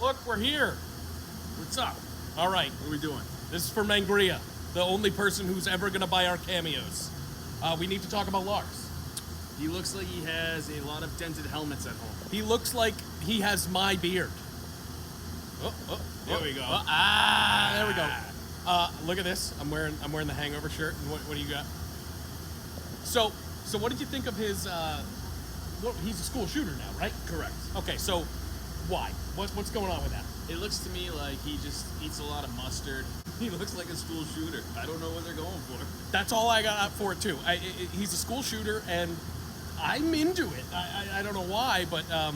Look, we're here. What's up? All right, What are we doing? this is for Mangria, the only person who's ever going to buy our cameos. We need to talk about Lars. He looks like he has a lot of dented helmets at home. He looks like he has my beard. There we go. There we go. Look at this. I'm wearing the Hangover shirt. And what do you got? So what did you think of his? He's a school shooter now, right? Correct. Okay, so why? What's going on with that? It looks to me like he just eats a lot of mustard. He looks like a school shooter. I don't know what they're going for. That's all I got for it too. He's a school shooter, and I'm into it. I don't know why, but I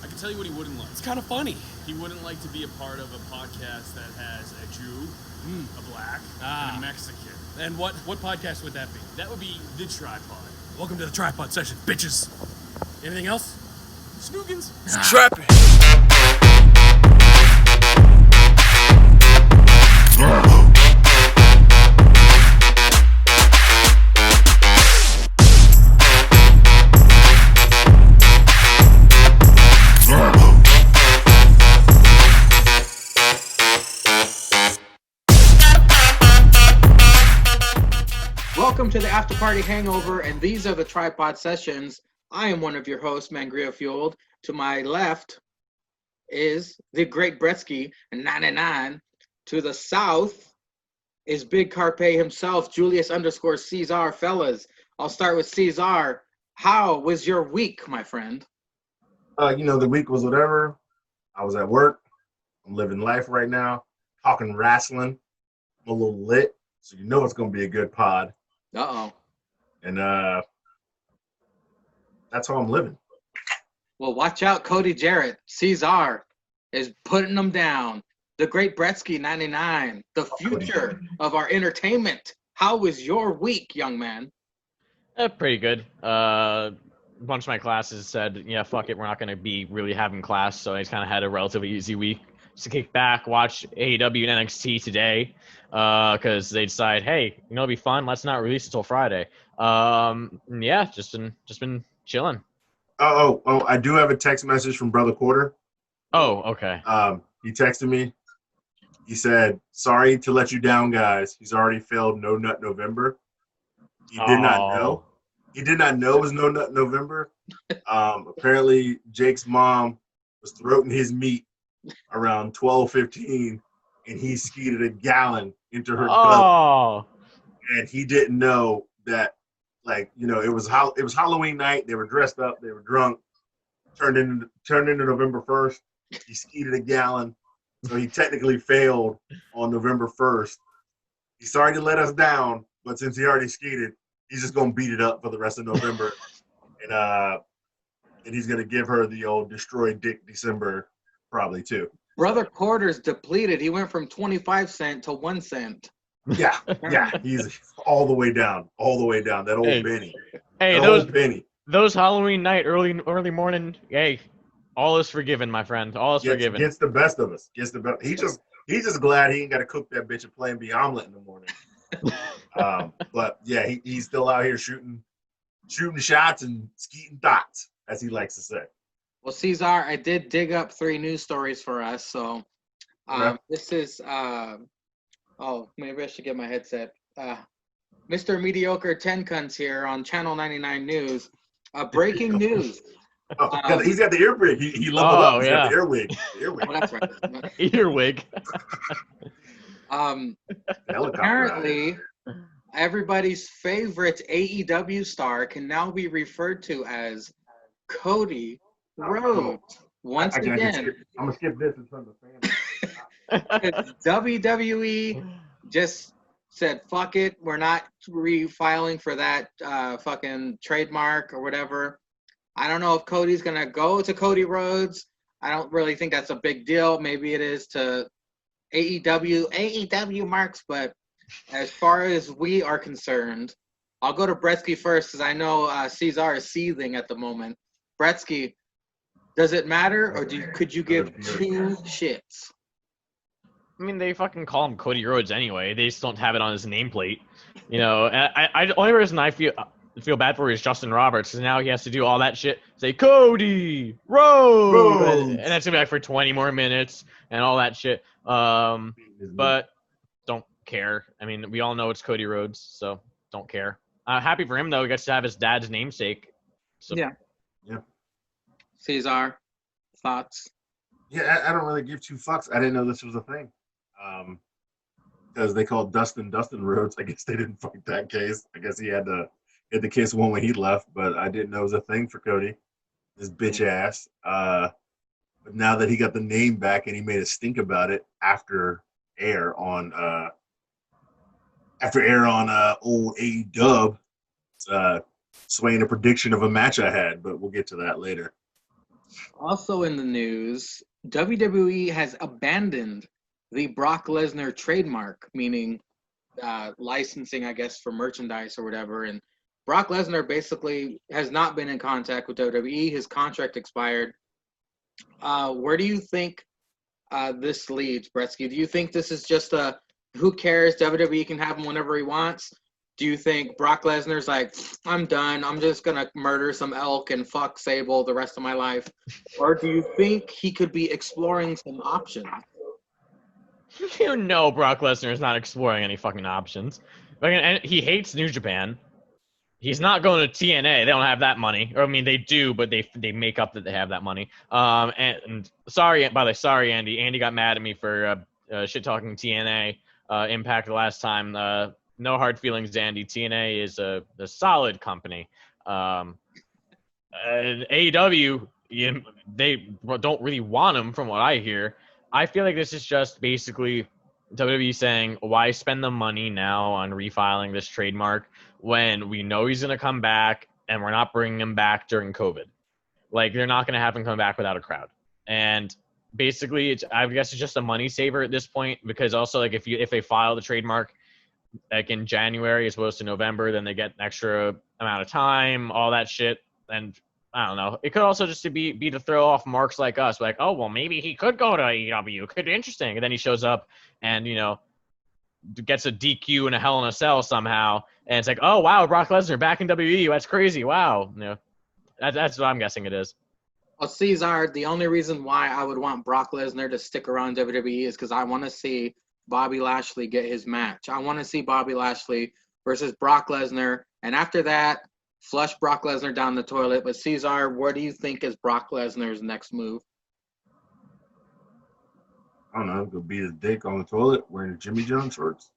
can tell you what he wouldn't like. it's kind of funny. He wouldn't like to be a part of a podcast that has a Jew, a black, and a Mexican. And what podcast would that be? That would be The Tripod. Welcome to the Tripod Session, bitches. Anything else? Snoogans. It's trapping. Welcome to the After Party Hangover, and these are the Tripod Sessions. I am one of your hosts, Mangria Fueled. To my left is the great Bretsky, 99. To the south is Big Carpe himself, Julius_Caesar. Fellas, I'll start with Caesar. How was your week, my friend? The week was whatever. I was at work. I'm living life right now. Talking wrestling. I'm a little lit, so you know it's going to be a good pod. Uh-oh. And that's how I'm living. Well, watch out, Cody Jarrett. Caesar is putting them down. The great Bretsky, 99. The future of our entertainment. How was your week, young man? Pretty good. A bunch of my classes said, yeah, fuck it, we're not going to be really having class, so I just kind of had a relatively easy week. Just to kick back, watch AEW and NXT today, because they decide, hey, it'll be fun. Let's not release it till Friday. Yeah, just been chilling. Oh, I do have a text message from Brother Quarter. Oh, okay. He texted me. He said, sorry to let you down, guys. He's already failed No Nut November. He did not know. He did not know it was No Nut November. Apparently, Jake's mom was throating his meat around 12:15, and he skeeted a gallon into her belly. And he didn't know that, it was Halloween night. They were dressed up. They were drunk. Turned into November 1st. He skeeted a gallon, so he technically failed on November 1st. He's sorry to let us down, but since he already skeeted, he's just gonna beat it up for the rest of November, and he's gonna give her the old destroy Dick December probably too. Brother Quarter's depleted. He went from 25 cent to 1 cent. Yeah, he's all the way down. That old Benny. Hey, old Benny. Those Halloween night, early morning. Hey, all is forgiven, my friend. All is forgiven. Gets the best of us. He's just glad he ain't got to cook that bitch and Plan B omelet in the morning. But yeah, he's still out here shooting shots and skeeting thoughts, as he likes to say. Well, Caesar, I did dig up 3 news stories for us. So This is, maybe I should get my headset. Mr. Mediocre 10 Cunts here on Channel 99 News. Breaking news. He's got the earwig. He leveled up. He's got the earwig. Oh, that's right. Earwig. Apparently, everybody's favorite AEW star can now be referred to as Cody Rhodes. Once again, I'm gonna skip this in front of the fans. WWE just said, fuck it, we're not refiling for that fucking trademark or whatever. I don't know if Cody's going to go to Cody Rhodes. I don't really think that's a big deal. Maybe it is to AEW marks, but as far as we are concerned, I'll go to Bretsky first because I know Caesar is seething at the moment. Bretsky, does it matter, or could you give 2 shits? I mean, they fucking call him Cody Rhodes anyway. They just don't have it on his nameplate. And I the only reason I feel feel bad for is Justin Roberts, because now he has to do all that shit. Say Cody Rhodes, and that's gonna be like for 20 more minutes and all that shit. But don't care. I mean, we all know it's Cody Rhodes, so don't care. Happy for him though. He gets to have his dad's namesake. So. Yeah. Cesar, thoughts? Yeah, I don't really give two fucks. I didn't know this was a thing. Because they called Dustin Rhodes. I guess they didn't fight that case. I guess he had the case won when he left, but I didn't know it was a thing for Cody. His bitch ass. But now that he got the name back and he made a stink about it after air on old AEW, swaying a prediction of a match I had, but we'll get to that later. Also in the news, WWE has abandoned the Brock Lesnar trademark, meaning licensing, I guess, for merchandise or whatever. And Brock Lesnar basically has not been in contact with WWE. His contract expired. Where do you think this leads, Bretsky? Do you think this is just a who cares? WWE can have him whenever he wants. Do you think Brock Lesnar's like, I'm done. I'm just going to murder some elk and fuck Sable the rest of my life? Or do you think he could be exploring some options? You know Brock Lesnar is not exploring any fucking options. And he hates New Japan. He's not going to TNA. They don't have that money. Or, I mean, they do, but they make up that they have that money. And sorry, by the way, sorry, Andy. Andy got mad at me for shit-talking TNA Impact the last time. No hard feelings, Andy. TNA is a solid company. AEW, they don't really want him, from what I hear. I feel like this is just basically WWE saying, why spend the money now on refiling this trademark when we know he's going to come back and we're not bringing him back during COVID? Like, they're not going to have him come back without a crowd. And basically, I guess it's just a money saver at this point, because also, like, if they file the trademark like in January as opposed to November, then they get an extra amount of time, all that shit. And I don't know. It could also just be to throw off marks like us. Like, oh, well, maybe he could go to AEW. Could be interesting. And then he shows up and, gets a DQ and a Hell in a Cell somehow. And it's like, oh, wow, Brock Lesnar back in WWE. That's crazy. Wow. That's what I'm guessing it is. Well, Cesar, the only reason why I would want Brock Lesnar to stick around WWE is because I want to see Bobby Lashley get his match. I want to see Bobby Lashley versus Brock Lesnar. And after that, flush Brock Lesnar down the toilet. But Cesar, what do you think is Brock Lesnar's next move? I don't know. Go beat his dick on the toilet wearing Jimmy John shorts.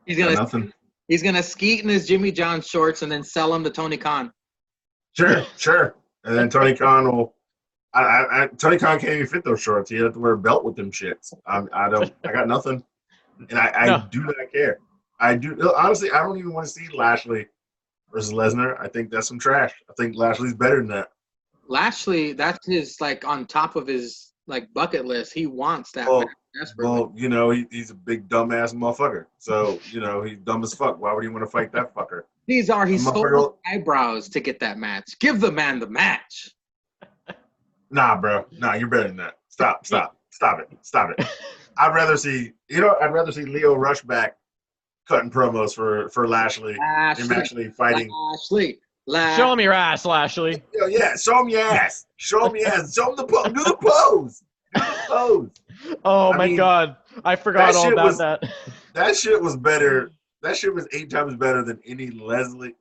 He's gonna skeet in his Jimmy John shorts and then sell them to Tony Khan. Sure. And then Tony Khan will. Tony Khan can't even fit those shorts. He had to wear a belt with them shits. I got nothing, and I do not care. I do honestly. I don't even want to see Lashley versus Lesnar. I think that's some trash. I think Lashley's better than that. Lashley, that's his on top of his bucket list. He wants that match desperately. Well, he's a big dumbass motherfucker. So he's dumb as fuck. Why would he want to fight that fucker? He's sold eyebrows to get that match. Give the man the match. Nah, bro. Nah, you're better than that. Stop it. I'd rather see Leo Rush back cutting promos for Lashley than actually fighting. Lashley. Show me your ass, Lashley. Yeah, show him your ass. Show him your ass. Show him the pose. Do the pose. Oh my God. I forgot all about that. That shit was better. That shit was 8 times better than any Lashley,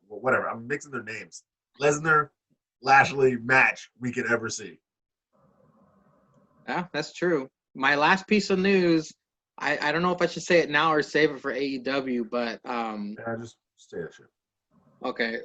whatever. I'm mixing their names. Lesnar, Lashley match we could ever see. Yeah, that's true. My last piece of news, I don't know if I should say it now or save it for AEW, but just say that shit. Okay.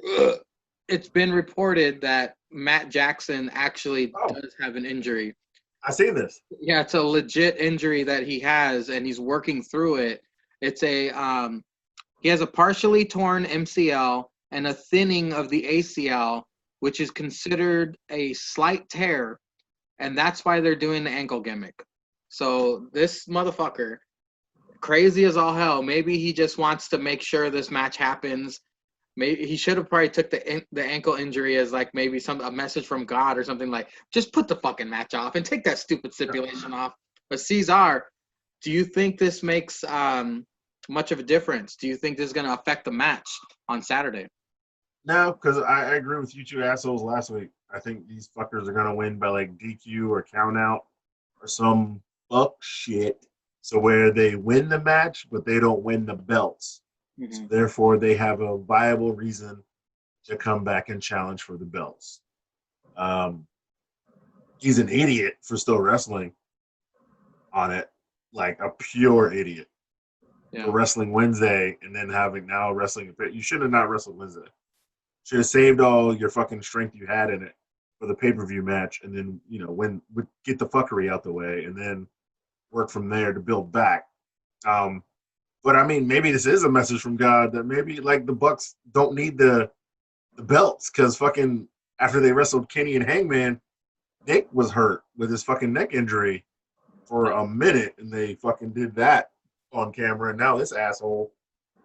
It's been reported that Matt Jackson actually does have an injury. I seen this. Yeah, it's a legit injury that he has, and he's working through it. It's he has a partially torn MCL and a thinning of the ACL, which is considered a slight tear, and that's why they're doing the ankle gimmick. So this motherfucker, crazy as all hell, maybe he just wants to make sure this match happens. Maybe he should have probably took the ankle injury as maybe a message from God or something, just put the fucking match off and take that stupid stipulation off. But Cesar, do you think this makes much of a difference? Do you think this is going to affect the match on Saturday? No, because I agree with you two assholes last week. I think these fuckers are gonna win by like DQ or count out or some fuck shit. So where they win the match, but they don't win the belts. Mm-hmm. So therefore, they have a viable reason to come back and challenge for the belts. He's an idiot for still wrestling on it, like a pure idiot. Yeah. For wrestling Wednesday and then having now wrestling. You should have not wrestled Wednesday. Should have saved all your fucking strength you had in it for the pay-per-view match, and then get the fuckery out the way, and then work from there to build back. But I mean, maybe this is a message from God that maybe like the Bucks don't need the belts because fucking after they wrestled Kenny and Hangman, Nick was hurt with his fucking neck injury for a minute, and they fucking did that on camera, and now this asshole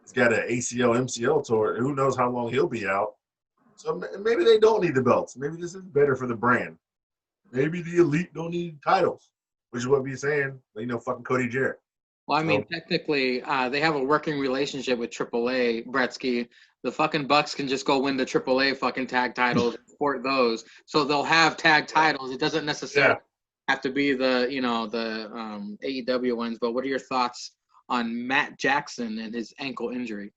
has got an ACL, MCL tour. Who knows how long he'll be out? So maybe they don't need the belts. Maybe this is better for the brand. Maybe the elite don't need titles, which is what we're saying. Fucking Cody Jarrett. Well, I mean, technically, they have a working relationship with AAA, Bretsky. The fucking Bucks can just go win the AAA fucking tag titles, support those. So they'll have tag titles. It doesn't necessarily have to be the AEW ones. But what are your thoughts on Matt Jackson and his ankle injury?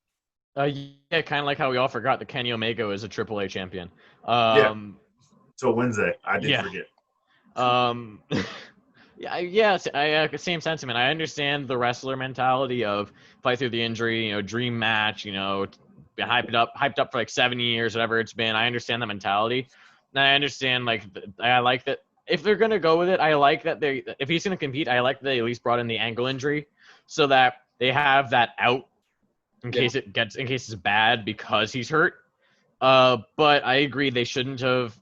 Yeah, kind of like how we all forgot that Kenny Omega is a AAA champion. So Wednesday, I did forget. Same sentiment. I understand the wrestler mentality of fight through the injury, dream match, hyped up for like 7 years, whatever it's been. I understand the mentality. And I understand, I like that if they're going to go with it, I like that if he's going to compete, I like that they at least brought in the ankle injury so that they have that out in case it's bad because he's hurt. But I agree they shouldn't have.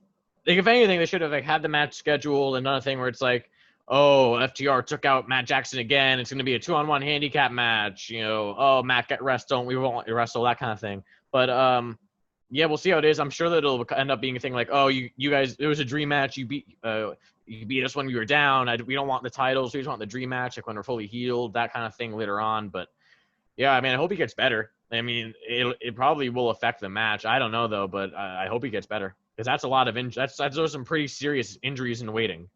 If anything, they should have had the match scheduled and done a thing where it's like, oh, FTR took out Matt Jackson again. It's going to be a 2-on-1 handicap match. Matt get rest, we won't wrestle, that kind of thing. But we'll see how it is. I'm sure that it'll end up being a thing like, oh, you guys, it was a dream match. You beat us when we were down. We don't want the titles. We just want the dream match, like when we're fully healed, that kind of thing later on. But yeah, I mean, I hope he gets better. I mean, it probably will affect the match. I don't know though, but I hope he gets better because that's a lot of those some pretty serious injuries in waiting.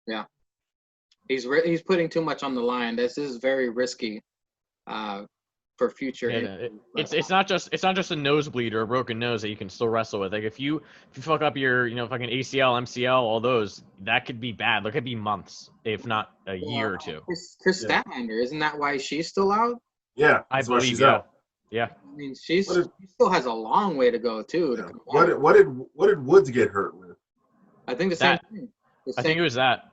Yeah, he's putting too much on the line. This is very risky for future. Yeah, it's not just a nosebleed or a broken nose that you can still wrestle with. Like if you fuck up your fucking ACL, MCL, all those, that could be bad. That could be months, if not a year or two. Chris Statlander, isn't that why she's still out? Yeah, I believe she's out. Yeah. I mean, she still has a long way to go too. Yeah. What did Woods get hurt with? I think the same thing. I think it was that.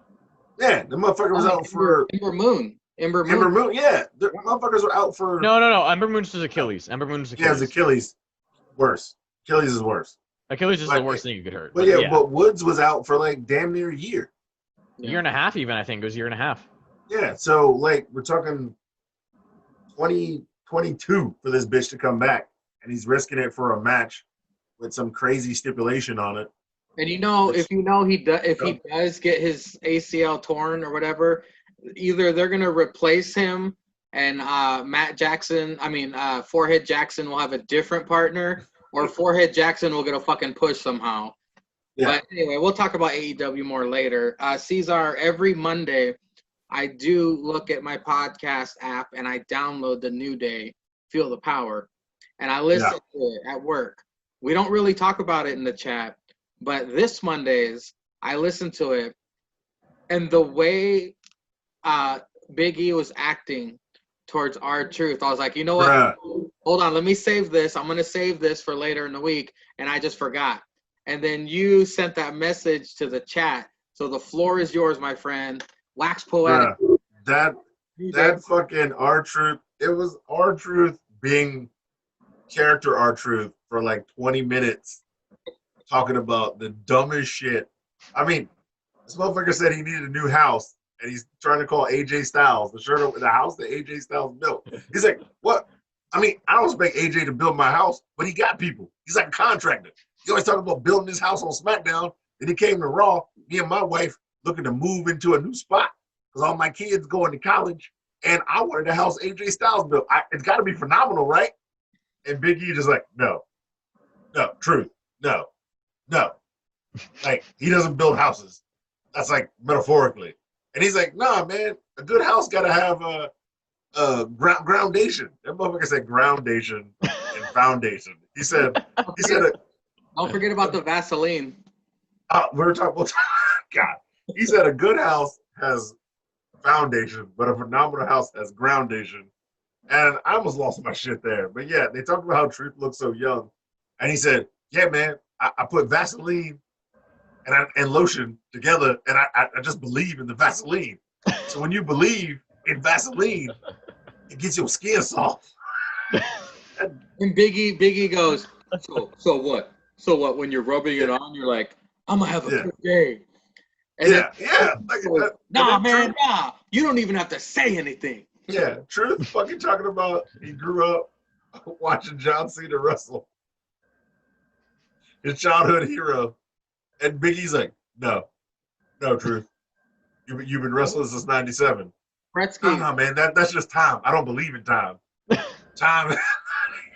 Yeah, the motherfucker was out for Ember Moon. Ember Moon, yeah. The motherfuckers were out for No. Ember Moon's was Achilles. Yeah, it's Achilles. Worse. Achilles is worse. Achilles is the worst thing you could hurt. But Woods was out for like damn near a year. A year and a half even, I think. It was a year and a half. Yeah, so like we're talking 2022 for this bitch to come back, and he's risking it for a match with some crazy stipulation on it. And if he does get his ACL torn or whatever, either they're gonna replace him and Forehead Jackson will have a different partner, or Forehead Jackson will get a fucking push somehow. Yeah. But anyway, we'll talk about AEW more later. Cesar, every Monday I do look at my podcast app and I download the New Day, Feel the Power, and I listen to it at work. We don't really talk about it in the chat, but this Mondays I listen to it, and the way Big E was acting towards R-Truth, I was like, you know what? Hold on, let me save this. I'm going to save this for later in the week, and I just forgot. And then you sent that message to the chat, so the floor is yours, my friend. Wax poetic. That fucking R-Truth, it was R-Truth being character R-Truth for like 20 minutes talking about the dumbest shit. I mean, this motherfucker said he needed a new house, and he's trying to call AJ Styles the house that AJ Styles built. He's like, what? I mean, I don't expect AJ to build my house, but he got people. He's like a contractor. He always talking about building his house on SmackDown. Then he came to Raw. Me and my wife looking to move into a new spot because all my kids going to college. and I wanted the house AJ Styles built. It's got to be phenomenal, right? And Big E just like, no, truth, no. Like, he doesn't build houses. That's like metaphorically. And he's like, nah, man, a good house got to have a groundation. That motherfucker said groundation and foundation. He said, don't forget about the Vaseline. we're talking about, God. He said a good house has foundation, but a phenomenal house has groundation. And I almost lost my shit there. But yeah, they talked about how Truth looks so young. And he said, yeah, man, I put Vaseline and lotion together, and I just believe in the Vaseline. So when you believe in Vaseline, it gets your skin soft. And Biggie goes, so what? So what? When you're rubbing it on, you're like, I'm gonna have a good day. And yeah. Like, nah, man, nah. You don't even have to say anything. Yeah, Truth fucking talking about he grew up watching John Cena wrestle. His childhood hero. And Biggie's like, no, Truth. You've been wrestling since '97. Gretzky. Nah, man, that's just time. I don't believe in time. Time.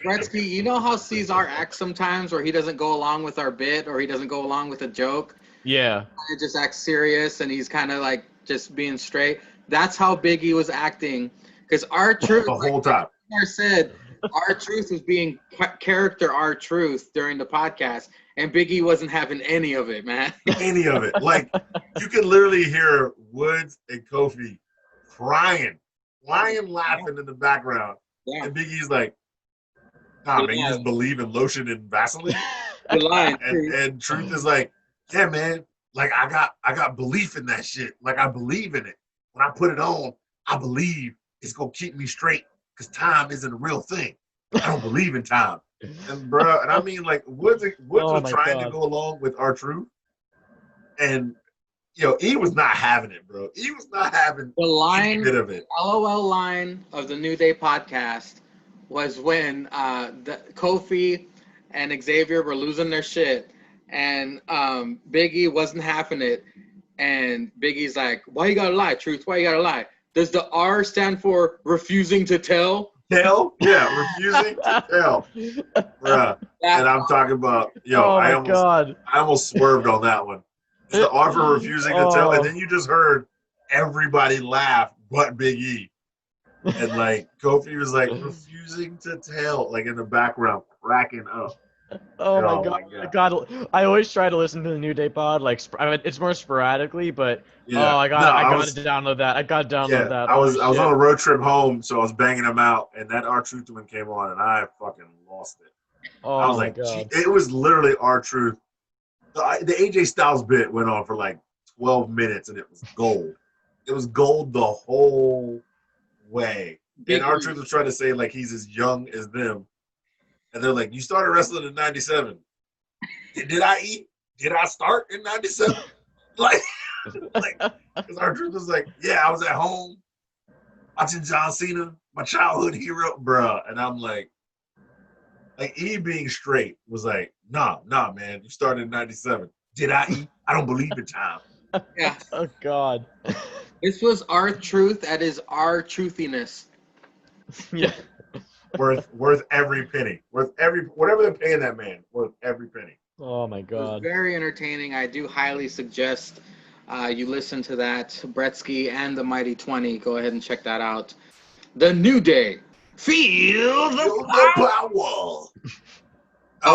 Gretzky, you know how Cesar acts sometimes where he doesn't go along with our bit or he doesn't go along with a joke? Yeah. He just acts serious and he's kind of like just being straight. That's how Biggie was acting. Because R-Truth, the whole time. Like said, R-Truth was being character R-Truth during the podcast. And Biggie wasn't having any of it, man. Any of it. Like, you could literally hear Woods and Kofi crying laughing in the background. Yeah. And Biggie's like, nah, man, you just believe in lotion and Vaseline? You're lying. And Truth is like, yeah, man, like I got belief in that shit. Like, I believe in it. When I put it on, I believe it's gonna keep me straight because time isn't a real thing. I don't believe in time. And bro, and I mean, like, Woods was trying to go along with R-Truth, and E was not having it, bro. He was not having the line, any bit of it. LOL line of the New Day podcast was when the Kofi and Xavier were losing their shit, and Biggie wasn't having it, and Biggie's like, "Why you gotta lie, Truth? Why you gotta lie? Does the R stand for refusing to tell?" Tell? Yeah, refusing to tell. Bruh. And I'm talking about, I almost swerved on that one. It's the R for refusing to tell, and then you just heard everybody laugh but Big E. And like Kofi was like refusing to tell, like in the background, cracking up. Oh my god! I always try to listen to the New Day pod. Like, it's more sporadically, but I gotta download that. I gotta download that. I was on a road trip home, so I was banging them out, and that R-Truth one came on, and I fucking lost it. I was like, God. It was literally R-Truth. The AJ Styles bit went on for like 12 minutes, and it was gold. It was gold the whole way. And R-Truth was trying to say like he's as young as them. And they're like, you started wrestling in 97. Did I eat? Did I start in 97? Like, because R-Truth was like, yeah, I was at home watching John Cena, my childhood hero, bruh. And I'm like E being straight was like, nah, man, you started in 97. Did I eat? I don't believe in time. Yeah. Oh, God. This was R-Truth at his R-Truthiness. Yeah. Worth every penny. Whatever they're paying that man, worth every penny. Oh my God. It was very entertaining. I do highly suggest you listen to that. Bretsky and the Mighty 20. Go ahead and check that out. The New Day. Feel the power.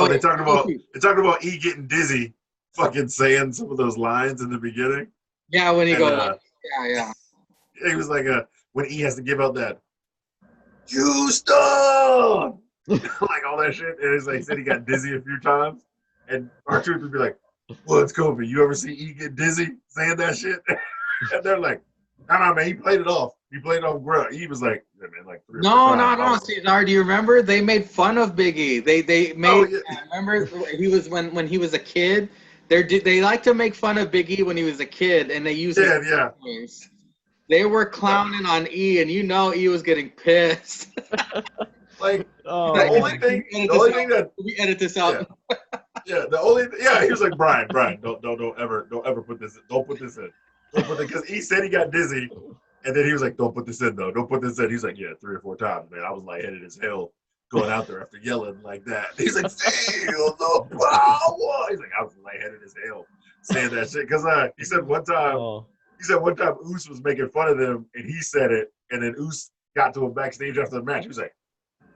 They talked about E getting dizzy, fucking saying some of those lines in the beginning. Yeah, when he goes. Yeah. He was like, when E has to give out that Houston, like all that shit. And it's like, he said he got dizzy a few times. And R-Truth would be like, well, it's Kofi. You ever see E get dizzy saying that shit? And they're like, no, man, he played it off. He played it off grunt. He was like, yeah, man, like 3 or 4 times. No. Cesar, do you remember? They made fun of Big E. They made, remember he was when he was a kid? They like to make fun of Big E when he was a kid, and they use names. They were clowning on E, and E was getting pissed. Like, the only thing that we edit this out. He was like, Brian, don't ever put this in. Don't put this in. Because he said he got dizzy, And then he was like, "Don't put this in, though. Don't put this in." He's like, "Yeah, 3 or 4 times, man." I was lightheaded as hell going out there after yelling like that. He's like, "Feel the power." He's like, I was lightheaded as hell saying that shit because he said one time. Oh. He said one time Oos was making fun of them, and he said it, and then Oos got to him backstage after the match. He was like,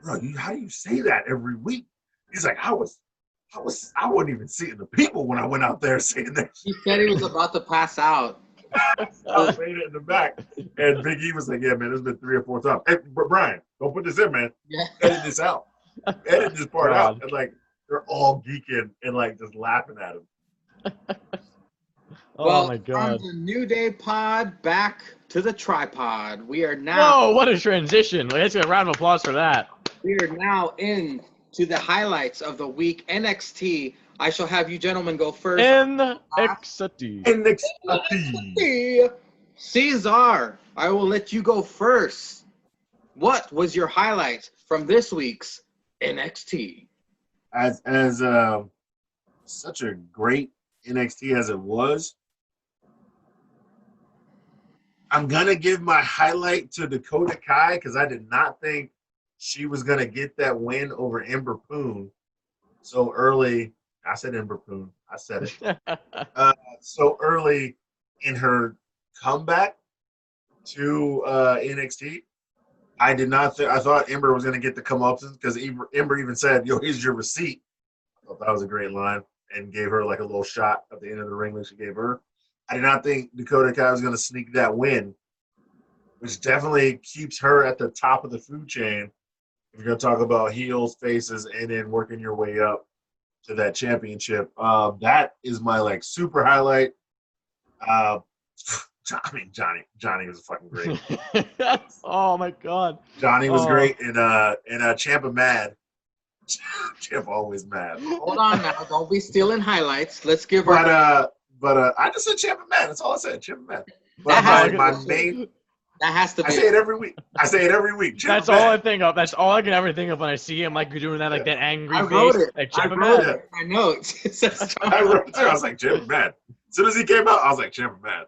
"Bro, how do you say that every week?" He's like, I wasn't even seeing the people when I went out there saying that. He said he was about to pass out. I was saying it in the back, and Big E was like, "Yeah, man, there's been 3 or 4 times." Hey, Brian, don't put this in, man. Yeah. Edit this out. Edit this part God. out. And like they're all geeking and like just laughing at him. Oh my God. From the New Day pod back to the tripod. We are now. Whoa, what a transition. Let's get a round of applause for that. We are now into the highlights of the week. NXT. I shall have you gentlemen go first. NXT. NXT. Cesar, I will let you go first. What was your highlight from this week's NXT? As such a great NXT as it was, I'm gonna give my highlight to Dakota Kai because I did not think she was gonna get that win over Ember Poon so early. I said Ember Poon. I said it. So early in her comeback to NXT. I did not I thought Ember was going to get the comeuppance because Ember even said, "Yo, here's your receipt." I thought that was a great line and gave her like a little shot at the end of the ring like she gave her. I did not think Dakota Kai was going to sneak that win, which definitely keeps her at the top of the food chain. If you're going to talk about heels, faces, and then working your way up to that championship. That is my like super highlight. Johnny was fucking great. Oh my God. Johnny was great, and Ciampa mad. Ciampa always mad. Hold on now, don't be stealing highlights. Let's give her. But I just said Ciampa mad. That's all I said. Ciampa mad. That But my main. That has to be. I say it every week. Ciampa That's mad. all I think of. That's all I can ever think of when I see him, like doing that, like that angry I face. wrote it. Like, I Ciampa wrote mad. it. My notes. It says I wrote it too. I was like, Ciampa mad. As soon as he came out, I was like, Ciampa mad.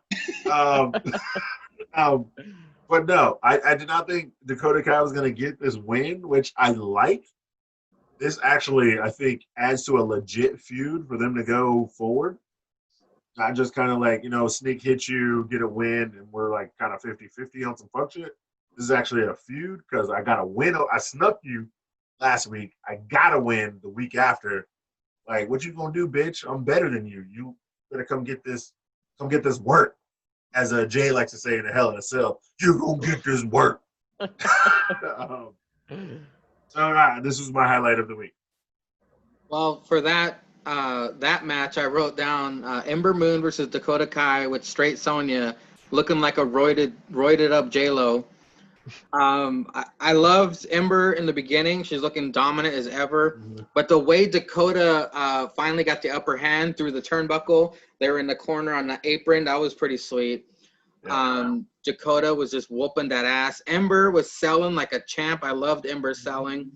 But no, I did not think Dakota Kai was going to get this win, which I like. This actually, I think, adds to a legit feud for them to go forward. Not just kind of like, sneak hit you, get a win, and we're like kind of 50-50 on some fuck shit. This is actually a feud because I got a win. I snuck you last week. I got a win the week after. Like, what you going to do, bitch? I'm better than you. You better come get this work. As Jay likes to say in the Hell in a Cell, you're going to get this work. So this was my highlight of the week. Well, for that match, I wrote down Ember Moon versus Dakota Kai with Straight Sonya looking like a roided up J-Lo. I loved Ember in the beginning. She's looking dominant as ever. Mm-hmm. But the way Dakota finally got the upper hand through the turnbuckle, they were in the corner on the apron. That was pretty sweet. Yeah. Dakota was just whooping that ass. Ember was selling like a champ. I loved Ember selling.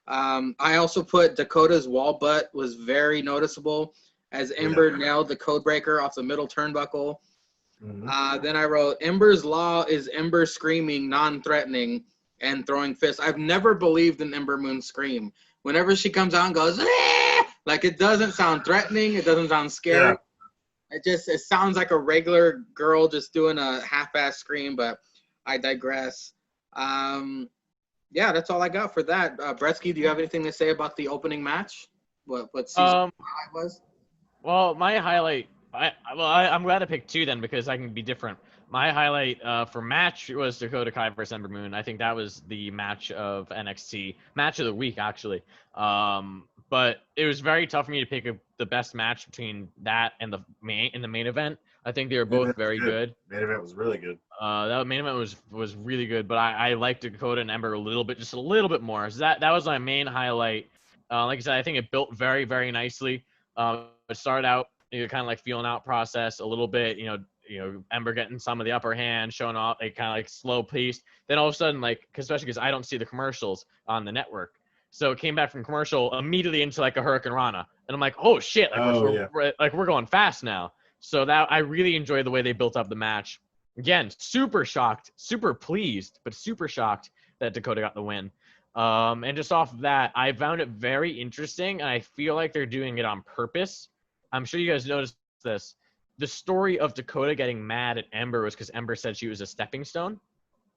I also put Dakota's wall butt was very noticeable as Ember nailed the code breaker off the middle turnbuckle. Mm-hmm. Then I wrote, Ember's law is Ember screaming, non-threatening, and throwing fists. I've never believed in Ember Moon's scream. Whenever she comes out and goes, like it doesn't sound threatening. It doesn't sound scary. Yeah. It sounds like a regular girl just doing a half-ass scream, but I digress. Yeah, that's all I got for that. Bretsky, do you have anything to say about the opening match? What season was? Well, my highlight, I'm glad to pick two then because I can be different. My highlight for match was Dakota Kai versus Ember Moon. I think that was the match of NXT, match of the week actually. But it was very tough for me to pick the best match between that and the main event. I think they were both very good. Main event was really good. That main event was really good, but I liked Dakota and Ember just a little bit more. So that was my main highlight. Like I said, I think it built very, very nicely. It started out kind of like feeling out process a little bit. Ember getting some of the upper hand, showing off, like kind of like slow paced. Then all of a sudden, like especially because I don't see the commercials on the network. So it came back from commercial immediately into like a Hurricane Rana. And I'm like, oh shit, we're going fast now. So that I really enjoyed the way they built up the match. Again, super shocked, super pleased, but super shocked that Dakota got the win. And just off of that, I found it very interesting, and I feel like they're doing it on purpose. I'm sure you guys noticed this. The story of Dakota getting mad at Ember was because Ember said she was a stepping stone.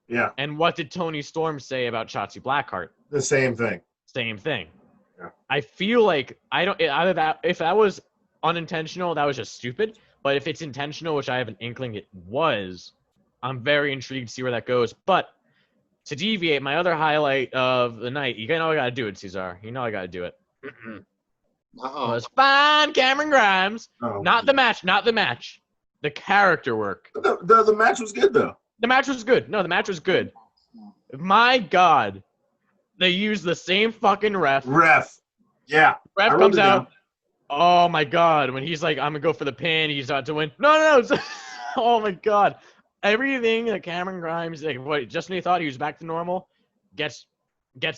Yeah. And what did Tony Storm say about Shotzi Blackheart? The same thing. Same thing. Yeah. I feel like either that, if that was unintentional, that was just stupid. But if it's intentional, which I have an inkling it was, I'm very intrigued to see where that goes. But to deviate, my other highlight of the night, you know I gotta do it, Cesar. You know I gotta do it. Was fine, Cameron Grimes. Oh, not the match. The character work. The match was good though. The match was good. No, the match was good. My God, they used the same fucking ref. Yeah. Ref comes out. Oh my God, when he's like, I'm gonna go for the pin, he's out to win. No. Oh my God. Everything that Cameron Grimes, like, what, just when he thought he was back to normal, gets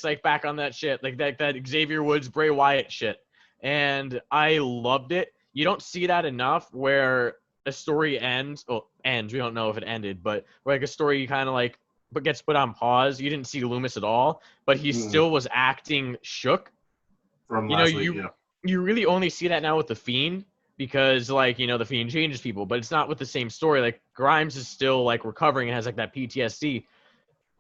like back on that shit, like that Xavier Woods, Bray Wyatt shit. And I loved it. You don't see that enough where a story ends. We don't know if it ended, but where like a story kind of like but gets put on pause. You didn't see Loomis at all, but he still was acting shook. From last week, yeah. You really only see that now with the Fiend because like, the Fiend changes people, but it's not with the same story. Like Grimes is still like recovering and has like that PTSD.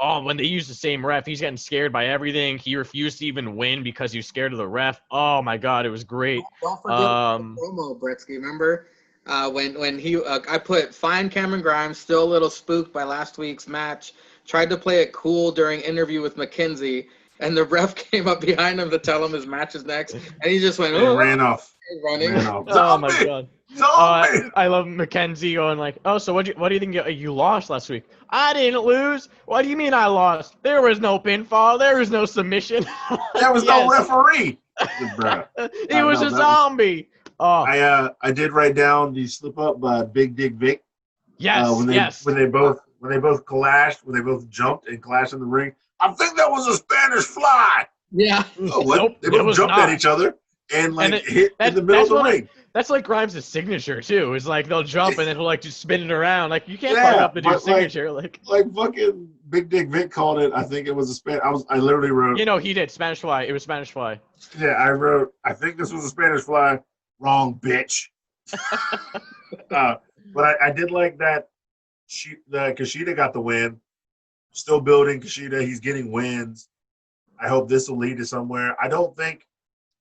Oh, when they use the same ref, he's getting scared by everything. He refused to even win because he was scared of the ref. Oh my God, it was great. Don't forget the promo, Bretsky. Remember when he I put fine Cameron Grimes, still a little spooked by last week's match. Tried to play it cool during interview with McKenzie, and the ref came up behind him to tell him his match is next, and he just went, ran off. Running. Oh my God. I love McKenzie going like, oh, so what do you think you lost last week? I didn't lose. What do you mean I lost? There was no pinfall. There was no submission. There was no referee. He was a zombie. I did write down the slip up by Big Dick Vic. Yes. When they both clashed, when they both jumped and clashed in the ring. I think that was a Spanish fly. Yeah. Oh, what? Nope, they both jumped at each other and hit in the middle of the ring. That's like Grimes' signature too. It's like they'll jump and then he'll like just spin it around. Like you can't fuck up the dude's signature. Like fucking Big Dick Vic called it. I think it was a Spanish. I literally wrote. He did Spanish fly. It was Spanish fly. Yeah, I wrote. I think this was a Spanish fly. Wrong, bitch. But I did like that. Kushida got the win. Still building Kushida. He's getting wins. I hope this will lead to somewhere. I don't think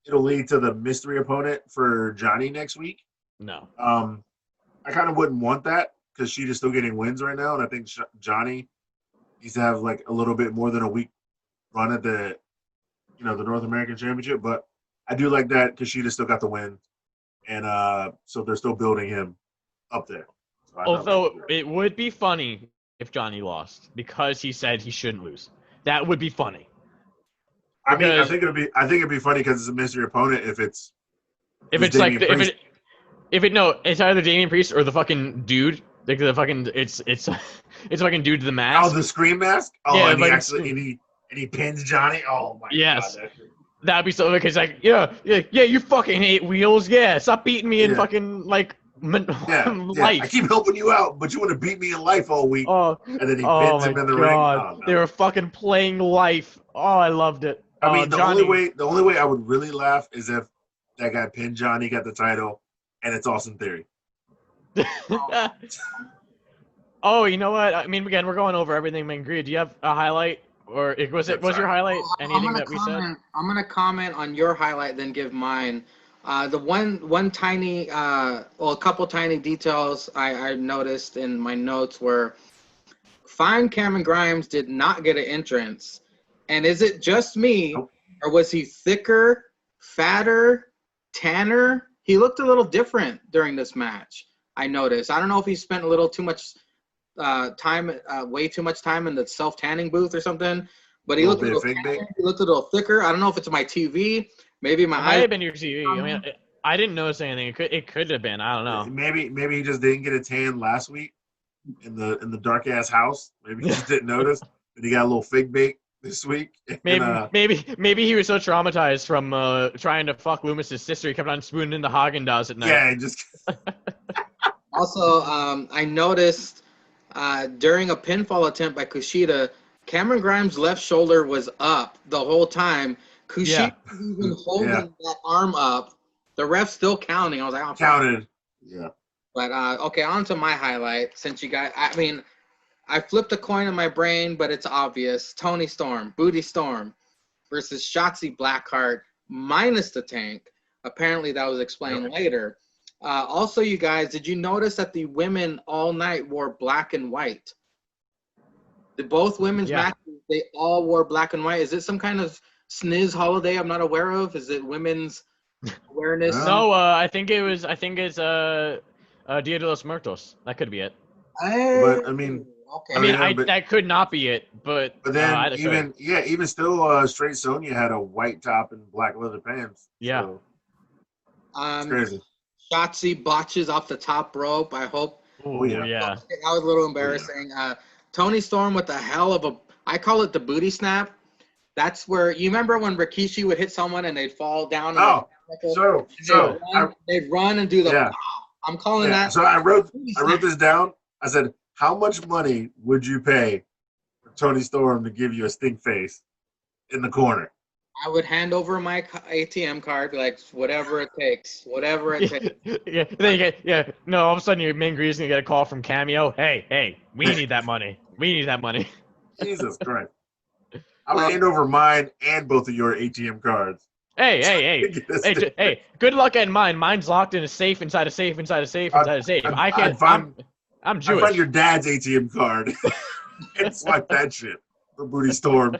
it'll lead to the mystery opponent for Johnny next week. No. I kind of wouldn't want that because Kushita's still getting wins right now, and I think Johnny needs to have like a little bit more than a week run at the North American Championship. But I do like that Kushida still got the win, and so they're still building him up there. So although it would be funny if Johnny lost because he said he shouldn't lose. That would be funny. I think it'd be funny because it's a mystery opponent it's either Damian Priest or the fucking dude. Like the fucking it's fucking dude to the mask. Oh, the Scream mask. Oh, yeah, and he pins Johnny. Oh my God. That'd be so because like yeah, you fucking hate wheels. Yeah, stop beating me in fucking like life. I keep helping you out, but you want to beat me in life all week. Oh, and then he pins him in the ring. Oh, no. They were fucking playing life. Oh, I loved it. I mean, the only way I would really laugh is if that guy pinned Johnny, got the title, and it's Austin Theory. Oh, you know what? I mean, again, we're going over everything. Man, do you have a highlight, or was your highlight anything that we said? I'm gonna comment on your highlight, then give mine. The one tiny, a couple tiny details I noticed in my notes were, fine Cameron Grimes did not get an entrance. And is it just me, or was he thicker, fatter, tanner? He looked a little different during this match, I noticed. I don't know if he spent a little too much time, way too much time in the self-tanning booth or something, but he looked a little thicker. I don't know if it's my TV, maybe my eyes. It might have been your TV. I mean, I didn't notice anything. It could have been. I don't know. Maybe he just didn't get a tan last week in the dark-ass house. Maybe he just didn't notice, but he got a little fig bake this week. Maybe he was so traumatized from trying to fuck Loomis's sister, he kept on spooning into Haagen-Dazs at night. Yeah, just. Also, I noticed During a pinfall attempt by Kushida, Cameron Grimes' left shoulder was up the whole time. Kushida was even holding that arm up. The ref still counting. I was like, oh, counted. Yeah. But okay, on to my highlight. Since you guys, I mean, I flipped a coin in my brain, but it's obvious. Tony Storm, Booty Storm versus Shotzi Blackheart minus the tank. Apparently, that was explained later. Also, you guys, did you notice that the women all night wore black and white? Both women's matches, they all wore black and white. Is it some kind of sniz holiday I'm not aware of? Is it women's awareness? No, I think it's Dia de los Muertos. That could be it. But I mean, okay. That could not be it, but then even still, Straight Sonya had a white top and black leather pants. Yeah, so it's crazy. Shotzi botches off the top rope. I hope. Oh yeah. That was a little embarrassing. Tony Storm with a hell of I call it the booty snap. That's where you remember when Rikishi would hit someone and they'd fall down. They'd run and do the. Wow. I'm calling that. So I wrote this down. I said, how much money would you pay for Tony Storm to give you a stink face in the corner? I would hand over my ATM card, be like, whatever it takes. Whatever it takes. No, all of a sudden your main grease gonna get a call from Cameo. Hey, we need that money. We need that money. Jesus Christ. I would hand over mine and both of your ATM cards. Hey, good luck getting mine. Mine's locked in a safe inside a safe inside a safe inside a safe. I'm Jewish. I find your dad's ATM card and swipe that shit for Booty Storm.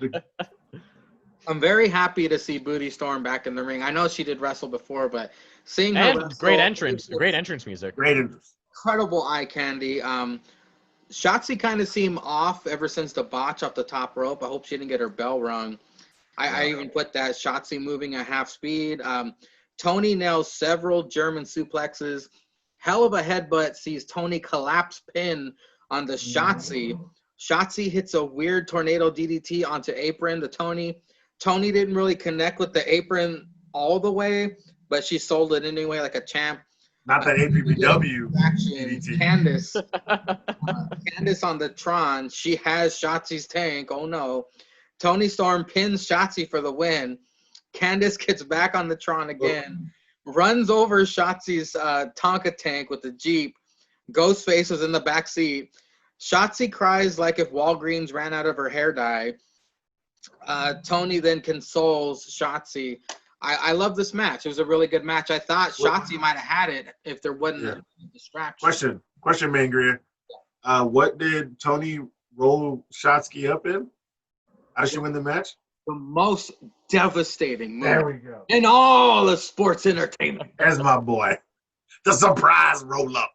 I'm very happy to see Booty Storm back in the ring. I know she did wrestle before, but seeing her wrestle, great entrance music. Great entrance. Incredible eye candy. Shotzi kind of seemed off ever since the botch off the top rope. I hope she didn't get her bell rung. I even put that Shotzi moving at half speed. Tony nails several German suplexes. Hell of a headbutt sees Tony collapse pin on the Shotzi. Shotzi hits a weird tornado DDT onto apron to Tony. Tony didn't really connect with the apron all the way, but she sold it anyway like a champ. Not that APBW. Candice on the Tron. She has Shotzi's tank. Oh, no. Tony Storm pins Shotzi for the win. Candice gets back on the Tron again. Runs over Shotzi's Tonka tank with the Jeep. Ghostface was in the back seat. Shotzi cries like if Walgreens ran out of her hair dye. Tony then consoles Shotzi. I love this match. It was a really good match. I thought Shotzi might have had it if there wasn't a distraction. Question, Mangria. What did Tony roll Shotzi up in? How did she win the match? The most devastating move there we go. in all of sports entertainment. There's my boy. The surprise roll up.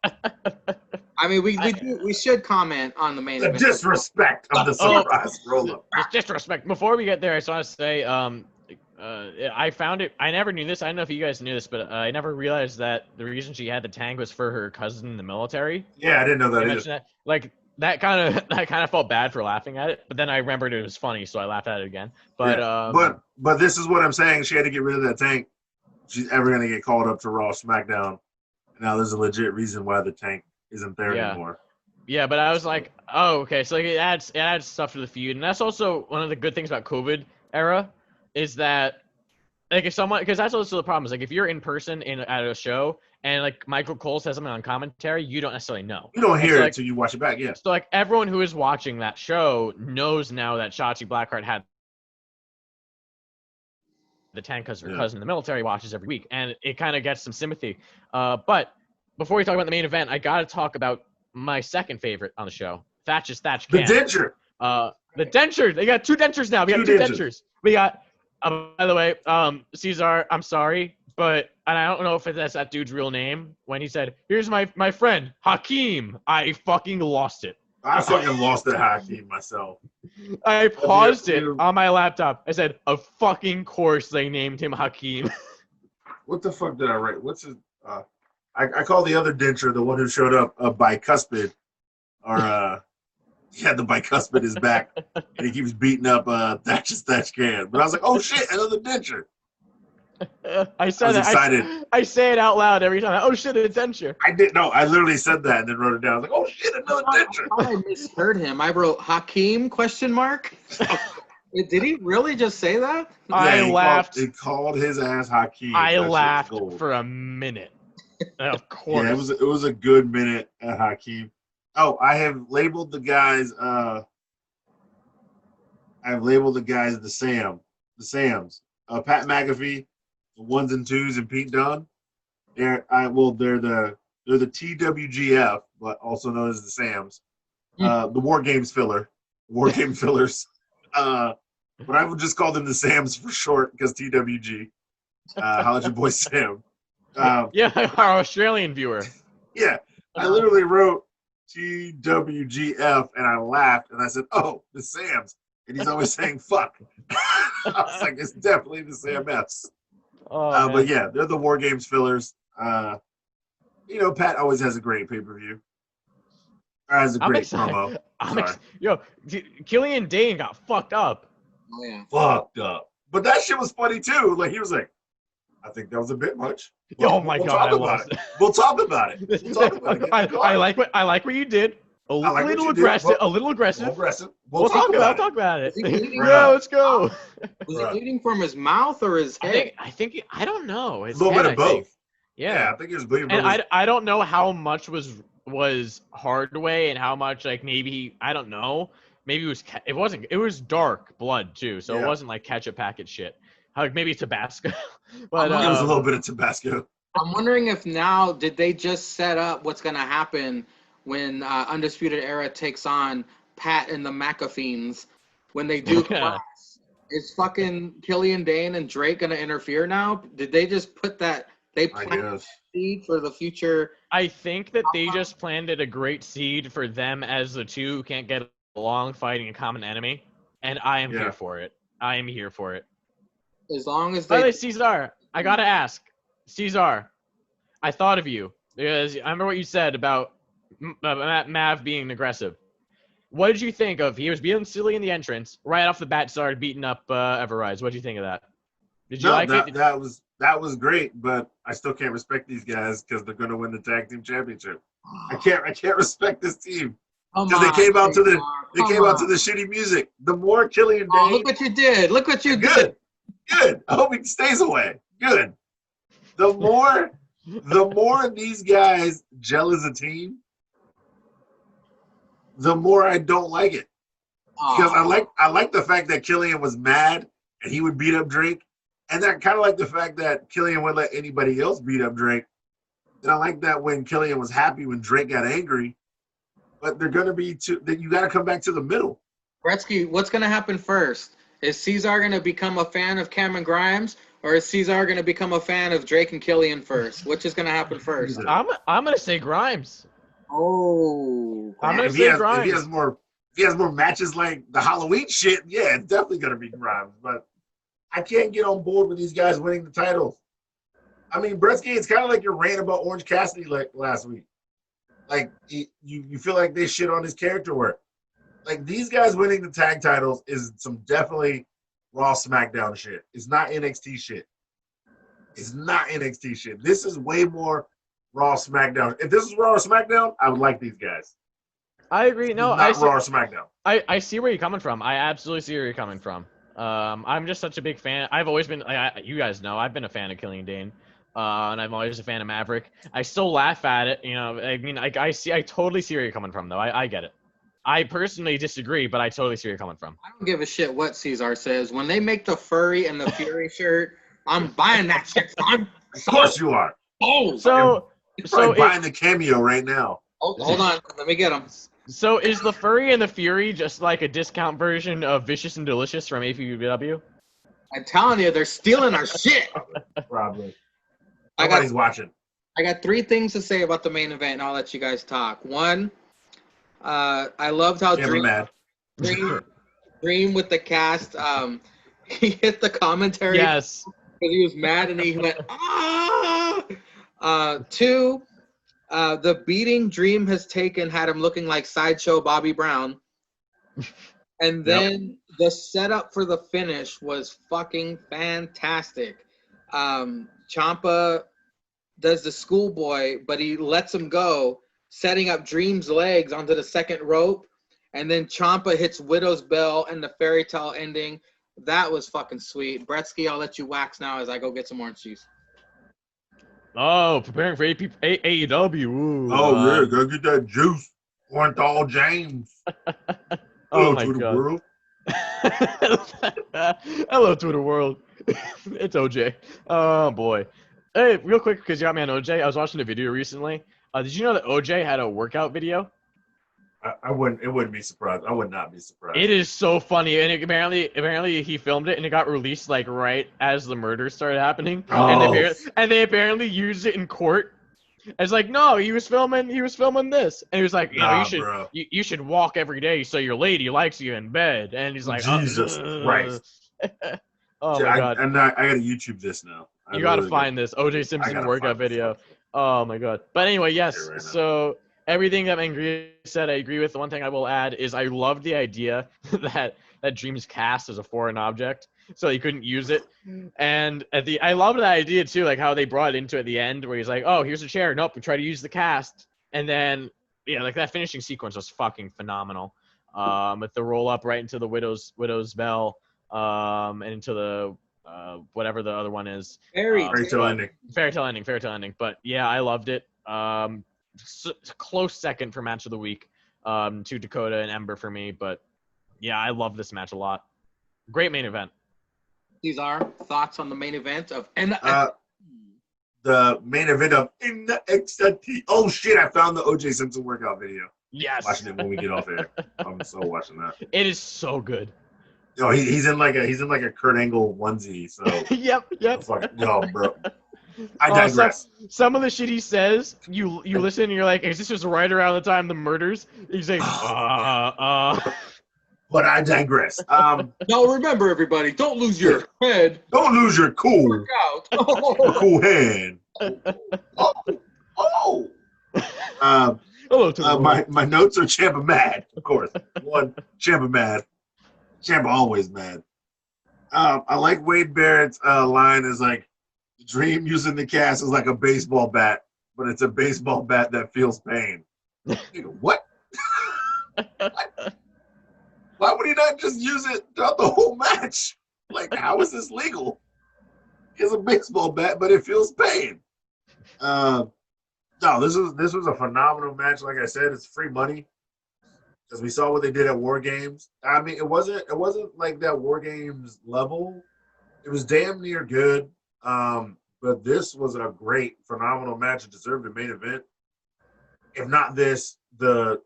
I mean, we should comment on the main event. The disrespect of the surprise roll up. Disrespect. Before we get there, I just want to say, I found it. I never knew this. I don't know if you guys knew this, but I never realized that the reason she had the tank was for her cousin in the military. Yeah, I didn't know that either. That. Like that kind of felt bad for laughing at it, but then I remembered it was funny, so I laughed at it again. But but this is what I'm saying. She had to get rid of that tank. She's ever gonna get called up to Raw, SmackDown. Now there's a legit reason why the tank isn't there anymore. Yeah, but I was like, oh, okay. So like, it adds stuff to the feud, and that's also one of the good things about COVID era is that like if someone, because that's also the problem is like if you're in person at a show and like Michael Cole says something on commentary, you don't necessarily know. You don't hear it until you watch it back. Yeah. So like everyone who is watching that show knows now that Shotzi Blackheart had the tank because her cousin in the military watches every week, and it kind of gets some sympathy. But before we talk about the main event, I got to talk about my second favorite on the show, Thatch's Thatch Can. The denture. The denture. They got two dentures now. We got two dentures. We got, by the way, Cesar, I'm sorry, but, and I don't know if that's that dude's real name, when he said, here's my friend, Hakeem. I fucking lost it. I fucking lost it, Hakeem, myself. I paused it on my laptop. I said, of fucking course they named him Hakeem. What the fuck did I write? What's his, I call the other denture the one who showed up bicuspid, or the bicuspid is back, and he keeps beating up Thatch's Thatch Can. But I was like, oh shit, another denture. I said I was that. excited. I say it out loud every time. Oh shit, it's Densher. I didn't know. I literally said that and then wrote it down. I was like, oh shit, another Densher. I misheard him. I wrote Hakeem ? Did he really just say that? I laughed. He called his ass Hakeem. I That shit was laughed gold. for a minute. Of course. Yeah, it was a good minute at Hakeem. Oh, I have labeled the guys. The Sams. Pat McAfee, the 1s and 2s, and Pete Dunne. They're the TWGF, but also known as the Sams. The War Games filler. War Game fillers. But I would just call them the Sams for short because TWG. Holla at your boy Sam. Yeah, our Australian viewer. Yeah, I literally wrote TWGF and I laughed and I said, "Oh, the Sams," and he's always saying "fuck." I was like, "It's definitely the Sam Fs." But yeah, they're the War Games fillers. Pat always has a great pay-per-view. Has a great promo. Killian Dane got fucked up. Oh, yeah. Fucked up. But that shit was funny too. Like he was like, I think that was a bit much. Oh my god, We'll talk about it. We'll talk about it. I like what you did. A little aggressive. We'll talk about it. Yeah, let's go. Was he bleeding from his mouth or his head? I don't know. A little bit of both. Yeah, I think he was bleeding. And I don't know how much was Hardaway and how much maybe I don't know. Maybe it was dark blood too, so it wasn't like ketchup packet shit. Maybe Tabasco. But it was a little bit of Tabasco. I'm wondering if now did they just set up what's gonna happen when Undisputed Era takes on Pat and the McAfeens when they do class? Is fucking Killian Dane and Drake gonna interfere now? Did they just put that? They planted seed for the future. I think that they just planted a great seed for them as the two who can't get along fighting a common enemy, and I am here for it. I am here for it. As long as they. By the way, they. Cesar, I gotta ask, Cesar, I thought of you because I remember what you said about Mav being aggressive. What did you think of? He was being silly in the entrance, right off the bat started beating up Everrise. What did you think of that? Did you like it? That was great, but I still can't respect these guys because they're going to win the tag team championship. I can't respect this team because they came out to the shitty music. The more Killian Dane. Oh, look what you did! Look what you did. Good. I hope he stays away. Good. The more these guys gel as a team, the more I don't like it. Because I like the fact that Killian was mad and he would beat up Drake. And I kind of like the fact that Killian would let anybody else beat up Drake. And I like that when Killian was happy when Drake got angry. But they're going to be you got to come back to the middle. Gretzky, what's going to happen first? Is Cesar going to become a fan of Cameron Grimes, or is Cesar going to become a fan of Drake and Killian first? Which is going to happen first? I'm going to say Grimes. Oh. I'm going to say Grimes. If he has more matches like the Halloween shit, yeah, it's definitely going to be Grimes. But I can't get on board with these guys winning the titles. I mean, Bretsky, it's kind of like your rant about Orange Cassidy like last week. Like, you feel like they shit on his character work. Like, these guys winning the tag titles is some definitely Raw SmackDown shit. It's not NXT shit. It's not NXT shit. This is way more Raw SmackDown. If this is Raw or SmackDown, I would like these guys. I agree. No, I see Raw or SmackDown. I see where you're coming from. I absolutely see where you're coming from. I'm just such a big fan. I've always been, you guys know, I've been a fan of Killian Dane. And I'm always a fan of Maverick. I still laugh at it. I mean, I totally see where you're coming from, though. I get it. I personally disagree, but I totally see where you're coming from. I don't give a shit what Cesar says. When they make the Furry and the Fury shirt, I'm buying that shit. Of course you are. Oh, you're buying the cameo right now. Hold on. Let me get them. So is the Furry and the Fury just like a discount version of Vicious and Delicious from AEW? I'm telling you, they're stealing our shit. Probably. Nobody's watching. I got 3 things to say about the main event, and I'll let you guys talk. One, I loved how Dream with the cast, he hit the commentary. Yes. Because he was mad and he went, ah! 2, the beating Dream has taken had him looking like Sideshow Bobby Brown. And then the setup for the finish was fucking fantastic. Ciampa does the schoolboy, but he lets him go, setting up Dream's legs onto the second rope, and then Ciampa hits Widow's Bell and the fairy tale ending. That was fucking sweet. Bretsky, I'll let you wax now as I go get some orange juice. Oh, preparing for AEW. Ooh, Oh, go get that juice. Orenthal James. Oh Hello my to the God. world. Hello, Twitter world. It's OJ. Oh boy. Hey, real quick, because you got me on OJ. I was watching a video recently. Did you know that OJ had a workout video? I wouldn't. It wouldn't be surprised. I would not be surprised. It is so funny, and apparently he filmed it, and it got released like right as the murder started happening, Oh. and they apparently used it in court. It's like, no, he was filming this, and he was like, Nah, bro. you should walk every day so your lady likes you in bed, and he's like, Jesus Christ. Oh my God. I gotta YouTube this now. You gotta find this OJ Simpson workout video. Oh my God. But anyway, yes. Right So everything that Mangria said, I agree with. The one thing I will add is I loved the idea that Dream's cast as a foreign object, so he couldn't use it. And I loved that idea too, like how they brought it into at the end, where he's like, "Oh, here's a chair. Nope, we try to use the cast." And then like that finishing sequence was fucking phenomenal. With the roll up right into the Widow's Bell, and into the whatever the other one is. Fairy tale ending. Fairy tale ending. But yeah, I loved it. Close second for match of the week, to Dakota and Ember for me. But yeah, I love this match a lot. Great main event. These are thoughts on the main event of the main event of NXT. Oh shit! I found the OJ Simpson workout video. Yes. Watching it when we get off air. I'm so watching that. It is so good. Yo, he's in like a Kurt Angle onesie. So Yep. Yo, bro. I digress. Some of the shit he says, you listen and you're like, is this just right around the time the murders? He's like, But I digress. Now remember, everybody, don't lose your head. Don't lose your cool. Work out. Your cool hand. Oh. Hello to the world. My notes are Ciampa mad, of course. One, Ciampa mad. Ciampa always mad. I like Wade Barrett's line is like, Dream using the cast is like a baseball bat, but it's a baseball bat that feels pain. What? Why would he not just use it throughout the whole match? Like, how is this legal? It's a baseball bat, but it feels pain. No, this was a phenomenal match. Like I said, it's free money because we saw what they did at War Games. I mean, it wasn't like that War Games level. It was damn near good. But this was a great, phenomenal match. It deserved a main event. If not this, I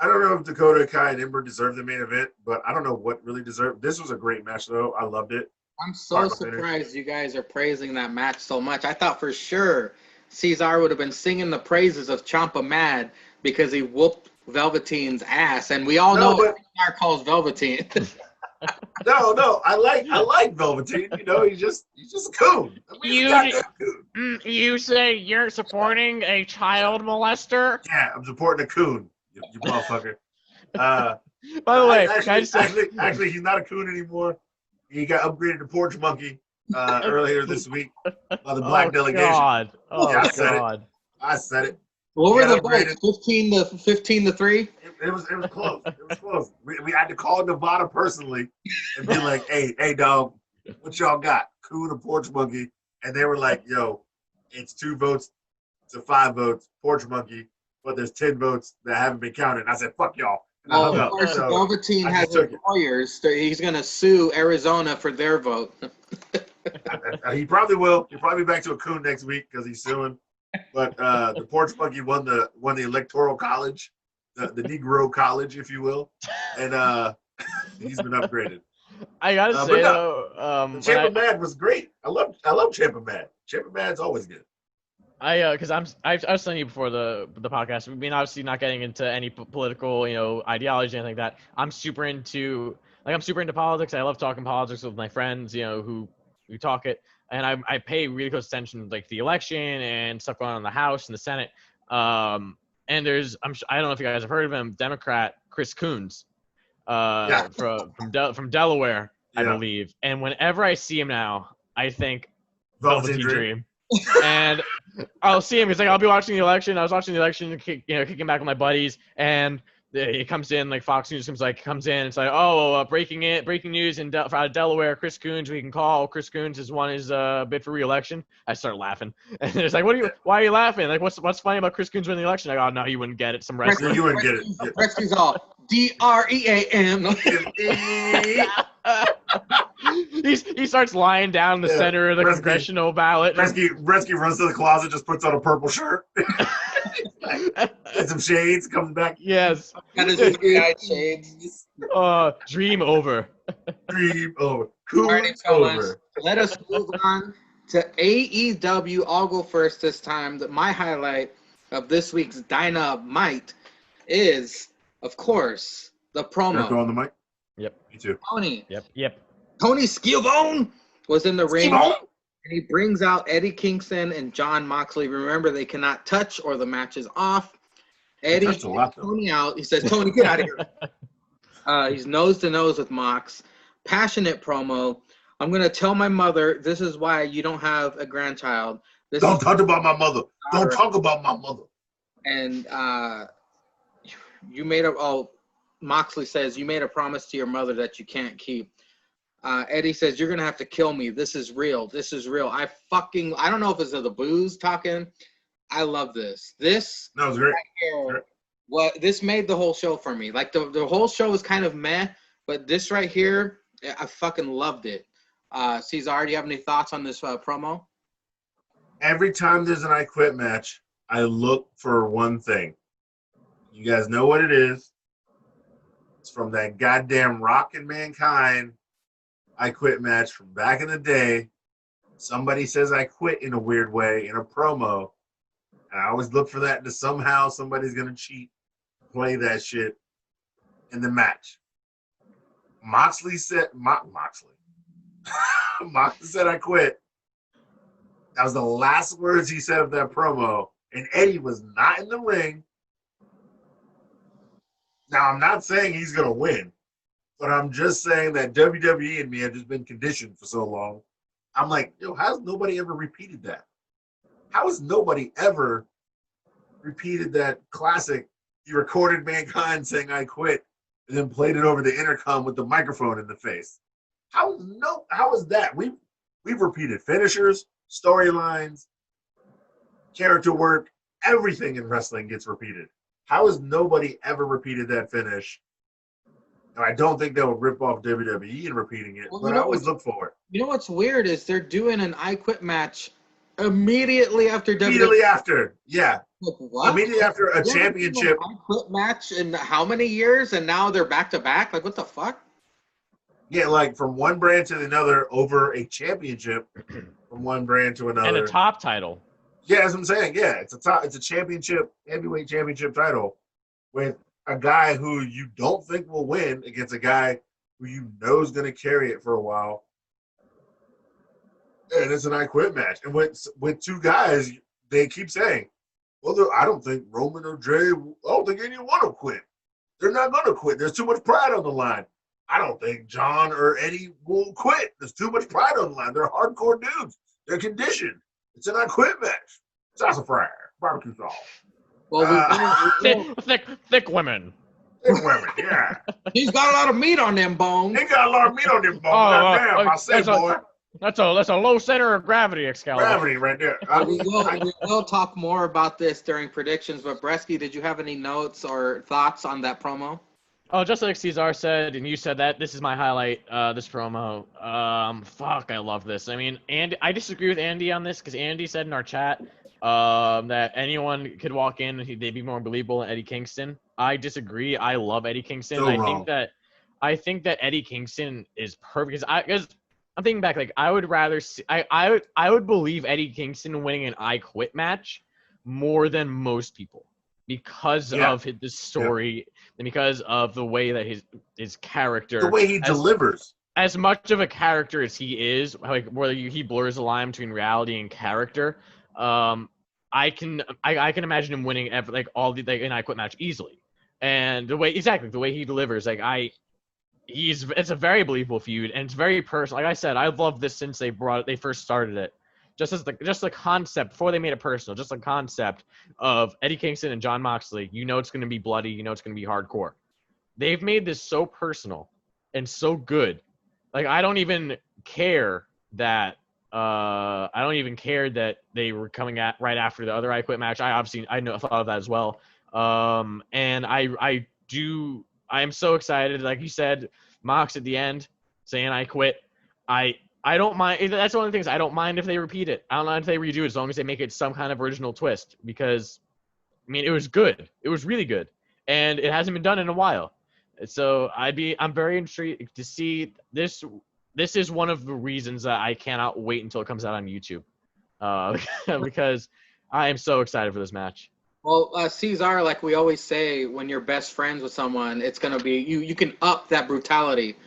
don't know if Dakota Kai and Ember deserved the main event, but I don't know what really deserved. This was a great match, though. I loved it. I'm so surprised you guys are praising that match so much. I thought for sure Cesar would have been singing the praises of Ciampa mad because he whooped Velveteen's ass, and we all know what Cesar calls Velveteen. No, I like Velveteen. You know, he's just a coon. You say you're supporting a child molester? Yeah, I'm supporting a coon. You motherfucker. By the way, actually, he's not a coon anymore. He got upgraded to porch monkey earlier this week by the black delegation. God. Oh yeah, God! I said it. What were the votes? 15 to 3. It was close. It was close. We had to call Nevada personally and be like, hey, dog, what y'all got? Coon or porch monkey? And they were like, yo, it's 2 votes to 5 votes, porch monkey, but there's 10 votes that haven't been counted. And I said, fuck y'all. Well, of course, Velveteen has lawyers. So he's going to sue Arizona for their vote. He probably will. He'll probably be back to a coon next week because he's suing. But the porch monkey won the electoral college, the Negro college, if you will, and he's been upgraded. I gotta say though, Ciampa Mad was great. I love Ciampa Mad. Ciampa Mad's always good. Because I was telling you before the podcast. I mean, obviously not getting into any political ideology or anything like that. I'm super into politics. I love talking politics with my friends. Who talk it. And I pay really close attention to like the election and stuff going on in the House and the Senate. And I don't know if you guys have heard of him, Democrat Chris Coons, from Delaware, I believe. And whenever I see him now, I think Velveteen Dream. And I'll see him. He's like, I'll be watching the election. I was watching the election, kicking back with my buddies, and it comes in, like Fox News comes in. It's like, breaking news out of Delaware. Chris Coons, we can call. Chris Coons has won his bid for re-election. I start laughing, and it's like, why are you laughing? Like, what's funny about Chris Coons winning the election? I go, oh, no, you wouldn't get it. Some wrestler. You wouldn't get it. Bretzky's all DREAM. He starts lying down in the center of the congressional ballot. Bretzky runs to the closet, just puts on a purple shirt. And some shades, comes back. Yes. Got his three-eyed shades. Dream over. Dream over. All right, fellas, let us move on to AEW. I'll go first this time. My highlight of this week's Dynamite is, of course, the promo. You're throwing the mic? Yep. Me too. Tony. Yep. Tony Schiavone was in the ring, and he brings out Eddie Kingston and John Moxley. Remember, they cannot touch or the match is off. Eddie takes Tony out. He says, Tony, get out of here. He's nose to nose with Mox. Passionate promo. I'm going to tell my mother this is why you don't have a grandchild. Don't talk about my mother. Don't talk about my mother. And Moxley says, you made a promise to your mother that you can't keep. Eddie says, you're going to have to kill me. This is real. This is real. I don't know if it's the booze talking. I love this. This was great. Right here, this made the whole show for me. Like the whole show was kind of meh, but this right here, I fucking loved it. Cesar, do you have any thoughts on this promo? Every time there's an I Quit match, I look for one thing. You guys know what it is. It's from that goddamn Rock and Mankind I Quit match from back in the day. Somebody says I quit in a weird way in a promo. And I always look for that to somehow somebody's going to cheat, play that shit in the match. Moxley said I quit. That was the last words he said of that promo. And Eddie was not in the ring. Now, I'm not saying he's going to win. But I'm just saying that WWE and me have just been conditioned for so long. I'm like, how's nobody ever repeated that? How has nobody ever repeated that classic? He recorded Mankind saying I quit and then played it over the intercom with the microphone in the face. How is that? We've repeated finishers, storylines, character work, everything in wrestling gets repeated. How has nobody ever repeated that finish? I don't think they would rip off WWE in repeating it, but I always look for it. You know what's weird is they're doing an I Quit match immediately after WWE. Immediately after, yeah. What? Immediately after a championship. I Quit match in how many years, and now they're back to back? Like, what the fuck? Yeah, like from one brand to another over a championship, from one brand to another. And a top title. Yeah, that's what I'm saying. Yeah, it's a championship, heavyweight championship title with a guy who you don't think will win against a guy who you know is going to carry it for a while. And it's an I Quit match. And with two guys, they keep saying, well, I don't think Roman or Jay, I don't think any one will quit. They're not going to quit. There's too much pride on the line. I don't think John or Eddie will quit. There's too much pride on the line. They're hardcore dudes. They're conditioned. It's an I Quit match. Sassafras, barbecue sauce. Well, thick women. Thick women, yeah. He's got a lot of meat on them bones. He got a lot of meat on them bones. Goddamn, I say, boy. That's a low center of gravity, Excalibur. Gravity right there. We will talk more about this during predictions, but Bretzky, did you have any notes or thoughts on that promo? Oh, just like Cesar said, and you said that, this is my highlight, this promo. I love this. I mean, I disagree with Andy on this, because Andy said in our chat that anyone could walk in and they'd be more believable than Eddie Kingston. I disagree. I love Eddie Kingston. I think that Eddie Kingston is perfect, because I'm thinking back, like, I would rather see, I would believe Eddie Kingston winning an I Quit match more than most people because of the story and because of the way that his character, the way he delivers. As much of a character as he is, like whether he blurs the line between reality and character, I can imagine him winning an I Quit match easily. And the way he delivers, it's a very believable feud, and it's very personal. Like I said, I love this since they first started it. just the concept before they made it personal, just the concept of Eddie Kingston and Jon Moxley. You know it's going to be bloody. You know it's going to be hardcore. They've made this so personal and so good. Like I don't even care that they were coming at right after the other I Quit match. I thought of that as well. And I am so excited. Like you said, Mox at the end saying I quit. I don't mind. That's one of the things. I don't mind if they repeat it. I don't mind if they redo it as long as they make it some kind of original twist. Because, I mean, it was good. It was really good, and it hasn't been done in a while. So I'm very intrigued to see this. This is one of the reasons that I cannot wait until it comes out on YouTube, because I am so excited for this match. Well, Cesar, like we always say, when you're best friends with someone, it's gonna be you can up that brutality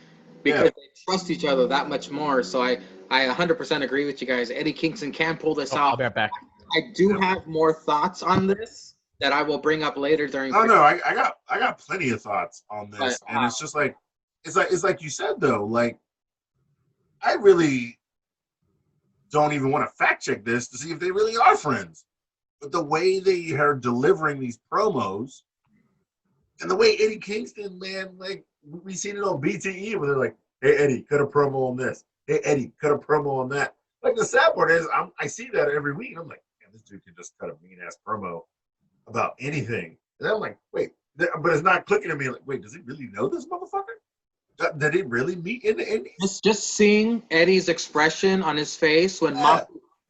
because they trust each other that much more. So I 100% agree with you guys. Eddie Kingston can pull this off. I'll be right back. I do have more thoughts on this that I will bring up later during. Oh no, I got plenty of thoughts on this, and it's just like it's like you said though. Like I really don't even want to fact check this to see if they really are friends. But the way they are delivering these promos, and the way Eddie Kingston, man, like we seen it on BTE where they're like, "Hey Eddie, cut a promo on this. Hey Eddie, cut a promo on that." Like the sad part is, I see that every week, and I'm like, "Man, this dude can just cut a mean ass promo about anything." And I'm like, "Wait," but it's not clicking to me. Like, wait, does he really know this motherfucker? Did he really meet in the Indies? Just seeing Eddie's expression on his face when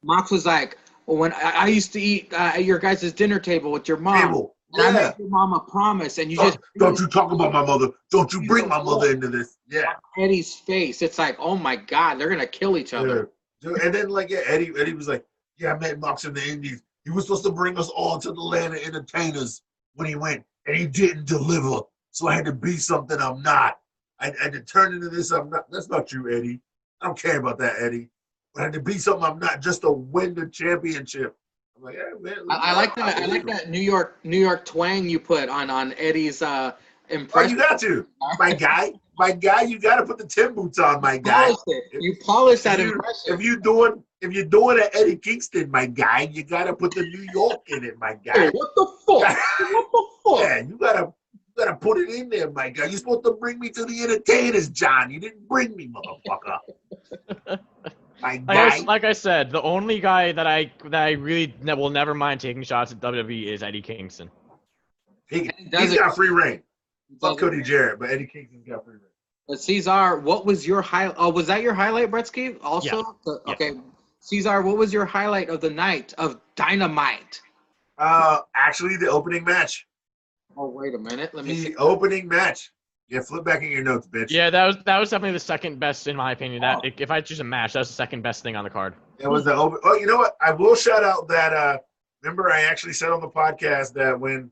Mox was like, when I used to eat at your guys' dinner table with your mom, and I made your mom a promise, and you don't you talk about my mother. Don't you bring my mother into this. Yeah. Eddie's face. It's like, oh my God, they're going to kill each other. Dude, and then, like, Eddie was like, yeah, I met Mox in the Indies. He was supposed to bring us all to the land of entertainers when he went, and he didn't deliver. So I had to be something I'm not. I had to turn into this I'm not. That's not you, Eddie. I don't care about that, Eddie. I had to be something I'm not just to win the championship. I'm like, yeah, man. I like that. I like that New York twang you put on Eddie's impression. Oh, you got to, my guy. My guy, you got to put the Tim boots on, my guy. You polish that impression. If you're doing an Eddie Kingston, my guy, you got to put the New York in it, my guy. Hey, what the fuck? What the fuck? Yeah, you gotta put it in there, my guy. You're supposed to bring me to the entertainers, John. You didn't bring me, motherfucker. My guy. Like I said, the only guy that I really will never mind taking shots at WWE is Eddie Kingston. He's got free reign. Fuck Cody Jarrett, but Eddie Kingston's got free reign. But Cesar, what was your highlight? Oh, was that your highlight, Bretsky? Also, yeah. Okay. Cesar, what was your highlight of the night of Dynamite? Actually, the opening match. Oh, wait a minute. Let me see. The opening match. Yeah, flip back in your notes, bitch. Yeah, that was definitely the second best in my opinion. If I choose a match, that was the second best thing on the card. It was the open. Oh, you know what? I will shout out that. Remember, I actually said on the podcast that when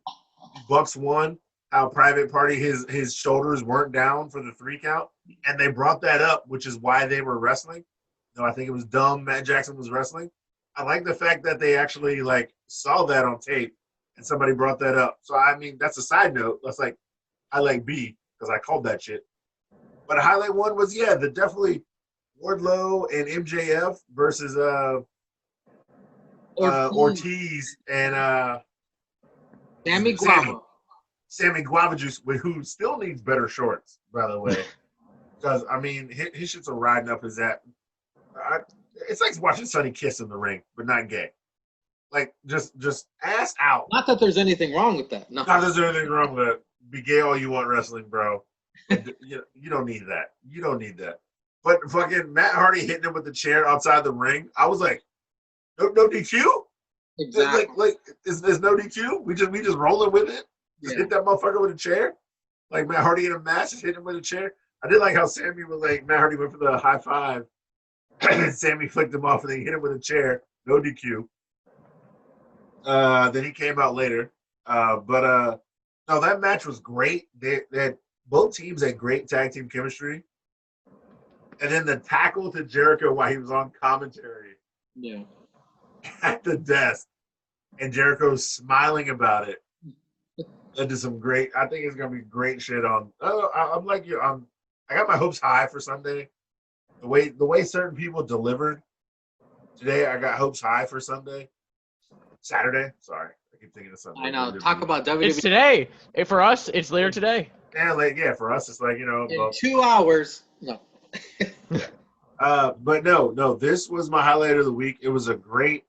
Bucks won, how Private Party his shoulders weren't down for the 3 count, and they brought that up, which is why they were wrestling. No, I think it was dumb. Matt Jackson was wrestling. I like the fact that they actually saw that on tape, and somebody brought that up. So I mean, that's a side note. That's like highlight B because I called that shit. But highlight 1 was definitely Wardlow and MJF versus Ortiz and Sammy Guevara. Sammy Guava Juice, who still needs better shorts, by the way. Because, I mean, his shits are riding up his ass. It's like watching Sonny kiss in the ring, but not gay. Like, just ass out. Not that there's anything wrong with that. No. Not that there's anything wrong with it. Be gay all you want wrestling, bro. You don't need that. You don't need that. But fucking Matt Hardy hitting him with the chair outside the ring, I was like, no DQ? Exactly. Like there's no DQ? We just rolling with it? Just hit that motherfucker with a chair? Like Matt Hardy in a match, just hit him with a chair? I did like how Sammy was like, Matt Hardy went for the high five, and Sammy flicked him off, and then he hit him with a chair. No DQ. Then he came out later. No, that match was great. They both teams had great tag team chemistry. And then the tackle to Jericho while he was on commentary at the desk, and Jericho's smiling about it. That did some great. I think it's gonna be great shit on. I'm like you. I got my hopes high for Sunday. The way certain people delivered, Today I got hopes high for Saturday. Sorry, I keep thinking of something. I know. Talk about WWE. It's today. For us, it's later today. Yeah, for us, it's like, in 2 hours. No. But no, this was my highlight of the week. It was a great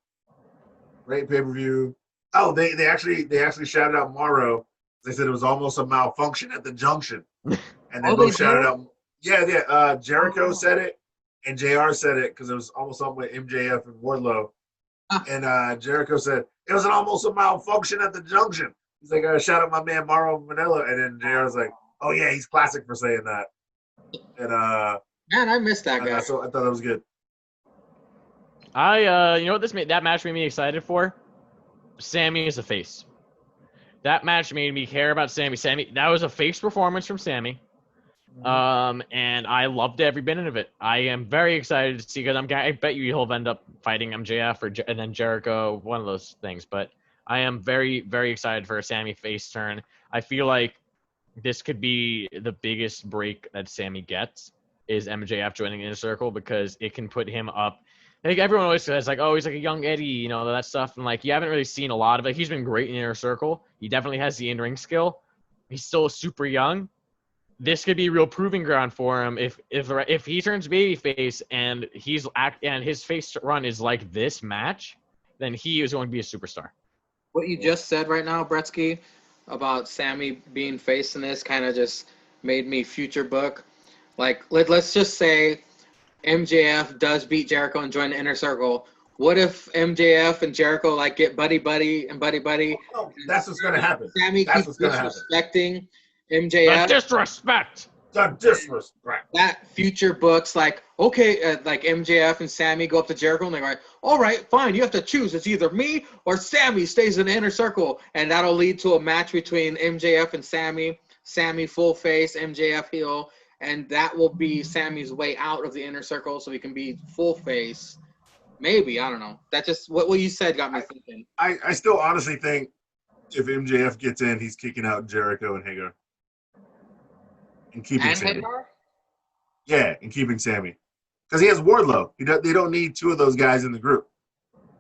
pay-per-view. Oh, they actually shouted out Morrow. They said it was almost a malfunction at the junction. And they both shouted out. Yeah. Jericho said it, and JR said it because it was almost something with MJF and Wardlow. And Jericho said it was almost a malfunction at the junction. He's like, shout out my man Morrow Manila, and then JR was like, oh yeah, he's classic for saying that. And man, I missed that guy. So I thought that was good. You know what that match made me excited for? Sammy is a face. That match made me care about Sammy. That was a face performance from Sammy. And I loved every minute of it. I am very excited to see, because I bet you he'll end up fighting MJF and then Jericho, one of those things. But I am very, very excited for a Sammy face turn. I feel like this could be the biggest break that Sammy gets, is MJF joining Inner Circle, because it can put him up. I think everyone always says, like, oh, he's like a young Eddie, that stuff. And, like, you haven't really seen a lot of it. He's been great in Inner Circle. He definitely has the in-ring skill. He's still super young. This could be a real proving ground for him. If he turns babyface and his face run is like this match, then he is going to be a superstar. What you just said right now, Bretsky, about Sammy being face in this kind of just made me future book. Like, let's just say MJF does beat Jericho and join the Inner Circle. What if MJF and Jericho get buddy and buddy? Oh, that's what's gonna happen. Sammy keeps disrespecting MJF. The disrespect. That future books okay, MJF and Sammy go up to Jericho and they're like, all right, fine, you have to choose. It's either me or Sammy stays in the Inner Circle, and that'll lead to a match between MJF and Sammy. Sammy full face, MJF heel, and that will be Sammy's way out of the Inner Circle, so he can be full face. Maybe, I don't know. That just what you said got me thinking. I still honestly think if MJF gets in, he's kicking out Jericho and Hagar. And keeping Sammy. Hagar? Yeah, and keeping Sammy. Because he has Wardlow. They don't need two of those guys in the group.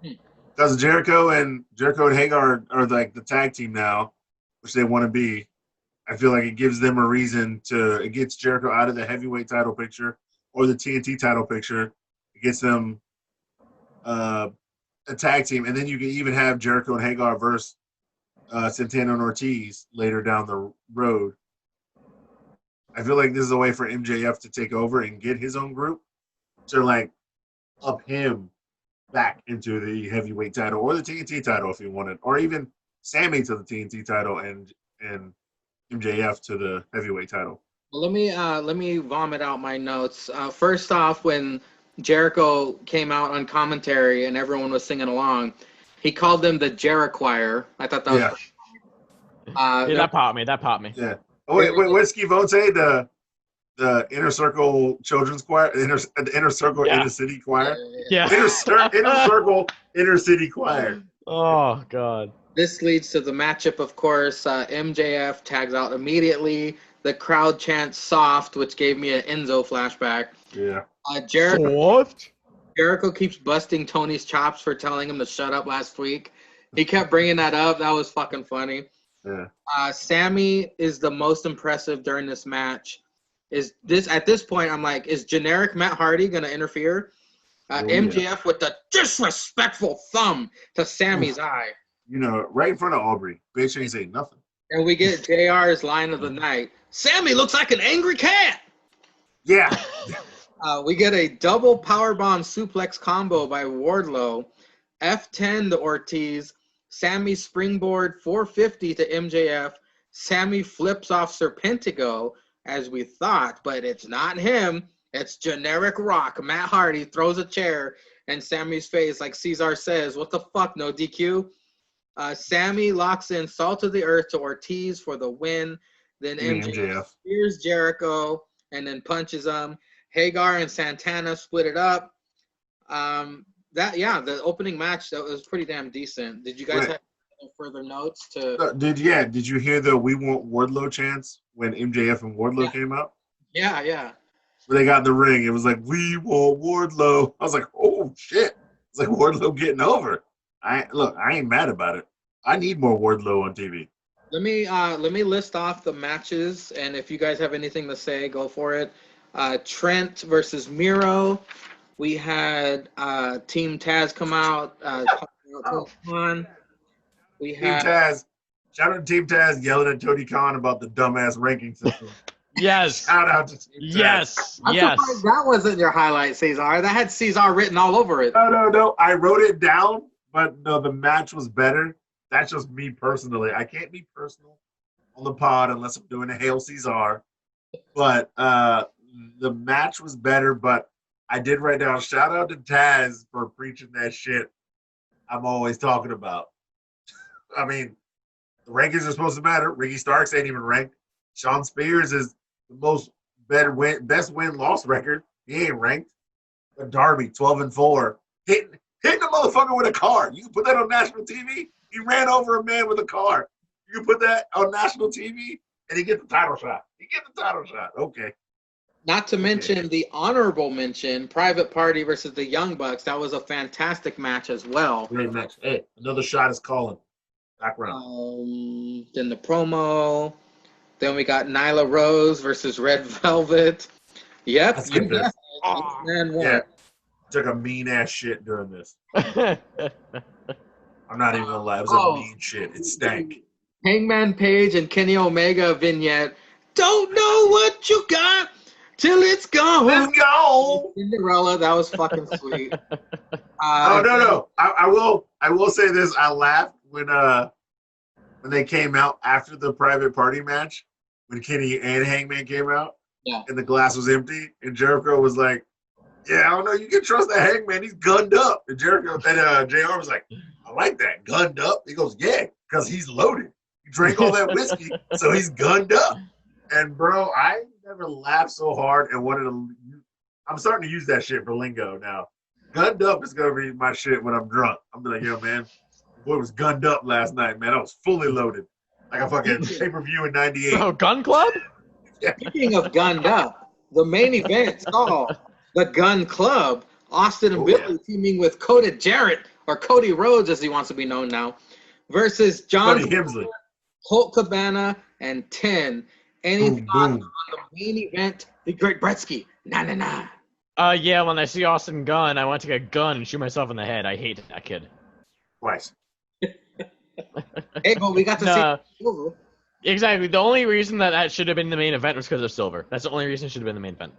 Because Jericho and Hagar are like the tag team now, which they want to be. I feel like it gives them a reason it gets Jericho out of the heavyweight title picture or the TNT title picture. It gets them a tag team. And then you can even have Jericho and Hagar versus Santana and Ortiz later down the road. I feel like this is a way for MJF to take over and get his own group to up him back into the heavyweight title or the TNT title if he wanted, or even Sammy to the TNT title and MJF to the heavyweight title. Well, let me vomit out my notes. First off, when Jericho came out on commentary and everyone was singing along, he called them the Jerichoir. I thought that was yeah, that popped me. Yeah. Oh, wait, what did Skivone say? The Inner Circle Children's Choir, the Inner Circle Inner City Choir. Yeah. Inner Circle Inner City Choir. Oh God. This leads to the matchup, of course. MJF tags out immediately. The crowd chants "soft," which gave me an Enzo flashback. Yeah. Jericho keeps busting Tony's chops for telling him to shut up last week. He kept bringing that up. That was fucking funny. Yeah. Sammy is the most impressive during this match. At this point, I'm like, is generic Matt Hardy gonna interfere? MJF with the disrespectful thumb to Sammy's eye. Right in front of Aubrey. Bitch ain't saying nothing. And we get JR's line of the night. Sammy looks like an angry cat. Yeah. We get a double powerbomb suplex combo by Wardlow. F10 to Ortiz. Sammy springboard 450 to MJF. Sammy flips off Serpentico, as we thought, but it's not him. It's generic Rock. Matt Hardy throws a chair in Sammy's face like Cesar says, what the fuck, no DQ? Sammy locks in Salt of the Earth to Ortiz for the win. Then MJF spears Jericho and then punches him. Hagar and Santana split it up. The opening match, that was pretty damn decent. Did you guys have further notes to? Did you hear the "We Want Wardlow" chants when MJF and Wardlow came out? Yeah. When they got in the ring, it was like, "We want Wardlow." I was like, "Oh shit!" It's like Wardlow getting over. I ain't mad about it. I need more Wardlow on TV. Let me list off the matches, and if you guys have anything to say, go for it. Trent versus Miro. We had Team Taz come out. We Team had Taz. Shout out to Team Taz yelling at Tony Khan about the dumbass ranking system. Yes. Shout out to Team Taz. Yes. I'm Yes. surprised that wasn't your highlight, Cesar. That had Cesar written all over it. No. I wrote it down, but no, the match was better. That's just me personally. I can't be personal on the pod unless I'm doing a Hail Cesar. But the match was better, but I did write down shout out to Taz for preaching that shit I'm always talking about. I mean, the rankings are supposed to matter. Ricky Starks ain't even ranked. Sean Spears is the best win-loss record. He ain't ranked. But Darby, 12-4, hitting a motherfucker with a car. You can put that on national TV. He ran over a man with a car. You can put that on national TV, and he gets the title shot. Okay. Not to mention the honorable mention, Private Party versus the Young Bucks. That was a fantastic match as well. Great match. Hey, another shot is calling. Back round. Then the promo. Then we got Nyla Rose versus Red Velvet. Yep. Let's get this. Man won. Yeah. Took a mean ass shit during this. I'm not even gonna lie. It was a mean shit. It stank. Hangman Page and Kenny Omega vignette. Don't know what you got till it's gone. Let's go. Cinderella, that was fucking sweet. No. I will say this. I laughed when they came out after the Private Party match, when Kenny and Hangman came out, and the glass was empty, and Jericho was like, "Yeah, I don't know. You can trust that Hangman. He's gunned up." And Jericho and JR was like, "I like that, gunned up." He goes, "Yeah, because he's loaded. He drank all that whiskey, so he's gunned up." And bro, I never laughed so hard and wanted to. I'm starting to use that shit for lingo now. Gunned up is gonna be my shit when I'm drunk. I'm be like, "Yo, man, the boy was gunned up last night, man. I was fully loaded, like a fucking pay-per-view in '98." Oh, Gun Club? Yeah. Speaking of gunned up, the main event saw the Gun Club, Austin and Billy teaming with Cody Jarrett, or Cody Rhodes as he wants to be known now, versus John Cody Hemsley, Colt Cabana, and 10. Any Boom, thoughts boom. on the main event? The Great Bretsky. Nah. Yeah, when I see Austin Gunn, I want to get a gun and shoot myself in the head. I hate that kid. twice. Hey, but we got to see Silver. Exactly. The only reason that should have been the main event was because of Silver. That's the only reason it should have been the main event.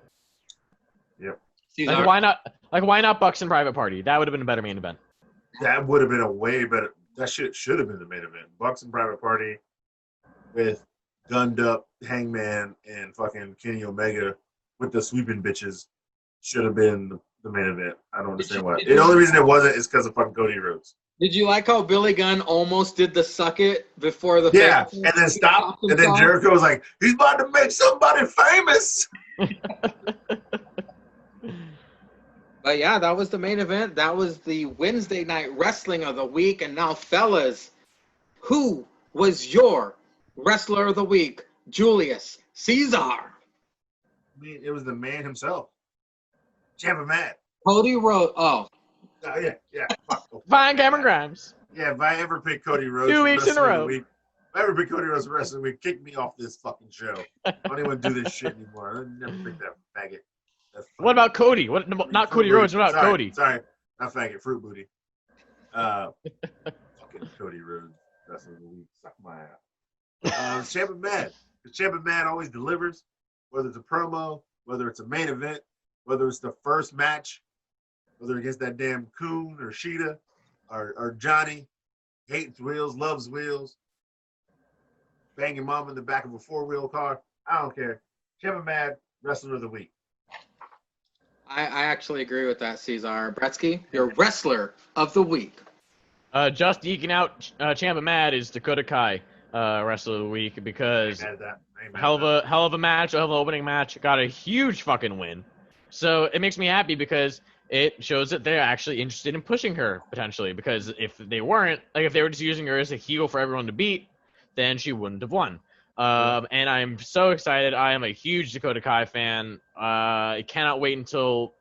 Yep. Like, why not Bucks and Private Party? That would have been a better main event. That would have been a way better. That shit should have been the main event. Bucks and Private Party with gunned up Hangman and fucking Kenny Omega with the sweeping bitches should have been the main event. I don't understand why. The only reason it wasn't is because of fucking Cody Rhodes. Did you like how Billy Gunn almost did the suck it before the and then stopped, and then Jericho was like, "He's about to make somebody famous." But yeah, that was the main event. That was the Wednesday night wrestling of the week. And now, fellas, who was your wrestler of the week? Julius Caesar. I mean, it was the man himself, Champa Matt. Cody Rhodes. Oh. Yeah. Fuck. Fine, Cameron Grimes. Yeah, if I ever pick Cody Rhodes 2 weeks in a row. if I ever pick Cody Rhodes for wrestling week, kick me off this fucking show. I don't even do this shit anymore. I never pick that faggot. What about Cody? What? Not Cody Rhodes. What about Cody? Sorry, not faggot. Fruit booty. Fucking Cody Rhodes. Wrestling the week. Suck my ass. Champa Matt. Because Champa Matt always delivers, whether it's a promo, whether it's a main event, whether it's the first match, whether against that damn Coon or Sheeta or Johnny, hates wheels, loves wheels, banging mom in the back of a 4-wheel car. I don't care. Champa Matt, wrestler of the week. I actually agree with that, Cesar. Bretsky, your wrestler of the week. Just eking out Champa Mad is Dakota Kai, wrestler of the week, because hell of a match, hell of an opening match, got a huge fucking win. So it makes me happy because it shows that they're actually interested in pushing her potentially. Because if they weren't, like if they were just using her as a heel for everyone to beat, then she wouldn't have won. And I'm so excited. I am a huge Dakota Kai fan. I cannot wait until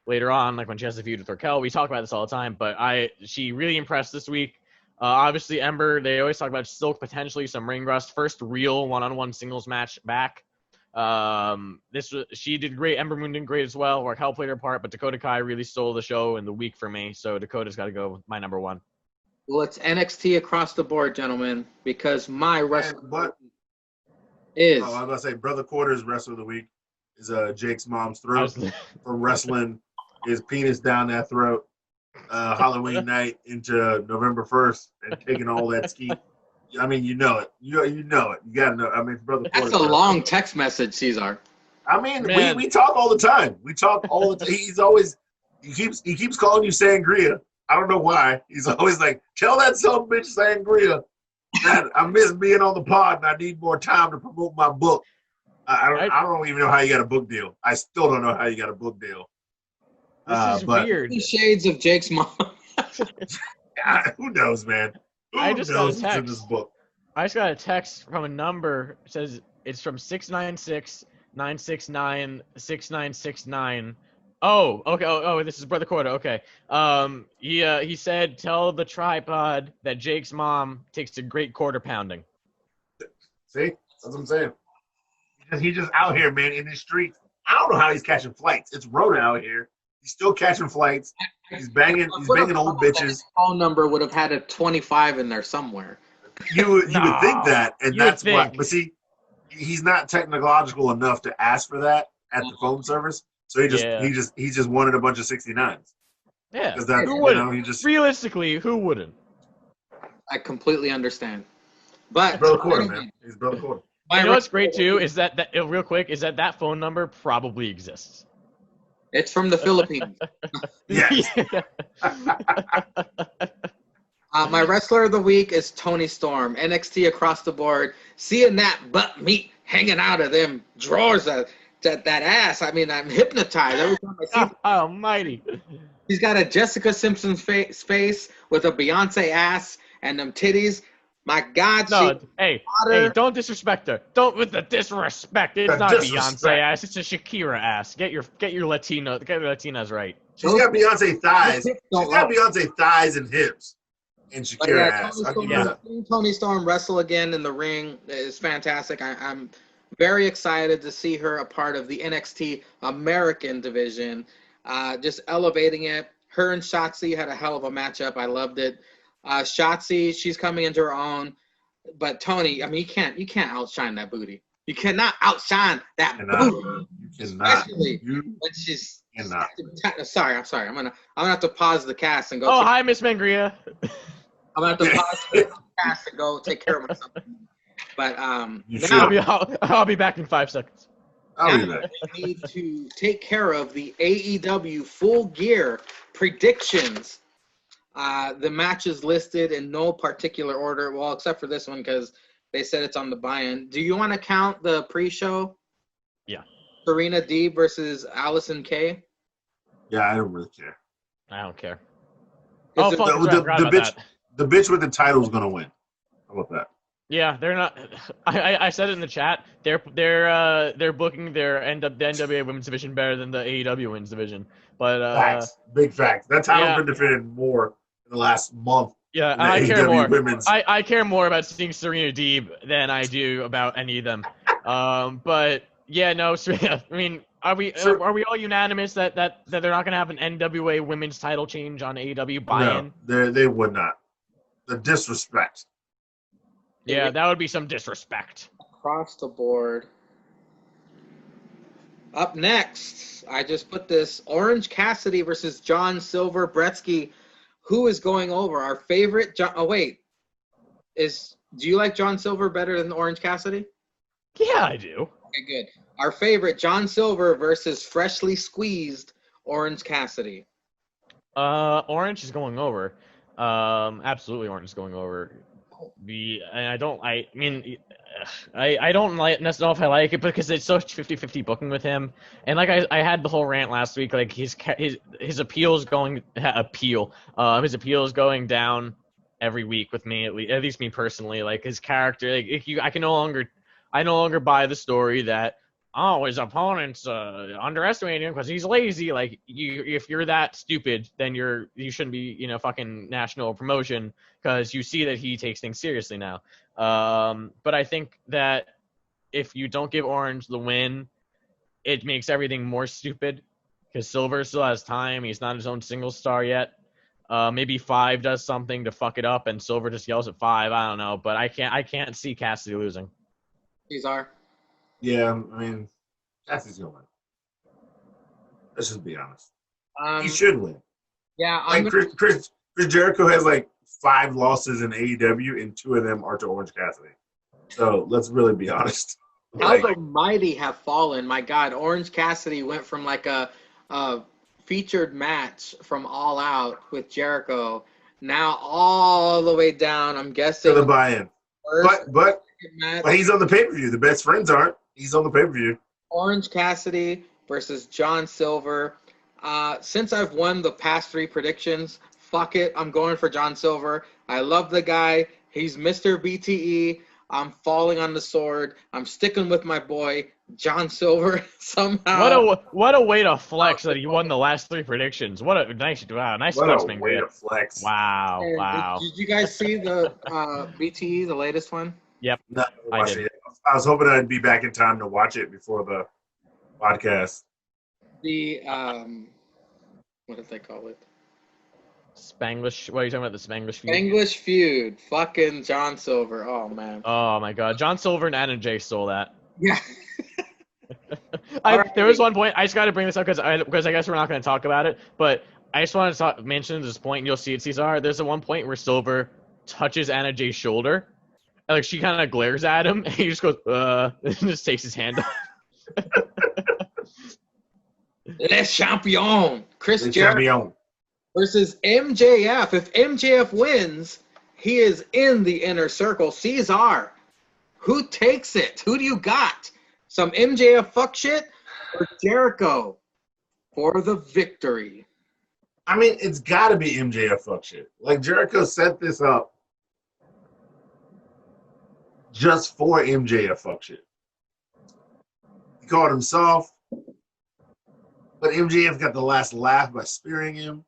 later on, like when she has the feud with Raquel. We talk about this all the time, but she really impressed this week. Obviously, Ember, they always talk about still potentially some ring rust. First real one-on-one singles match back. She did great. Ember Moon did great as well. Raquel played her part, but Dakota Kai really stole the show in the week for me. So Dakota's got to go with my number one. Well, it's NXT across the board, gentlemen, because my wrestler But is. I was about to say, Brother Quarter's wrestler of the week is Jake's mom's throat for wrestling his penis down that throat Halloween night into November 1st and taking all that ski. I mean, you know it. You know it. You got to know. I mean, Brother Quarter. That's a long text message, Cesar. I mean, we talk all the time. We talk all the time. He keeps calling you Sangria. I don't know why. He's always like, tell that son of a bitch Sangria that I miss being on the pod and I need more time to promote my book. I don't even know how you got a book deal. I still don't know how you got a book deal. This is weird. Shades of Jake's mom. Who knows, man? I just got a text. In this book? I just got a text from a number. It says it's from 696-969-6969. Oh, okay. Oh, this is Brother Quarter. Okay. He said, tell the tripod that Jake's mom takes a great quarter pounding. See? That's what I'm saying. He's just out here, man, in the streets. I don't know how he's catching flights. It's Rona out here. He's still catching flights. He's banging old bitches. His phone number would have had a 25 in there somewhere. You would think that, and that's why. But see, he's not technological enough to ask for that at the phone service. So he just wanted a bunch of 69s. Yeah. Who wouldn't? Realistically, who wouldn't? I completely understand. But Brother Quarter, man. He's Brother Quarter. You know what's great too is that real quick is that phone number probably exists. It's from the Philippines. Yes. My wrestler of the week is Tony Storm. NXT across the board. Seeing that butt meat hanging out of them drawers, that ass. I mean, I'm hypnotized every time I see. Almighty. He's got a Jessica Simpson face with a Beyonce ass and them titties. My God, hey, don't disrespect her. Don't with the disrespect. It's not Beyonce ass. It's a Shakira ass. Get your Latinas right. She's got Beyonce thighs. She's got Beyonce thighs and hips, and Shakira ass. Seeing Tony Storm wrestle again in the ring is fantastic. I'm very excited to see her a part of the NXT American division. Just elevating it. Her and Shotzi had a hell of a matchup. I loved it. Shotzi, she's coming into her own, but Tony, I mean, you can't outshine that booty. You cannot outshine that booty. You cannot. Especially when she's. Cannot. Sorry. I'm gonna have to pause the cast and go. Oh, hi, Miss Mangria. I'm gonna have to pause the cast and go take care of myself. But I'll be back in 5 seconds. I'll be back. We need to take care of the AEW Full Gear predictions. The matches listed in no particular order, well, except for this one because they said it's on the buy-in. Do you want to count the pre-show? Yeah. Serena Deeb versus Allison Kay? Yeah, I don't really care. I don't care. The bitch with the title is gonna win. How about that? Yeah, they're not. I said it in the chat. They're booking the NWA Women's Division better than the AEW Women's Division. But facts, big facts. That title's been defended more in the last month. Yeah, and I care more. I care more about seeing Serena Deeb than I do about any of them. But yeah, no. I mean, are we all unanimous that they're not going to have an NWA Women's title change on AEW buy-in? No, they would not. The disrespect. Yeah, that would be some disrespect. Across the board. Up next, I just put this Orange Cassidy versus John Silver Bretsky. Who is going over? Our favorite John. Oh wait, do you like John Silver better than Orange Cassidy? Yeah, I do. Okay, good. Our favorite John Silver versus freshly squeezed Orange Cassidy. Orange is going over. Absolutely, Orange is going over. I don't like necessarily if I like it because it's so 50-50 booking with him. And like I had the whole rant last week, like his appeal is going down every week with me, at least me personally. Like his character, I no longer buy the story that oh, his opponent's underestimating him because he's lazy. Like, if you're that stupid, then you shouldn't be, fucking national promotion because you see that he takes things seriously now. But I think that if you don't give Orange the win, it makes everything more stupid because Silver still has time. He's not his own single star yet. Maybe 5 does something to fuck it up, and Silver just yells at 5. I don't know, but I can't see Cassidy losing. Cesar. Yeah, I mean, Cassidy's gonna win. Let's just be honest. He should win. Yeah, Like Chris Jericho has like 5 losses in AEW, and 2 of them are to Orange Cassidy. So let's really be honest. How the mighty have fallen. My God, Orange Cassidy went from like a featured match from All Out with Jericho, now all the way down. I'm guessing to the buy-in, but he's on the pay-per-view. The best friends aren't. He's on the pay-per-view. Orange Cassidy versus John Silver. Since I've won the past 3 predictions, fuck it, I'm going for John Silver. I love the guy. He's Mr. BTE. I'm falling on the sword. I'm sticking with my boy, John Silver, somehow. What a way to flex that he won the last 3 predictions. What a nice flex, man. Way to flex. Wow, And wow. Did you guys see the BTE, the latest one? Yep. No, I did. I was hoping I'd be back in time to watch it before the podcast. The what did they call it? Spanglish. What are you talking about? The Spanglish feud? English feud. Fucking John Silver. Oh man. Oh my God, John Silver and Anna Jay stole that. Yeah. There was one point I just got to bring this up because I guess we're not going to talk about it, but I just want to mention this point, and you'll see it, Cesar. There's the one point where Silver touches Anna Jay's shoulder, and like she kind of glares at him, and he just goes, and just takes his hand off. Les Champions. Chris Le Jericho Champion. versus MJF. If MJF wins, he is in the inner circle. Cesar, who takes it? Who do you got? Some MJF fuck shit or Jericho for the victory? I mean, it's got to be MJF fuck shit. Like, Jericho set this up just for MJF fuck shit. He called him soft, but MJF got the last laugh by spearing him.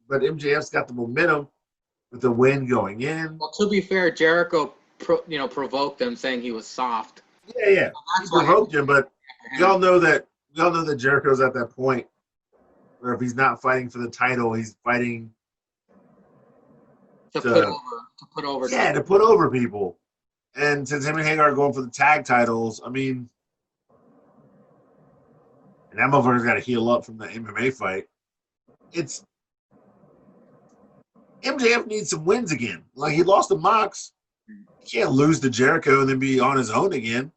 But MJF's got the momentum with the win going in. Well, to be fair, Jericho provoked him, saying he was soft. Yeah. He provoked him, but we all know that Jericho's at that point where if he's not fighting for the title, he's fighting to put over. Yeah, to put over people. And since him and Hagar are going for the tag titles, I mean, and that motherfucker's got to heal up from the MMA fight. MJF needs some wins again. Like, he lost to Mox. He can't lose to Jericho and then be on his own again.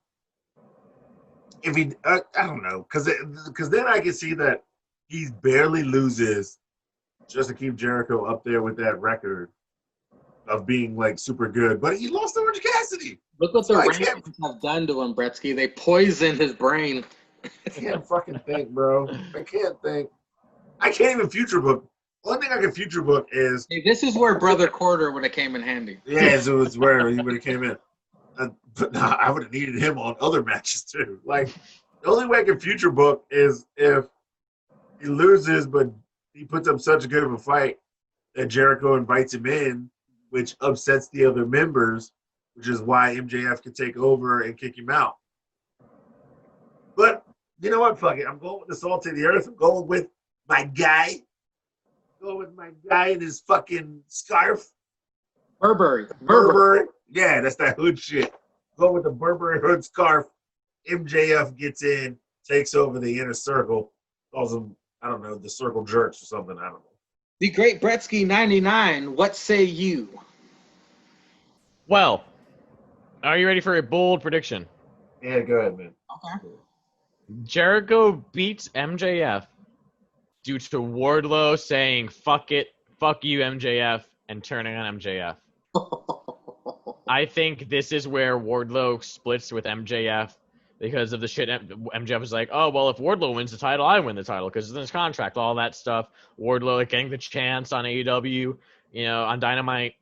If he, I don't know, because then I can see that he barely loses just to keep Jericho up there with that record of being like super good. But he lost to Orange Cassidy. Look what the Rams have done to him, Bretsky. They poisoned his brain. I can't fucking think, bro. I can't think. I can't even future book. One thing I can future book is... Hey, this is where Brother Quarter would have came in handy. Yeah, so it's where he would have came in. But no, I would have needed him on other matches too. Like, the only way I can future book is if he loses, but he puts up such good of a fight that Jericho invites him in, which upsets the other members, which is why MJF can take over and kick him out. But you know what? Fuck it. I'm going with the salt of the earth. I'm going with my guy. Going with my guy in his fucking scarf. Burberry. Yeah, that's that hood shit. Go with the Burberry hood scarf. MJF gets in, takes over the inner circle, calls him, I don't know, the circle jerks or something. I don't know. The Great Bretsky 99. What say you? Well, are you ready for a bold prediction? Yeah, go ahead, man. Okay. Jericho beats MJF due to Wardlow saying, fuck it, fuck you, MJF, and turning on MJF. I think this is where Wardlow splits with MJF because of the shit. MJF is like, oh, well, if Wardlow wins the title, I win the title because it's in his contract, all that stuff. Wardlow like, getting the chance on AEW, on Dynamite.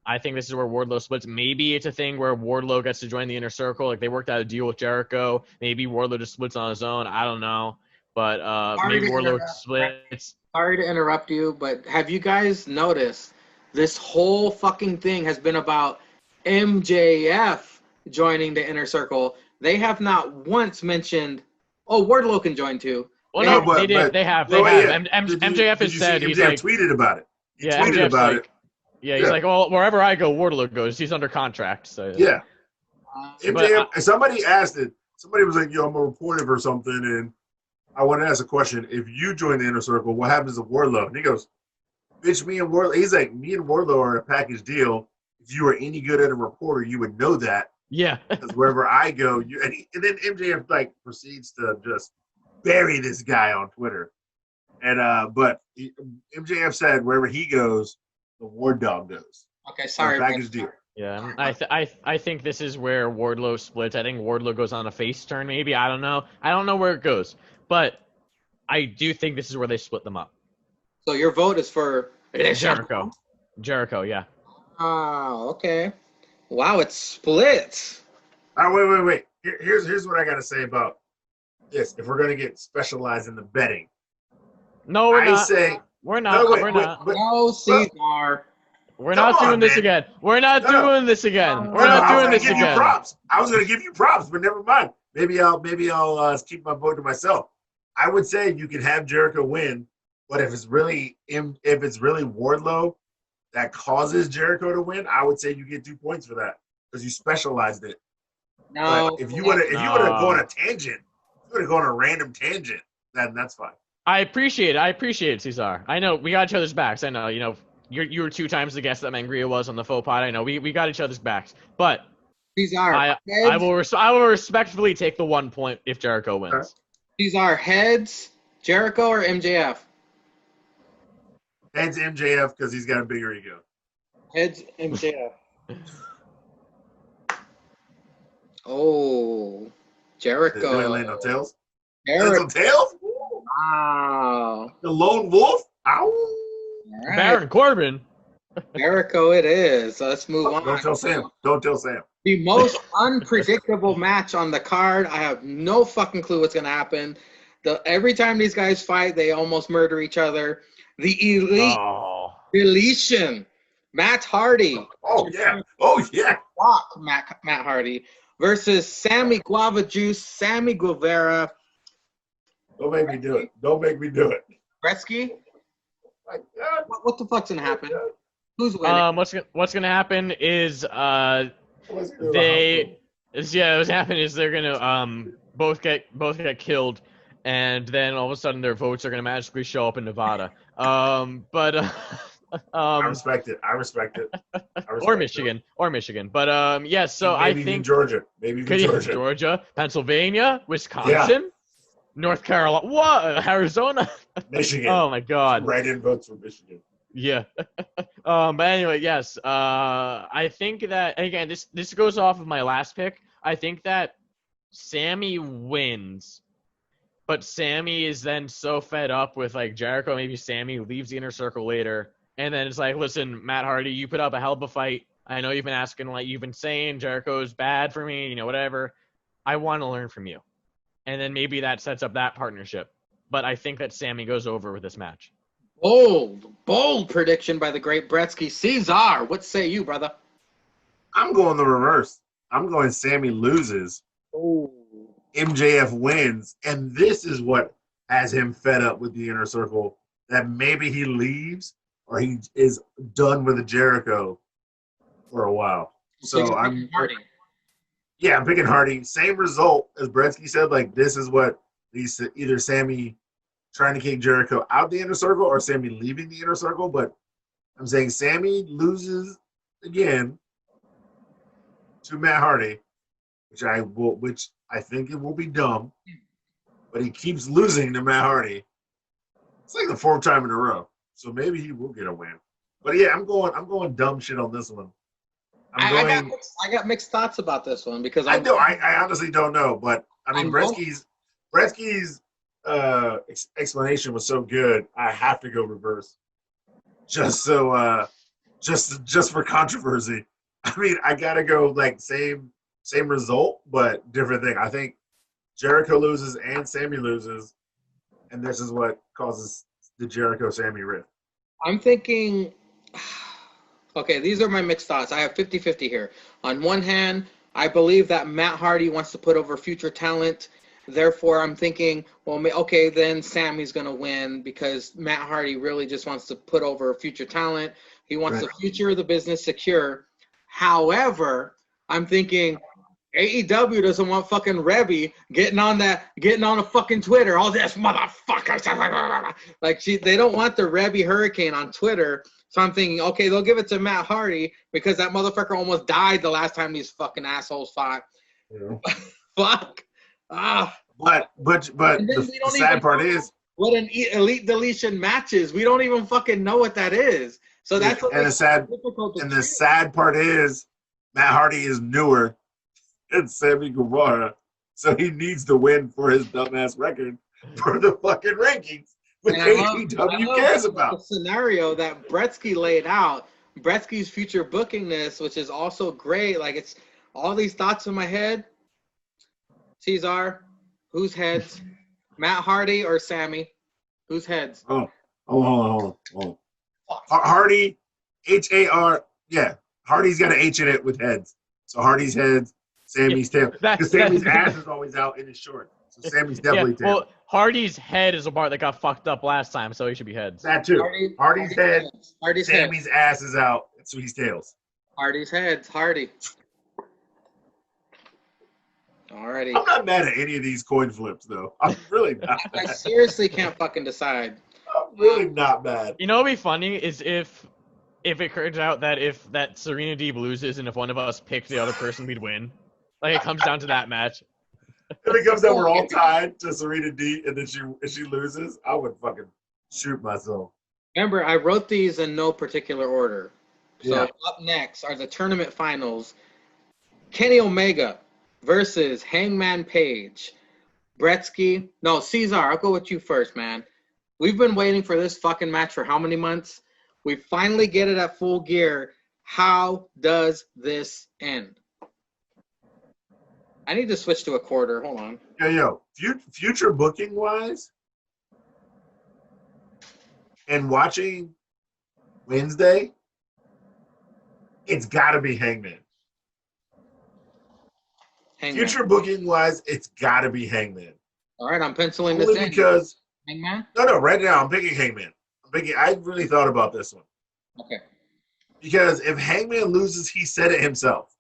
I think this is where Wardlow splits. Maybe it's a thing where Wardlow gets to join the Inner Circle. Like they worked out a deal with Jericho. Maybe Wardlow just splits on his own. I don't know. But maybe Wardlow splits. Sorry to interrupt you, but have you guys noticed this whole fucking thing has been about MJF joining the Inner Circle? They have not once mentioned, oh, Wardlow can join too. Well, No, no, but- they did. but- They have. well, They have. yeah. MJF has said he's MJF like, tweeted about it. He yeah, tweeted MJF's about like, it. yeah, he's Yeah. like, well, wherever I go, Wardlow goes. He's under contract. So Yeah. But, MJF, somebody asked it. Somebody was like, yo, I'm a reporter for something, and I want to ask a question. If you join the Inner Circle, what happens to Wardlow? And he goes, bitch, me and Wardlow. He's like, me and Wardlow are a package deal. If you were any good at a reporter, you would know that. yeah, Because wherever I go, and then MJF like proceeds to just bury this guy on Twitter. And but MJF said wherever he goes, the War Dog goes. Okay, sorry. Package deal. yeah. I think this is where Wardlow splits. I think Wardlow goes on a face turn. Maybe I don't know. I don't know where it goes, but I do think this is where they split them up. So your vote is for Jericho. Jericho, yeah. Oh, okay. Wow, it's split. Wait. Here's what I got to say about this. If we're gonna get specialized in the betting, No, we're I not. say We're not. no, wait, we're wait, not. but- No, Cesar. We're Come not on, doing this man. again. We're not No, no. doing this again. We're no, not I was doing gonna this give you again. props. I was gonna give you props, but never mind. Maybe I'll keep my vote to myself. I would say you can have Jericho win, but if it's really Wardlow that causes Jericho to win, I would say you get 2 points for that because you specialized it. No. But if you would have gone a tangent, if you would have gone a random tangent, then that's fine. I appreciate it, Cesar. I know we got each other's backs. I know, you were 2 times the guest that Mangria was on the faux pod. I know we got each other's backs. But Cesar. I will respectfully take the 1 point if Jericho wins. Okay. Cesar, heads, Jericho or MJF? Heads MJF because he's got a bigger ego. Heads, MJF. Oh, Jericho. Did they land on tails? Jericho. Lands on tails? Wow. The lone wolf? Ow! All right. Baron Corbin. Jericho it is. So let's move on. Don't tell Sam. Don't tell Sam. The most unpredictable match on the card. I have no fucking clue what's going to happen. Every time these guys fight, they almost murder each other. The Elite Oh. Deletion. Matt Hardy. Oh yeah. Oh yeah. Rock Matt Hardy versus Sammy Guava Juice, Sammy Guevara. Don't make me do it. Don't make me do it. Gretzky? My God. What the fuck's going to happen? Who's winning? What's gonna happen is What's gonna what's happening is they're gonna both get killed, and then all of a sudden their votes are gonna magically show up in Nevada. I respect it. I respect it. or Michigan. But yes, so maybe I even think Georgia. Maybe even Georgia. Georgia, Pennsylvania, Wisconsin, North Carolina, what? Arizona, Michigan. Oh my God. Write-in votes for Michigan. Yeah. But anyway, yes. I think that again, this goes off of my last pick. I think that Sammy wins, but Sammy is then so fed up with like Jericho. Maybe Sammy leaves the Inner Circle later, and then it's like, listen, Matt Hardy, you put up a hell of a fight. I know you've been asking, like you've been saying Jericho's bad for me, whatever. I want to learn from you, and then maybe that sets up that partnership. But I think that Sammy goes over with this match. Bold prediction by the great Bretsky. Cesar, what say you, brother? I'm going the reverse. I'm going Sammy loses. Oh. MJF wins. And this is what has him fed up with the Inner Circle, that maybe he leaves or he is done with the Jericho for a while. So I'm Hardy. Yeah, I'm picking Hardy. Same result as Bretsky said. Like, this is what either Sammy trying to kick Jericho out the Inner Circle or Sammy leaving the Inner Circle. But I'm saying Sammy loses again to Matt Hardy, which I think it will be dumb. But he keeps losing to Matt Hardy. It's like the 4th time in a row. So maybe he will get a win. But yeah, I'm going dumb shit on this one. I got mixed thoughts about this one because I honestly don't know, but I mean Bretsky's explanation was so good. I have to go reverse, just so just for controversy. I mean, I gotta go like same result, but different thing. I think Jericho loses and Sammy loses, and this is what causes the Jericho-Sammy rift. I'm thinking, okay, these are my mixed thoughts. I have 50-50 here. On one hand, I believe that Matt Hardy wants to put over future talent. Therefore, I'm thinking, well, okay, then Sammy's going to win because Matt Hardy really just wants to put over future talent. He wants the future of the business secure. However, I'm thinking AEW doesn't want fucking Rebby getting on a fucking Twitter. All this motherfuckers. Like they don't want the Rebby Hurricane on Twitter. So I'm thinking, okay, they'll give it to Matt Hardy because that motherfucker almost died the last time these fucking assholes fought. Yeah. Fuck. But the sad part is what an elite deletion match is. We don't even fucking know what that is. So that's what the sad part is Matt Hardy is newer than Sammy Guevara, so he needs to win for his dumbass record for the fucking rankings, which AEW cares about. The scenario that Bretsky laid out, Bretsky's future booking this, which is also great. Like it's all these thoughts in my head. Cesar, whose heads? Matt Hardy or Sammy? Whose heads? Hold on. Hardy, H-A-R, yeah. Hardy's got an H in it with heads. So Hardy's heads, Sammy's tail. Because Sammy's ass is always out in his short. So Sammy's definitely tail. Well, Hardy's head is a part that got fucked up last time, so he should be heads. That too. Hardy's head, Sammy's ass is out, so he's tails. Hardy's heads, Hardy. Alrighty. I'm not mad at any of these coin flips, though. I'm really not mad. I seriously can't fucking decide. I'm really not mad. You know what'd be funny is if it turns out that Serena Deeb loses and if one of us picks the other person, we'd win. Like it comes down to that match. If it comes down we're all tied to Serena Deeb and then she loses, I would fucking shoot myself. Remember, I wrote these in no particular order. So up next are the tournament finals. Kenny Omega versus Hangman Page. Bretsky. No, Cesar, I'll go with you first, man. We've been waiting for this fucking match for how many months? We finally get it at Full Gear. How does this end? I need to switch to a quarter. Hold on. Yo. Future booking wise, and watching Wednesday, it's got to be Hangman. Future booking wise, it's got to be Hangman. All right, I'm penciling this in. Because Hangman? No, right now I'm picking Hangman. I really thought about this one. Okay. Because if Hangman loses, he said it himself.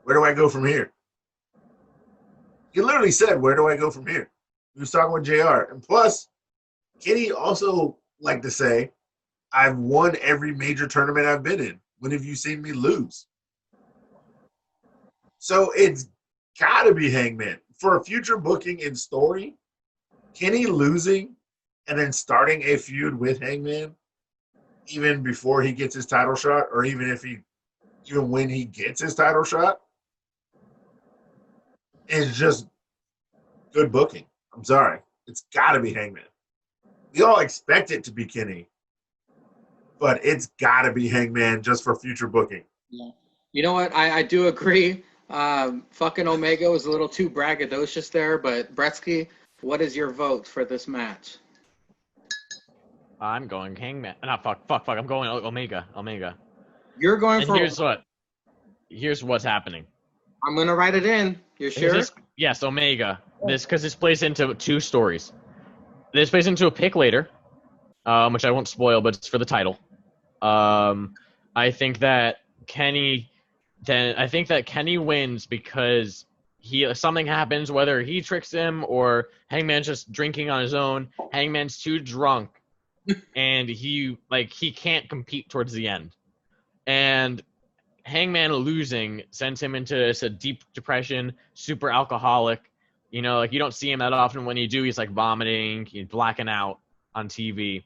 Where do I go from here? He literally said, where do I go from here? He was talking with JR. And plus, Kenny also liked to say, I've won every major tournament I've been in. When have you seen me lose? So it's got to be Hangman. For a future booking in story, Kenny losing and then starting a feud with Hangman, even before he gets his title shot, or even when he gets his title shot, is just good booking. I'm sorry. It's got to be Hangman. We all expect it to be Kenny, but it's got to be Hangman just for future booking. Yeah. You know what? I do agree. Fucking Omega was a little too braggadocious there, but Bretsky, what is your vote for this match? I'm going Hangman. No, fuck. I'm going Omega. You're going and for... Here's what's happening. I'm going to write it in. You're sure? Yes, Omega. Because this plays into two stories. This plays into a pick later, which I won't spoil, but it's for the title. I think that Kenny wins because something happens, whether he tricks him or Hangman's just drinking on his own. Hangman's too drunk, and he can't compete towards the end. And Hangman losing sends him into a deep depression, super alcoholic. You know, you don't see him that often. When you do, he's vomiting, he's blacking out on TV.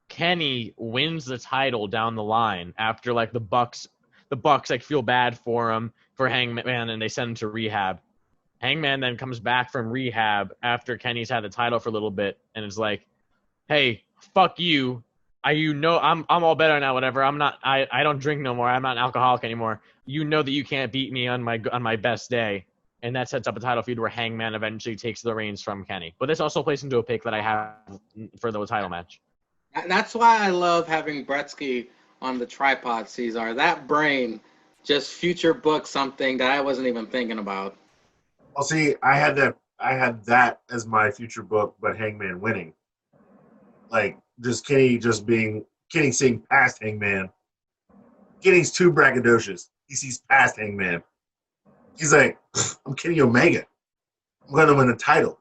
Kenny wins the title down the line after the Bucks feel bad for him, for Hangman, and they send him to rehab. Hangman then comes back from rehab after Kenny's had the title for a little bit and is like, hey, fuck you. I'm all better now. Whatever. I don't drink no more. I'm not an alcoholic anymore. You know that you can't beat me on my best day, and that sets up a title feud where Hangman eventually takes the reins from Kenny. But this also plays into a pick that I have for the title match. That's why I love having Bretsky on the tripod, Cesar. That brain just future booked something that I wasn't even thinking about. Well, see, I had that as my future book, but Hangman winning. Like, just Kenny seeing past Hangman. Kenny's too braggadocious. He sees past Hangman. He's like, I'm Kenny Omega. I'm going to win the title.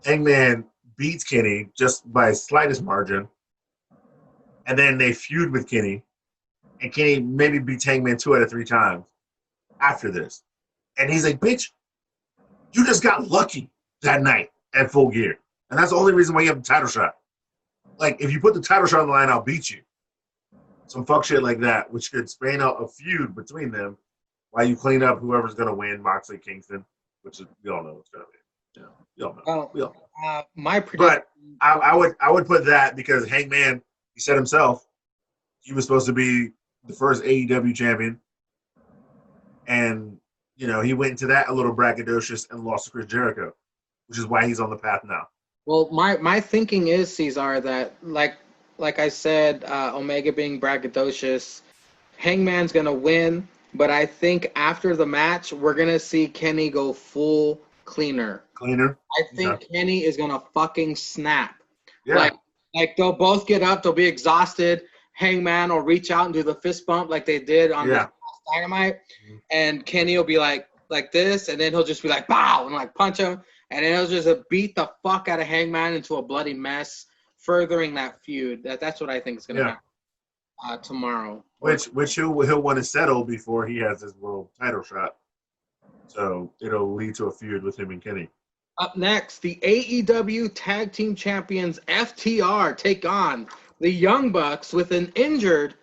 Hangman beats Kenny just by slightest margin. And then they feud with Kenny. And Kenny maybe beats Hangman 2 out of 3 times after this. And he's like, bitch, you just got lucky that night at Full Gear. And that's the only reason why you have the title shot. Like, if you put the title shot on the line, I'll beat you. Some fuck shit like that, which could span out a feud between them while you clean up whoever's going to win, Moxley, Kingston, which is, we all know what's going to be. Yeah, we all know. We all know. My prediction. But I would put that because Hangman, he said himself, he was supposed to be the first AEW champion. And, you know, he went into that a little braggadocious and lost to Chris Jericho, which is why he's on the path now. Well, my thinking is, Cesar, that like I said, Omega being braggadocious, Hangman's going to win. But I think after the match, we're going to see Kenny go full cleaner. I think Kenny is going to fucking snap. Yeah. Like they'll both get up. They'll be exhausted. Hangman will reach out and do the fist bump like they did on the Dynamite. And Kenny will be like this. And then he'll just be like, bow, and like punch him. And then he'll just beat the fuck out of Hangman into a bloody mess, furthering that feud. That's what I think is going to happen tomorrow. Which he'll want to settle before he has his world title shot. So it'll lead to a feud with him and Kenny. Up next, the AEW Tag Team Champions FTR take on the Young Bucks with an injured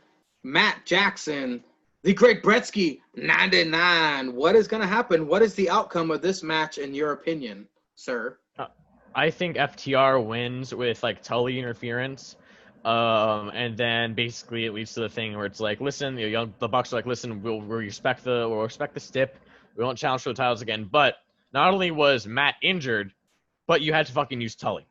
Matt Jackson. The Great Bretsky, 99. What is going to happen? What is the outcome of this match in your opinion, sir? I think FTR wins with like Tully interference. And then basically it leads to the thing where it's like, listen, the Bucks are like, listen, we'll respect the stip. We won't challenge for the titles again. But not only was Matt injured, but you had to fucking use Tully.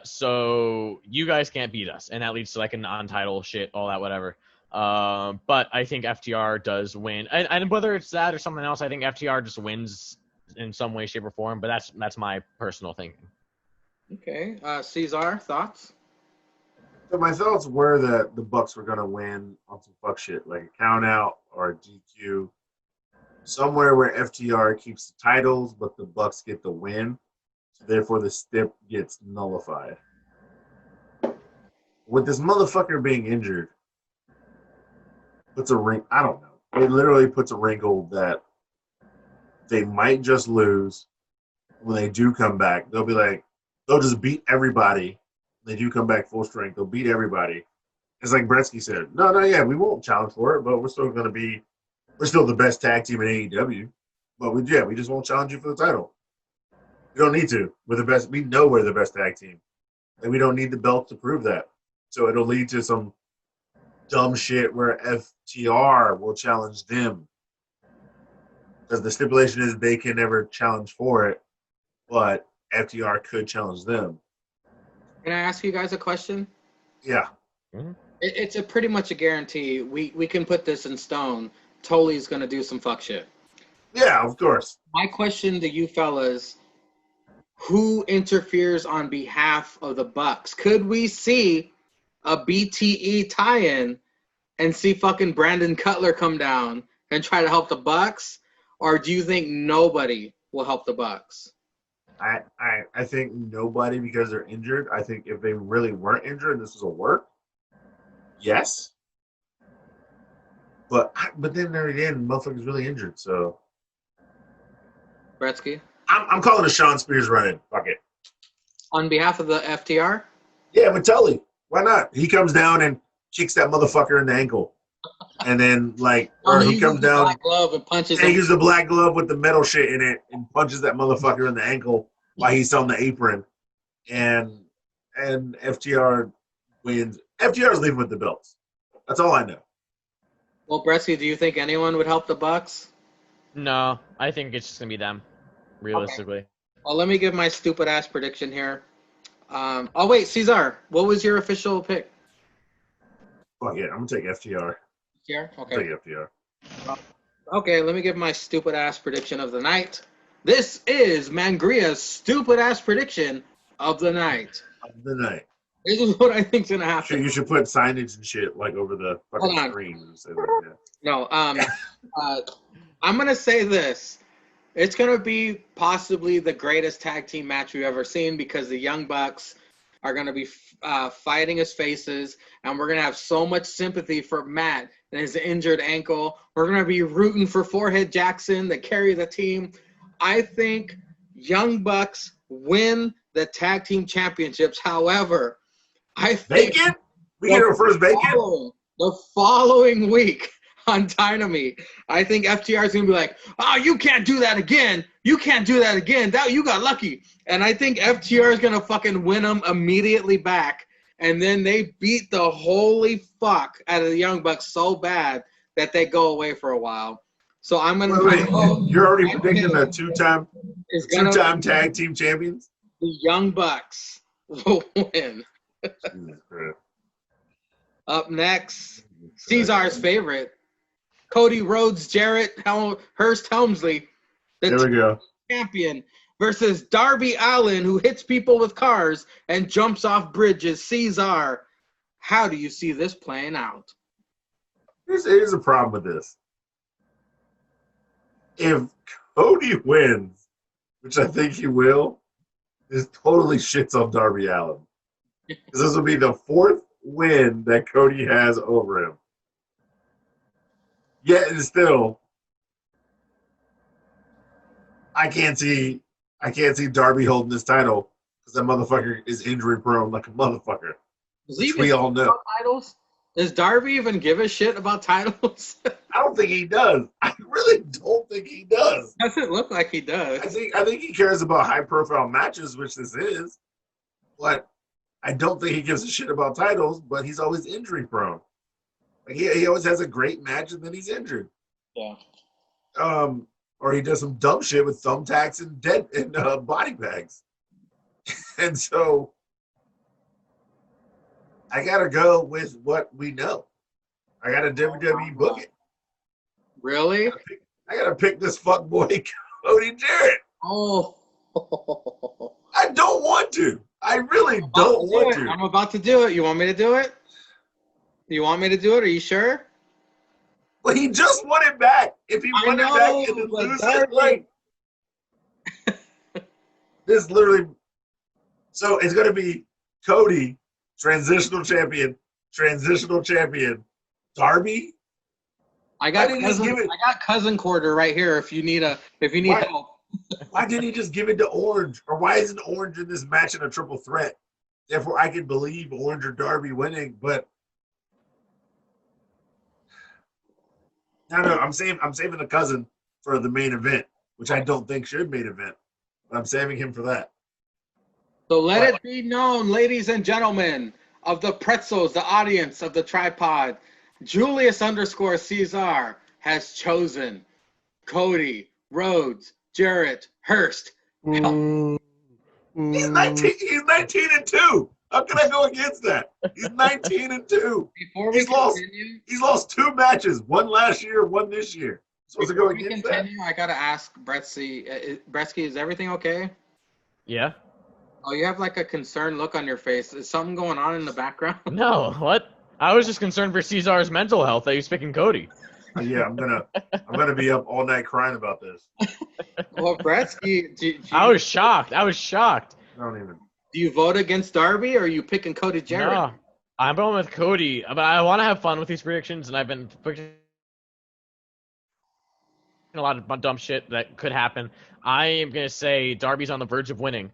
So you guys can't beat us. And that leads to like a non-title shit, all that, whatever. But I think FTR does win. And whether it's that or something else, I think FTR just wins in some way, shape, or form. But that's my personal thinking. Okay. Cesar, thoughts? So my thoughts were that the Bucks were going to win on some fuck shit, like a count out or a DQ. Somewhere where FTR keeps the titles, but the Bucks get the win. So therefore, the stip gets nullified. With this motherfucker being injured, puts a ring. I don't know. It literally puts a wrinkle that they might just lose. When they do come back, they'll be like, they'll just beat everybody. They do come back full strength. They'll beat everybody. It's like Bretsky said, yeah, we won't challenge for it, but we're still going to be. We're still the best tag team in AEW, but we just won't challenge you for the title. We don't need to. We're the best. We know we're the best tag team, and we don't need the belt to prove that. So it'll lead to some dumb shit where FTR will challenge them, because the stipulation is they can never challenge for it, but FTR could challenge them. Can I ask you guys a question? Yeah. Mm-hmm. It's a pretty much a guarantee. We can put this in stone. Tully's going to do some fuck shit. Yeah, of course. My question to you fellas, who interferes on behalf of the Bucks? Could we see a BTE tie-in and see fucking Brandon Cutler come down and try to help the Bucks? Or do you think nobody will help the Bucks? I think nobody, because they're injured. I think if they really weren't injured and this was a work, yes. But then there again, motherfucker's really injured, so. Bretsky? I'm calling a Sean Spears run-in. Fuck it. On behalf of the FTR? Yeah, but Tully. Why not? He comes down and kicks that motherfucker in the ankle. And then, he comes down. Black glove and punches him. He uses the black glove with the metal shit in it and punches that motherfucker in the ankle while he's on the apron. And FTR wins. FTR is leaving with the belts. That's all I know. Well, Bresky, do you think anyone would help the Bucks? No, I think it's just gonna be them, realistically. Well, let me give my stupid ass prediction here. Oh wait, Cesar, what was your official pick? Fuck it, I'm gonna take FTR. Here, Okay. okay. Take FTR. Okay, let me give my stupid ass prediction of the night. This is Mangria's stupid ass prediction of the night. Of the night. This is what I think's gonna happen. You should put signage and shit like over the Hold fucking on. screen and say like that. No, I'm gonna say this. It's gonna be possibly the greatest tag team match we've ever seen because the Young Bucks are gonna be fighting as faces, and we're gonna have so much sympathy for Matt and his injured ankle. We're gonna be rooting for Forehead Jackson to carry the team. I think Young Bucks win the tag team championships. However, I think Bacon? We get our first bacon? the following week on Dynamite, I think FTR is going to be like, oh, you can't do that again. You can't do that again. You got lucky. And I think FTR is going to fucking win them immediately back. And then they beat the holy fuck out of the Young Bucks so bad that they go away for a while. So I'm going to... You're already predicting a two-time tag team champions? The Young Bucks will win. Up next, Cesar's favorite, Cody Rhodes, Jarrett Hurst Helmsley, There we go. champion, versus Darby Allin, who hits people with cars and jumps off bridges. Cesar, how do you see this playing out? Here's a problem with this. If Cody wins, which I think he will, this totally shits on Darby Allin. Because this will be the fourth win that Cody has over him. Yet and still, I can't see Darby holding this title because that motherfucker is injury prone like a motherfucker. Which we all know. Titles? Does Darby even give a shit about titles? I don't think he does. I really don't think he does. Doesn't look like he does. I think he cares about high profile matches, which this is, but I don't think he gives a shit about titles, but he's always injury prone. Like he always has a great match and then he's injured. Yeah. Or he does some dumb shit with thumbtacks and body bags. And so I gotta go with what we know. I gotta WWE book it. Really? I gotta pick this fuckboy Cody Jarrett. Oh. I don't want to. I really don't want to. I'm about to do it. You want me to do it? You want me to do it? Are you sure? Well, he just won it back. If he won it back and then lose it, like this literally. So it's gonna be Cody, transitional champion, Darby. I got cousin quarter right here. If you need help. Why didn't he just give it to Orange? Or why isn't Orange in this match in a triple threat? Therefore, I can believe Orange or Darby winning, but no, I'm saving the cousin for the main event, which I don't think should main event. But I'm saving him for that. So let it be known, ladies and gentlemen, of the pretzels, the audience of the tripod, Julius_Cesar has chosen Cody Rhodes, Jarrett Hurst. He's 19 and 2. How can I go against that? He's 19 and 2. He's lost 2 matches, one last year, one this year. Supposed to go against that. I gotta ask Bresky. Bresky, is everything okay? Yeah. Oh, you have like a concerned look on your face. Is something going on in the background? No, what? I was just concerned for Cesar's mental health that he's picking Cody. Yeah, I'm gonna be up all night crying about this. Well, Bresky, I was shocked. I don't even. Do you vote against Darby, or are you picking Cody Jarrett? No, I'm going with Cody, but I want to have fun with these predictions, and I've been predicting a lot of dumb shit that could happen. I am gonna say Darby's on the verge of winning,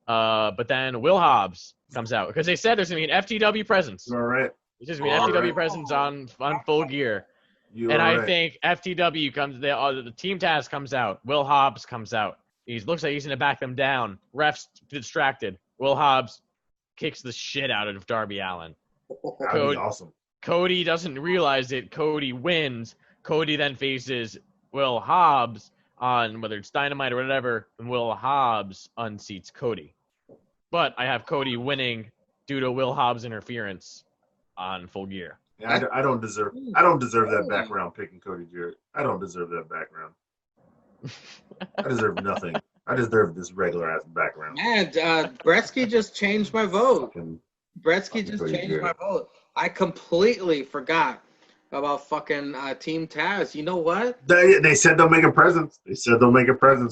but then Will Hobbs comes out because they said there's gonna be an FTW presence. All right. There's gonna be an FTW presence on Full Gear. I think FTW comes. The Team Taz comes out. Will Hobbs comes out. He looks like he's gonna back them down. Ref's distracted. Will Hobbs kicks the shit out of Darby Allin. That'd be awesome. Cody doesn't realize it. Cody wins. Cody then faces Will Hobbs on whether it's Dynamite or whatever, and Will Hobbs unseats Cody. But I have Cody winning due to Will Hobbs' interference on Full Gear. Yeah, I don't deserve that background picking Cody Jarrett. I don't deserve that background. I deserve nothing. I deserve this regular ass background. Man, Bretsky just changed my vote. Bretsky just Cody changed Jarrett. my vote. I completely forgot about fucking Team Taz. You know what? They said they'll make a presence.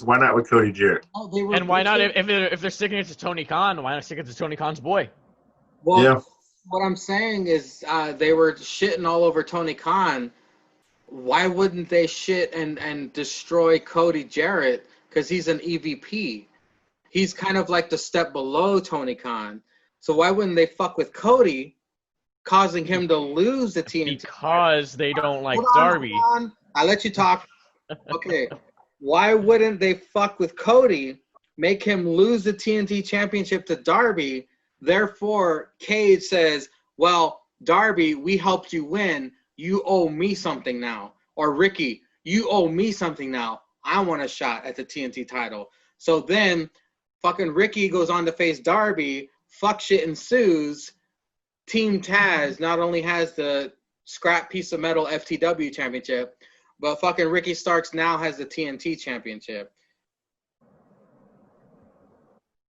Why not with Cody Jarrett? Oh, they were And why not, if they're sticking it to Tony Khan, why not stick it to Tony Khan's boy? Well, Yeah. what I'm saying is they were shitting all over Tony Khan. Why wouldn't they shit and destroy Cody Jarrett? Because he's an EVP. He's kind of like the step below Tony Khan. So why wouldn't they fuck with Cody, causing him to lose the TNT? Because they don't like Hold on, Darby. hold on. I'll let you talk. Okay. Why wouldn't they fuck with Cody, make him lose the TNT championship to Darby? Therefore, Cage says, well, Darby, we helped you win. You owe me something now. Or Ricky, you owe me something now. I want a shot at the TNT title. So then fucking Ricky goes on to face Darby. Fuck shit ensues. Team Taz not only has the scrap piece of metal FTW championship, but fucking Ricky Starks now has the TNT championship.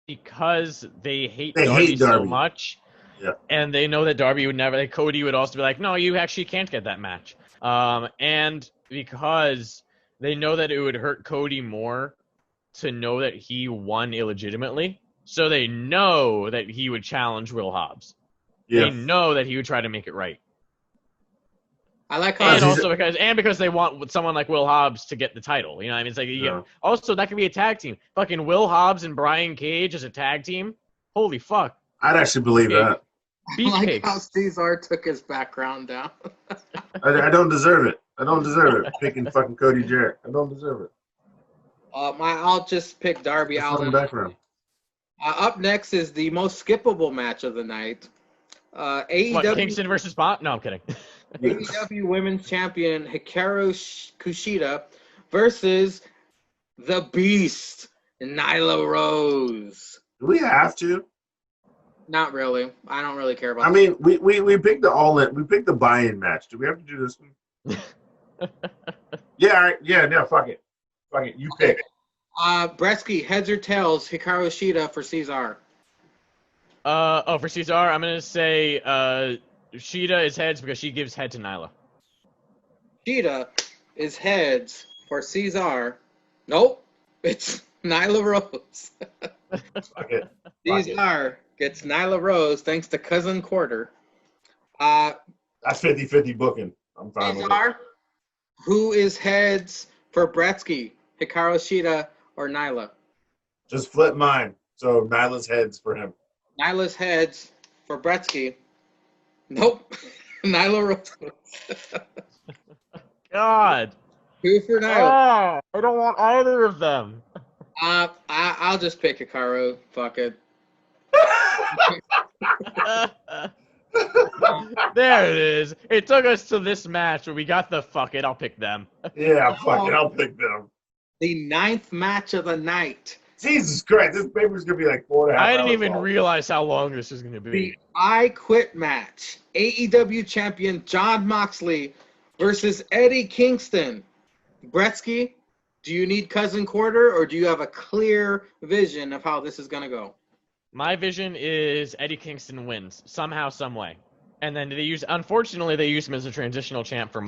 Because they hate They Darby hate so Darby. much. Yeah. And they know that Darby would never, like Cody would also be like, no, you actually can't get that match. And because they know that it would hurt Cody more to know that he won illegitimately. So they know that he would challenge Will Hobbs. Yeah. They know that he would try to make it right. I like how And also because they want someone like Will Hobbs to get the title. You know what I mean? It's like, Yeah. Also, that could be a tag team. Fucking Will Hobbs and Brian Cage as a tag team. Holy fuck. I'd actually believe that. I like how Beefcakes. Cesar took his background down. I don't deserve it. Picking fucking Cody Jarrett. I don't deserve it. I'll just pick Darby It's not in Allin. the background. Up next is the most skippable match of the night. What, AEW, Kingston versus Bot? No, I'm kidding. AEW Women's Champion Hikaru Kushida versus the Beast, Nyla Rose. Do we have to? Not really. I don't really care about I mean, we picked the all-in. We picked the buy-in match. Do we have to do this one? Yeah, all right. Yeah, no, fuck it. You pick. Bretsky, heads or tails, Hikaru Shida for Cesar. For Cesar, I'm going to say Shida is heads because she gives head to Nyla. Shida is heads for Cesar. Nope. It's Nyla Rose. Fuck it. Cesar gets Nyla Rose thanks to Cousin Quarter. That's 50-50 booking. I'm fine with it. Cesar, who is heads for Bretsky, Hikaru Shida or Nyla? Just flip mine. So Nyla's heads for him. Nyla's heads for Bretsky. Nope. Nyla Rose. God. Who for Nyla? I don't want either of them. I'll just pick Hikaru. Fuck it. There it is. It took us to this match where we got the fuck it, I'll pick them. Yeah, fuck it. I'll pick them. The 9th match of the night. Jesus Christ, this paper's gonna be like 4.5 I didn't hours even long. realize how long this was going to The be. I Quit match. AEW champion Jon Moxley versus Eddie Kingston. Bretsky, do you need Cousin Quarter or do you have a clear vision of how this is going to go? My vision is Eddie Kingston wins somehow, some way, and then unfortunately, they use him as a transitional champ for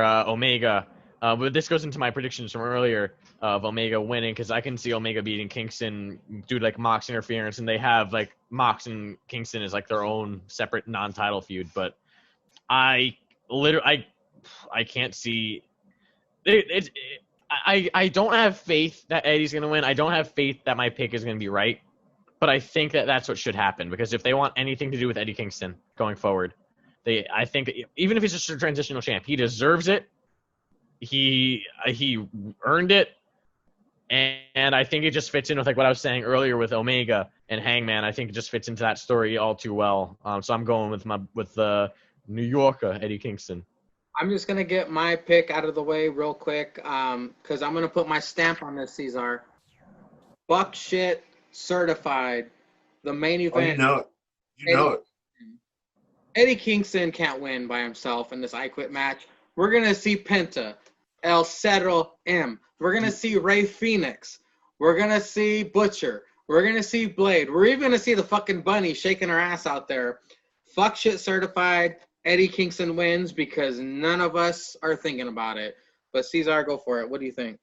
Omega. But this goes into my predictions from earlier of Omega winning because I can see Omega beating Kingston due to like Mox interference, and they have like Mox and Kingston is like their own separate non-title feud. But I can't see. I don't have faith that Eddie's gonna win. I don't have faith that my pick is gonna be right. But I think that that's what should happen because if they want anything to do with Eddie Kingston going forward, I think that even if he's just a transitional champ, he deserves it. He earned it, and I think it just fits in with like what I was saying earlier with Omega and Hangman, I think it just fits into that story all too well. So I'm going with the New Yorker, Eddie Kingston. I'm just gonna get my pick out of the way real quick, because I'm gonna put my stamp on this, Cesar. Buck shit certified. The main event. Oh, you know it. You know it. Eddie Kingston can't win by himself in this I Quit match. We're gonna see Penta, El Cero M. We're gonna see Rey Fenix. We're gonna see Butcher. We're gonna see Blade. We're even gonna see the fucking bunny shaking her ass out there. Fuck shit certified. Eddie Kingston wins because none of us are thinking about it. But Cesar, go for it. What do you think?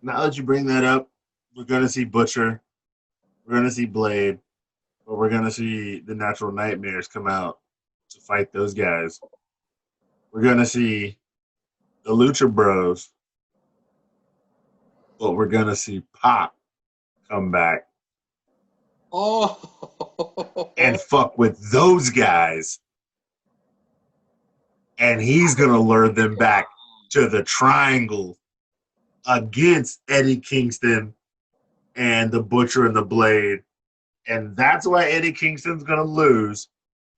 Now that you bring that up, we're gonna see Butcher. We're gonna see Blade. But we're gonna see the Natural Nightmares come out to fight those guys. We're gonna see the Lucha Bros. But we're gonna see Pac come back Oh. and fuck with those guys. And he's gonna lure them back to the Triangle against Eddie Kingston and the Butcher and the Blade. And that's why Eddie Kingston's gonna lose,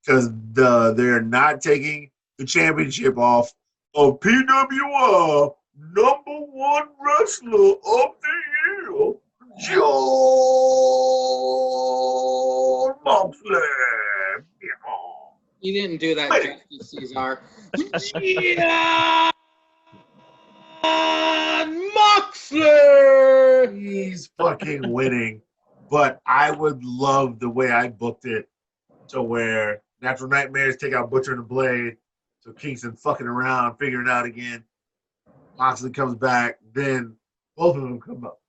because they're not taking the championship off of PWR #1 wrestler of the year, John Moxley. He didn't do that justice, Cesar. Yeah! Moxley! He's fucking winning. But I would love the way I booked it to where Natural Nightmares take out Butcher and the Blade. So Kingston fucking around, figuring it out again. Moxley comes back. Then both of them come up.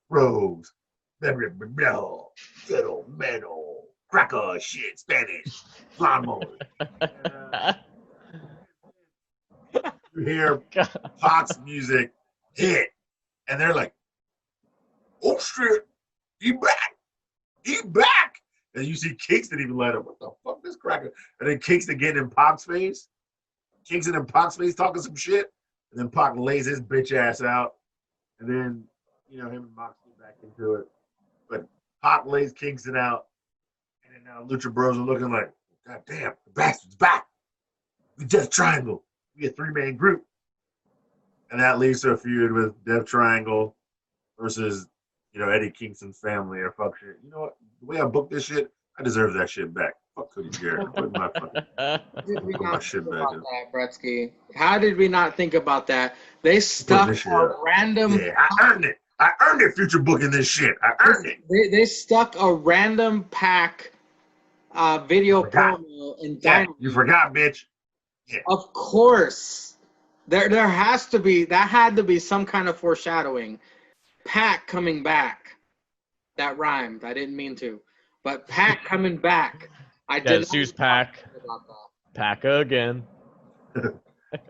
Rose, metal, cracker shit, Spanish, lawnmower. You hear Pac's music hit, and they're like, "Oh shit, he back, he back!" And you see Kingston even light up. What the fuck, this cracker? And then Kingston getting in Pac's face. Kingston in Pac's face talking some shit, and then Pac lays his bitch ass out, and then him and Moxley back into it. But Pac lays Kingston out, and then now Lucha Bros are looking like, God damn, the bastard's back. We Death Triangle. We a 3-man group. And that leads to a feud with Death Triangle versus, Eddie Kingston's family or fuck shit. You know what? The way I booked this shit, I deserve that shit back. Fuck Cody Jarrett. I'm putting my fucking Did we put my not shit think back about in. that, Bretsky? How did we not think about that? They stuck this shit a up. random. Yeah, I earned it. I earned it, future booking this shit. I earned it. They stuck a random Pac video Forgot. promo in Yeah, Dynamite. you forgot, bitch. Yeah. Of course, there has to be had to be some kind of foreshadowing. Pac coming back. That rhymed. I didn't mean to, but Pac coming back. I did. Zeus Pac. Pac again.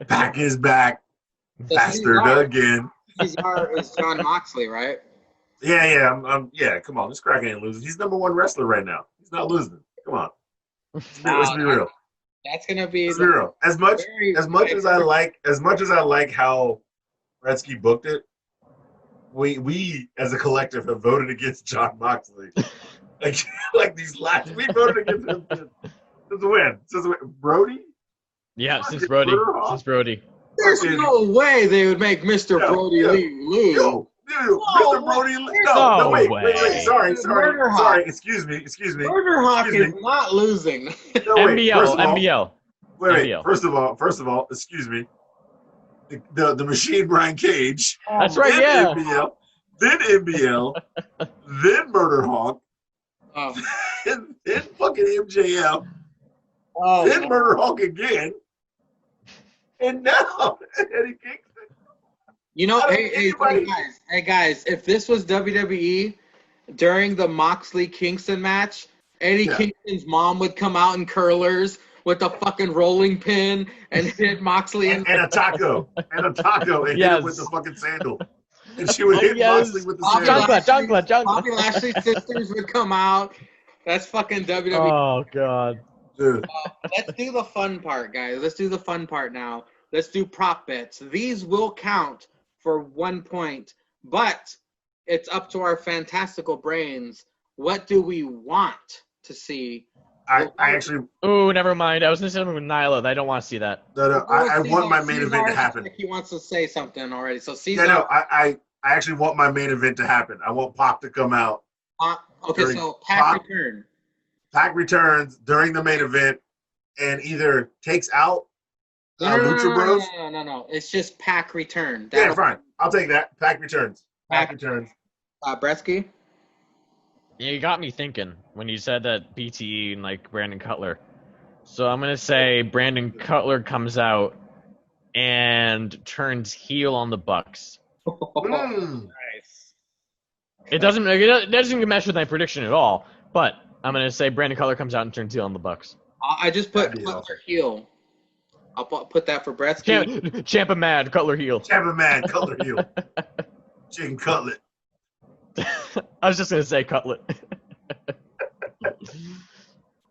Pac is back. So Bastard Cesar- again. Cesar is John Moxley, right? Yeah. Yeah, come on. This crack ain't losing. He's #1 wrestler right now. He's not losing. Come on. Let's be real. That's gonna be Let's be real. As much as I like how Gretzky booked it, we as a collective have voted against John Moxley. like these last, we voted against him since when? Brody? Yeah, since Brody. There's no way they would make Mr. Brody Lee lose. Yo, Mr. Brody Lee. No, wait. Sorry. Excuse me. Murder Hawk is not losing. No, wait. NBL. Wait. First of all, excuse me. The Machine Brian Cage. That's right, yeah. Then NBL, then Murder Hawk, then fucking MJF, then Murder Hawk again, and now Eddie Kingston. Hey guys, if this was WWE during the Moxley Kingston match, Eddie Kingston's mom would come out in curlers with a fucking rolling pin and hit Moxley and a taco, and hit him with the fucking sandal. And she would hit Moxley with the sandal. Bobby Lashley's sisters would come out. That's fucking WWE. Oh, God. Dude. Let's do the fun part, guys. Let's do the fun part now. Let's do prop bets. These will count for 1 point, but it's up to our fantastical brains What do we want to see? I actually Oh, never mind. I was going to say something with Nyla. I don't want to see that. no. I want my main event to happen. Like he wants to say something already. So Cesar. Yeah, no. I actually want my main event to happen. I want Pac to come out. Okay, so Pac return. Pac returns during the main event and either takes out Lucha Bros. No. It's just Pac return. Yeah, fine. I'll take that. Pac returns. Pac returns. Bretsky? Yeah, you got me thinking when you said that BTE and like Brandon Cutler. So I'm gonna say Brandon Cutler comes out and turns heel on the Bucks. Nice. It doesn't mesh with my prediction at all. But I'm gonna say Brandon Cutler comes out and turns heel on the Bucks. I just put Cutler heel. I'll put that for Bretsky. Champa mad, Cutler heel. Champa mad, Cutler heel. Chicken cutlet. I was just gonna say cutlet.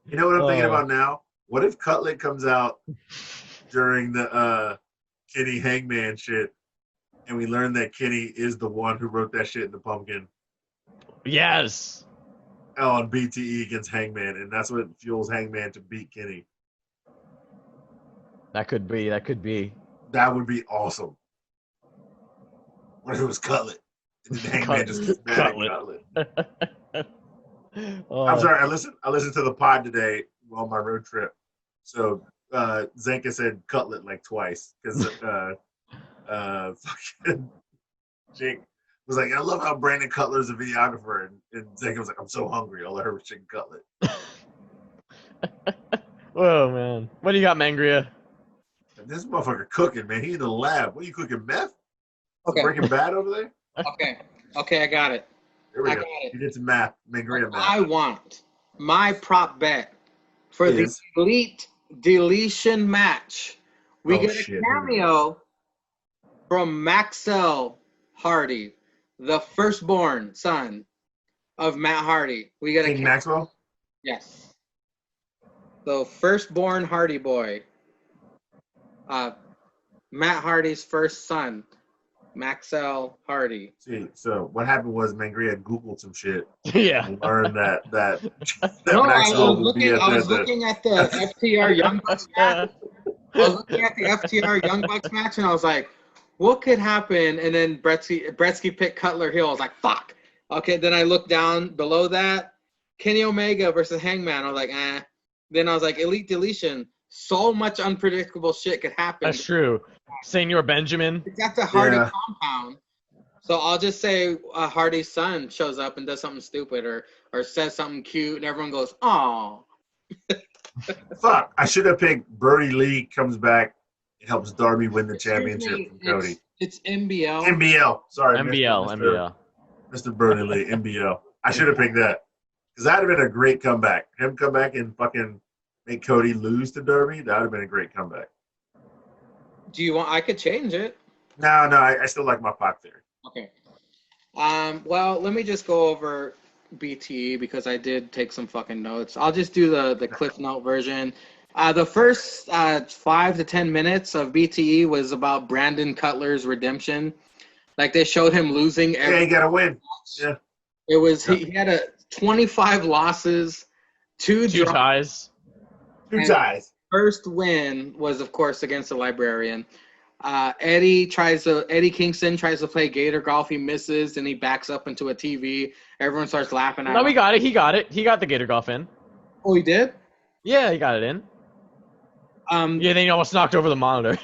You know what I'm thinking about now? What if Cutlet comes out during the Kenny Hangman shit, and we learn that Kenny is the one who wrote that shit in the pumpkin? Yes. On BTE against Hangman, and that's what fuels Hangman to beat Kenny. That could be. That would be awesome. What if it was Cutlet? And then Hangman just gets mad at Cutlet. I'm sorry. I listened to the pod today on my road trip. So Zanka said Cutlet like twice because fucking Jake was like, I love how Brandon Cutler's a videographer, and Zanka was like, I'm so hungry. I'll let her with chicken cutlet. Whoa, man. What do you got, Mangria? This motherfucker cooking, man. He in the lab. What are you cooking, meth? Okay. Breaking Bad over there? Okay, I got it. There we go. You did some math. Mangria math. I want my prop bet for the Elite Deletion match. We get a cameo from Maxwell Hardy, the firstborn son of Matt Hardy. We get a King Maxwell? Yes. The firstborn Hardy boy. Matt Hardy's first son, Maxwell Hardy. See, so what happened was Mangria Googled some shit. Yeah. And learned that No, Maxwell I was looking at the FTR Young Bucks match. I was looking at the FTR Young Bucks match, and I was like, what could happen? And then Bretsky picked Cutler Hill. I was like, fuck. Okay, then I looked down below that. Kenny Omega versus Hangman. I was like, eh. Then I was like, Elite Deletion. So much unpredictable shit could happen. That's true. Senor Benjamin. That's a Hardy compound. So I'll just say Hardy's son shows up and does something stupid or says something cute, and everyone goes, "Oh." Fuck! I should have picked Brody Lee comes back and helps Darby win the championship from Cody. It's MBL. MBL. Sorry, MBL. Mr. Brody Lee, MBL. I should have picked that because that'd have been a great comeback. Him come back and fucking make Cody lose to Darby. That would have been a great comeback. Do you want? I could change it. No, I still like my Pac theory. Okay. Well, let me just go over BTE because I did take some fucking notes. I'll just do the Cliff Note version. The first 5 to 10 minutes of BTE was about Brandon Cutler's redemption. Like they showed him losing every. Yeah, he got to win. Yeah. It was he had 25 losses, two ties. Two ties. First win was, of course, against the Librarian. Eddie Kingston tries to play Gator golf. He misses, and he backs up into a TV. Everyone starts laughing at him. No, he got it. He got the Gator golf in. Oh, he did? Yeah, he got it in. Yeah, then he almost knocked over the monitor.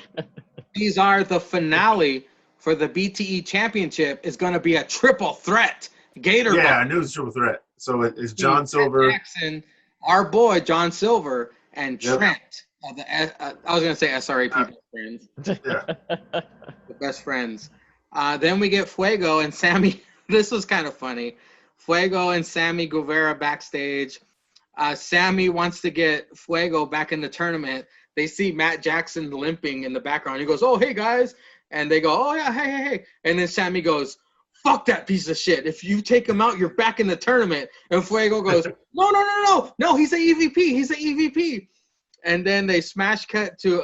These are the finale for the BTE Championship. Is going to be a triple threat. Gator golf. Yeah, I knew it was triple threat. So it's John Silver. Jackson, our boy, John Silver, and Trent. I was going to say SRA people friends. Yeah. The best friends. Then we get Fuego and Sammy. This was kind of funny. Fuego and Sammy Guevara backstage. Sammy wants to get Fuego back in the tournament. They see Matt Jackson limping in the background. He goes, "Oh, hey, guys." And they go, "Oh, yeah, hey." And then Sammy goes, "Fuck that piece of shit. If you take him out, you're back in the tournament." And Fuego goes, No, he's the EVP. And then they smash cut to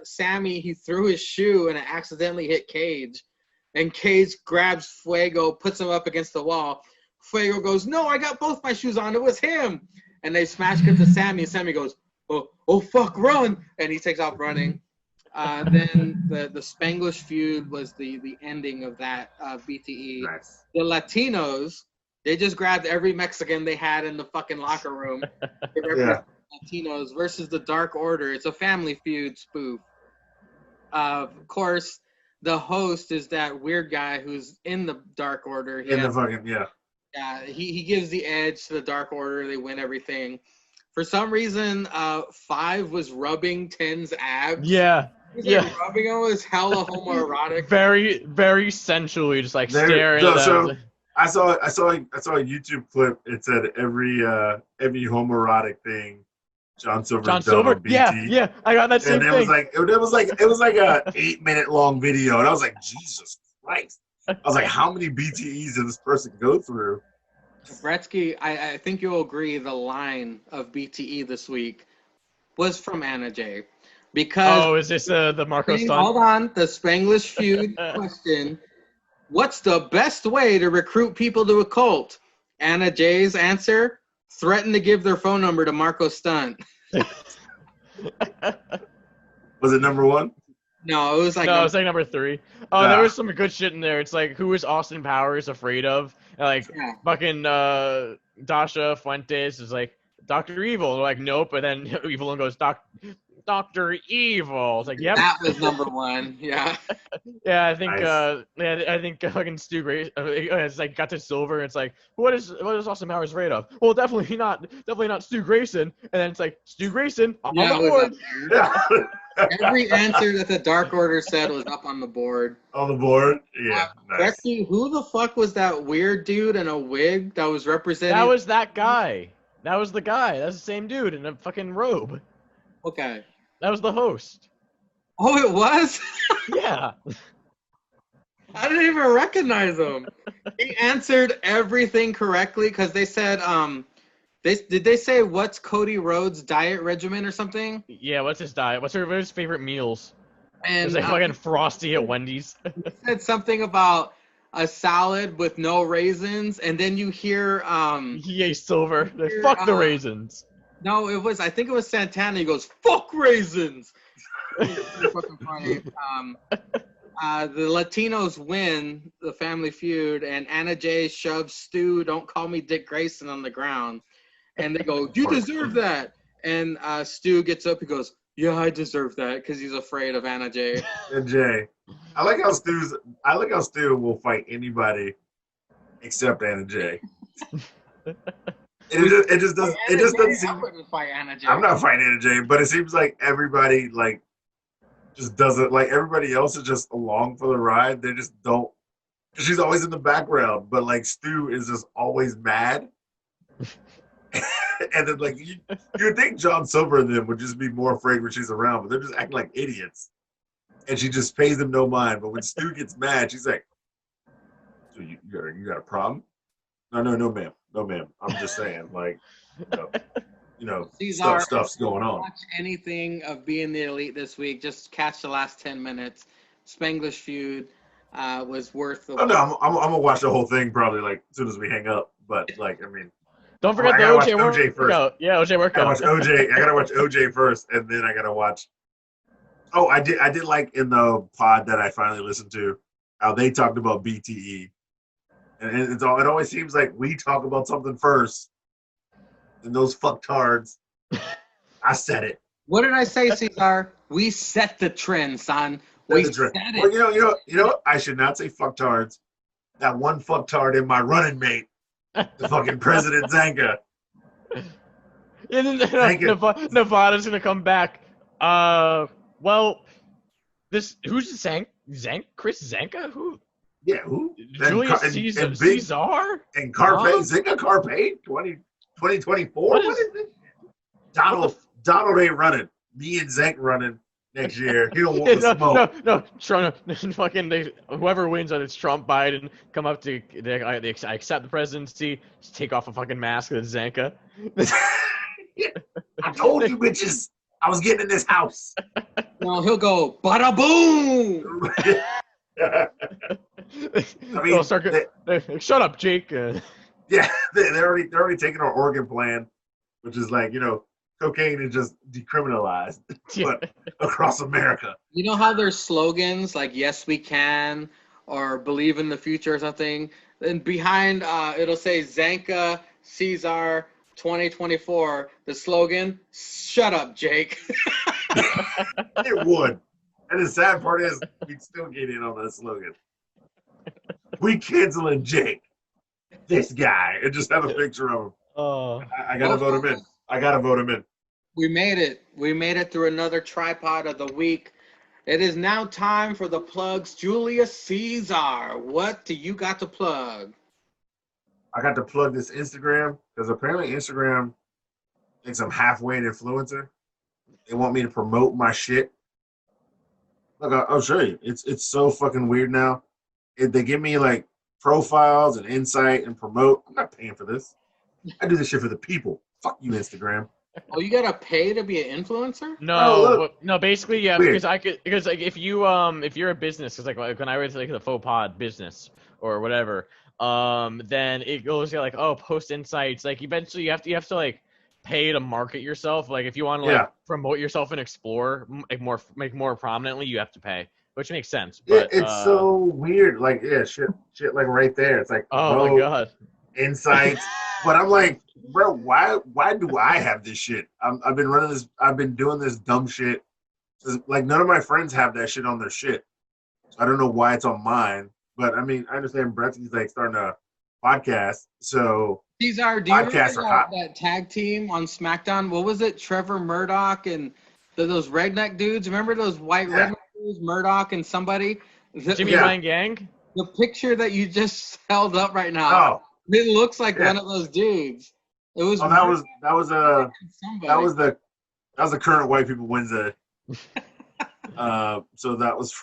Sammy. He threw his shoe and it accidentally hit Cage. And Cage grabs Fuego, puts him up against the wall. Fuego goes, no, I got both my shoes on. It was him. And they smash cut to Sammy, and Sammy goes, oh fuck, run. And he takes off running. Then the Spanglish feud was the ending of that BTE. Nice. The Latinos, they just grabbed every Mexican they had in the fucking locker room. Yeah. Latinos versus the Dark Order. It's a Family Feud spoof. Of course, the host is that weird guy who's in the Dark Order. He gives the edge to the Dark Order. They win everything. For some reason, 5 was rubbing 10's abs. Yeah. Like rubbing him was hella homoerotic. Very, very sensually, just like staring at them. I saw a YouTube clip. It said every homoerotic thing John Silver done on BT. Yeah, I got that same thing. It was like a 8-minute long video, and I was like, Jesus Christ! I was like, how many BTEs did this person go through? Bretsky, I think you'll agree the line of BTE this week was from Anna Jay. Because is this the Marco stunt? Hold on, the Spanglish feud question. What's the best way to recruit people to a cult? Anna Jay's answer, threaten to give their phone number to Marco Stunt. Was it number 1? No, it was like number 3. Oh, there was some good shit in there. It's like, who is Austin Powers afraid of? And fucking Dasha Fuentes is like, Dr. Evil. They're like, nope. And then Evil goes, Dr. Evil. It's like, yep. That was number 1. Yeah. Yeah, I think nice. I think fucking Stu Grace it's like got to Silver. And it's like, what is Austin Powers afraid of? Well, definitely not Stu Grayson. And then it's like, Stu Grayson on the board. Every answer that the Dark Order said was up on the board. On the board? Yeah. Nice. Becky, who the fuck was that weird dude in a wig that was representing? That was that guy. That was the guy. That's the same dude in a fucking robe. Okay. That was the host. Oh, it was? Yeah. I didn't even recognize him. He answered everything correctly because they said, did they say what's Cody Rhodes' diet regimen or something? Yeah, what's his diet? What's his favorite meals? And it's like fucking Frosty at Wendy's. He said something about a salad with no raisins, and then you hear he ate Silver. Fuck the raisins. No, I think it was Santana. He goes, fuck raisins. Fucking funny. The Latinos win the Family Feud, and Anna Jay shoves Stu, don't call me Dick Grayson, on the ground. And they go, you deserve that. And Stu gets up, he goes, yeah, I deserve that, because he's afraid of Anna Jay. And Jay. I like how Stu will fight anybody except Anna Jay. It just doesn't seem. I wouldn't fight Anna Jay. I'm not fighting Anna Jay, but it seems like everybody just doesn't, like, everybody else is just along for the ride. They just don't. She's always in the background, but like Stu is just always mad. And then like you'd think John Silver and them would just be more afraid when she's around, but they're just acting like idiots. And she just pays them no mind. But when Stu gets mad, she's like, "So you got a problem?" No, ma'am. I'm just saying, like, stuff's going on. Watch anything of Being the Elite this week. Just catch the last 10 minutes. Spanglish feud was worth the. Oh no, I'm gonna watch the whole thing probably like as soon as we hang up. But like, I mean, don't forget the OJ workout. Yeah, OJ workout. I gotta watch OJ first, and then I gotta watch. Oh, I did like in the pod that I finally listened to how they talked about BTE. And it always seems like we talk about something first, and those fucktards. I said it. What did I say, Cesar? We set the trend, son. We set it. Well, you know. I should not say fucktards. That one fucktard in my running mate, the fucking President Zanka. Nevada's gonna come back. Well, who's Chris Zanka? Who? Yeah, who? Julius Caesar? And Carpe, Zinga Carpe, 2024? What is it? Donald ain't running. Me and Zank running next year. He don't want the smoke. No, Trump, fucking, whoever wins on it's Trump, Biden, come up to, I accept the presidency, just take off a fucking mask with Zanka. I told you bitches, I was getting in this house. Well, he'll go, bada boom! I mean, shut up, Jake. Yeah, they're already taking our organ plan, which is like, cocaine is just decriminalized, but across America. You know how there's slogans like "Yes, we can" or "Believe in the future" or something, and behind it'll say Zanka Caesar 2024. The slogan: "Shut up, Jake." It would. And the sad part is, we'd still get in on that slogan. We canceling Jake, this guy, and just have a picture of him. Oh, I gotta vote him in. I gotta vote him in. We made it. We made it through another tripod of the week. It is now time for the plugs. Julius Caesar, what do you got to plug? I got to plug this Instagram because apparently Instagram thinks I'm halfway an influencer. They want me to promote my shit. Look, I'll show you. It's so fucking weird now. They give me like profiles and insight and promote. I'm not paying for this. I do this shit for the people. Fuck you, Instagram. Oh, you gotta pay to be an influencer? No, basically, yeah, Weird. because like if you're a business, because like when I read like the faux pod business or whatever, then it goes like, oh, post insights. Like eventually you have to like pay to market yourself. Like if you want to like promote yourself and explore make more prominently, you have to pay, which makes sense. But it's so weird. Like shit like right there. It's like, oh my god, insights. But I'm like, bro, why do I have this shit? I've been running this. I've been doing this dumb shit. Like none of my friends have that shit on their shit. So I don't know why it's on mine. But I mean, I understand Brett's like starting a podcast. So Caesar, do you podcasts remember are hot. that tag team on SmackDown? What was it? Trevor Murdoch and those redneck dudes. Remember those white redneck dudes, Murdoch and somebody? Jimmy Wang Gang. The picture that you just held up right now. Oh, it looks like one of those dudes. It was. that was the current White People Wednesday. So that was.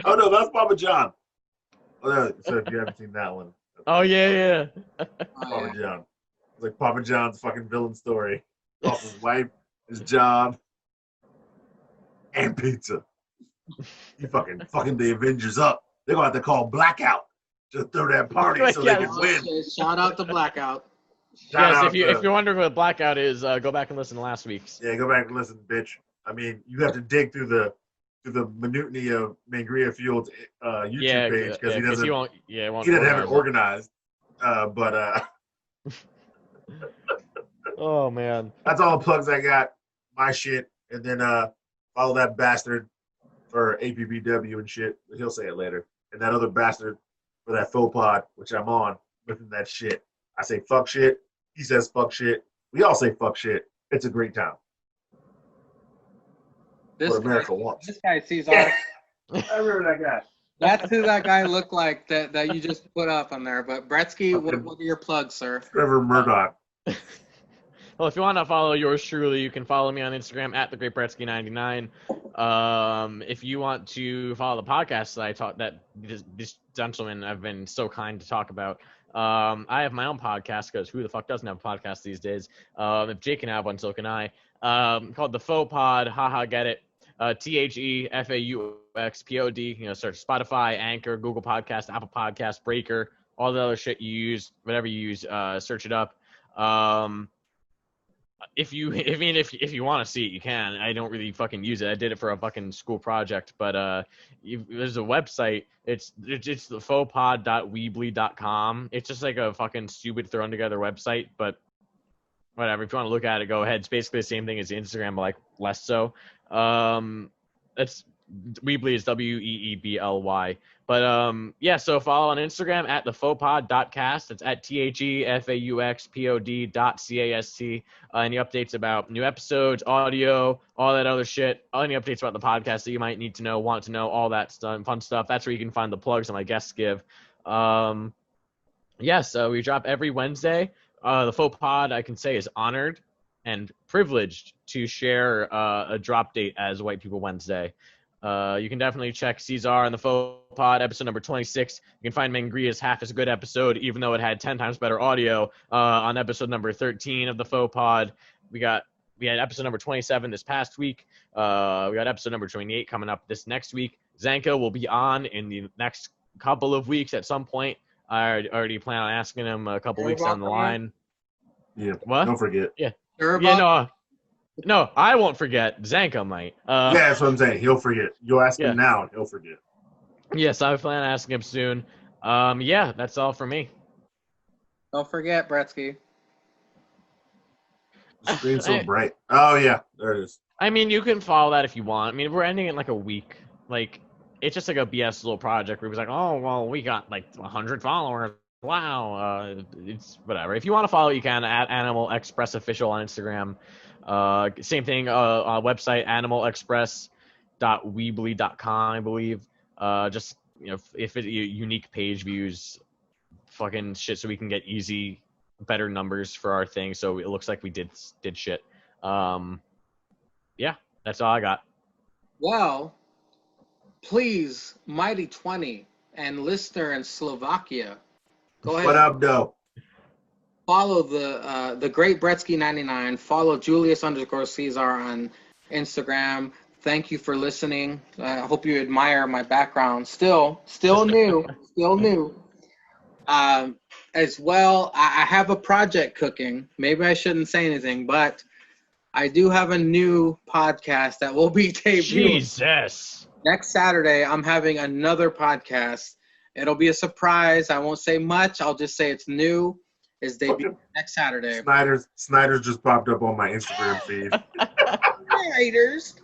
Oh no, that's Papa John. Oh, no, so if you haven't seen that one. Oh yeah. Papa John. It's like Papa John's fucking villain story. Lost his wife, his job, and pizza. He fucking the Avengers up. They're gonna have to call Blackout to throw that party so they can win. Shout out to Blackout. Yes, if you're wondering what Blackout is, go back and listen to last week's. Yeah, go back and listen, bitch. I mean, you have to dig through the minutiae of Mangria Field's YouTube page because he doesn't have it organized. Oh man, that's all the plugs I got. My shit, and then follow that bastard for APPW and shit. He'll say it later. And that other bastard for that faux pod, which I'm on, within that shit. I say fuck shit. He says fuck shit. We all say fuck shit. It's a great time. What America wants. This guy sees I remember that guy. That's who that guy looked like that you just put up on there. But Bretsky, what are your plugs, sir? Trevor Murdoch. Well, if you want to follow yours truly, you can follow me on Instagram at thegreatbretsky99. If you want to follow the podcast that I taught, that this gentleman have been so kind to talk about, I have my own podcast because who the fuck doesn't have a podcast these days? If Jake can have one, so can I. Called the Faux Pod. Haha, get it. TheFauxPod. Search Spotify, Anchor, Google Podcast, Apple Podcast, Breaker, all the other shit you use, whatever you use, search it up. If you want to see it, you can. I don't really fucking use it. I did it for a fucking school project, but there's a website. It's thefauxpod.weebly.com. It's just like a fucking stupid thrown together website, but whatever. If you want to look at it, go ahead. It's basically the same thing as Instagram, but like less so. It's Weebly is WEEBLY. But so follow on Instagram at thefauxpod.cast. It's at THEFAUXPOD.CAST. Any updates about new episodes, audio, all that other shit. Any updates about the podcast that you might need to know, want to know, all that stuff, fun stuff. That's where you can find the plugs that my guests give. So we drop every Wednesday. The Faux Pod, I can say, is honored and privileged to share a drop date as White People Wednesday. You can definitely check Caesar and the Faux Pod, episode number 26. You can find Mangria's Half as Good episode, even though it had 10 times better audio, on episode number 13 of the Faux Pod. We had episode number 27 this past week. We got episode number 28 coming up this next week. Zanka will be on in the next couple of weeks at some point. I already plan on asking him a couple Sure weeks about down the that? line. Yeah. What? Don't forget. Sure Yeah, about no, I won't forget. Zanka might. Yeah, that's what I'm saying. He'll forget. You'll ask Yeah. him now, and he'll forget. Yes, I plan on asking him soon. Yeah, that's all for me. Don't forget, Bretsky. The screen's so bright. Oh yeah, there it is. I mean, you can follow that if you want. I mean, we're ending in like a week. Like, it's just like a BS little project where it was like, oh, well, we got like 100 followers. Wow. It's whatever. If you want to follow, you can at Animal Express Official on Instagram. Same thing, website, animalexpress.weebly.com, I believe. Just, if it unique page views, fucking shit, so we can get better numbers for our thing. So it looks like we did shit. Yeah, that's all I got. Well, please, Mighty 20 and listener in Slovakia, go ahead. What up, though? Follow the great Bretsky 99. Follow Julius_Caesar on Instagram. Thank you for listening. I hope you admire my background. Still new, still new. As well, I have a project cooking. Maybe I shouldn't say anything, but I do have a new podcast that will be debuting. Jesus. Next Saturday, I'm having another podcast. It'll be a surprise. I won't say much. I'll just say it's new. It's debuting next Saturday. Snyder's just popped up on my Instagram feed. Snyder's.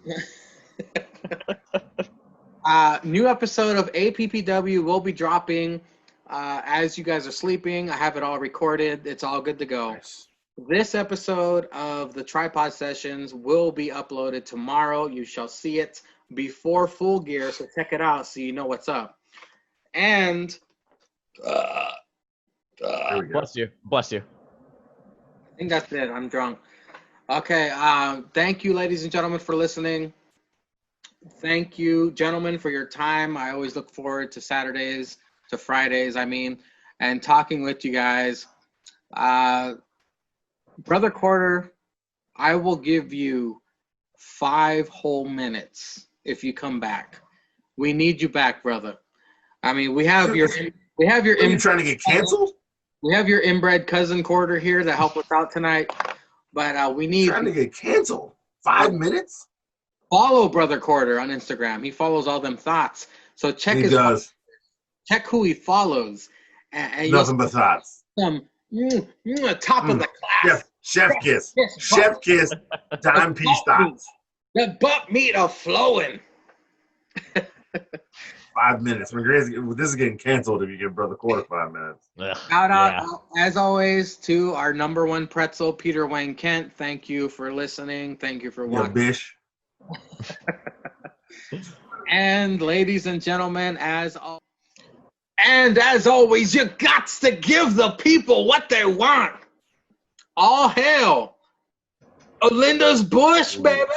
New episode of APPW will be dropping as you guys are sleeping. I have it all recorded. It's all good to go. Nice. This episode of the Tripod Sessions will be uploaded tomorrow. You shall see it before Full Gear, so check it out so you know what's up. And There we go. Bless you. I think that's it. I'm drunk. Okay. Thank you, ladies and gentlemen, for listening. Thank you, gentlemen, for your time. I always look forward to Fridays, and talking with you guys. Brother Quarter, I will give you 5 whole minutes if you come back. We need you back, brother. I mean, we have your Are you trying to get canceled? We have your inbred cousin Quarter here to help us out tonight, but we need Trying to get canceled. 5 minutes? follow Brother Quarter on Instagram. He follows all them thoughts, so check check who he follows. And Nothing but thoughts. Some top of the class. Chef kiss. Chef kiss. Dime piece thoughts. The butt meat of flowing. 5 minutes. This is getting canceled if you give Brother Quarter 5 minutes. Shout out, as always, to our number one pretzel, Peter Wayne Kent. Thank you for listening. Thank you for watching. Bish. And ladies and gentlemen, as always, you got to give the people what they want. All hail Olinda's Bush, baby.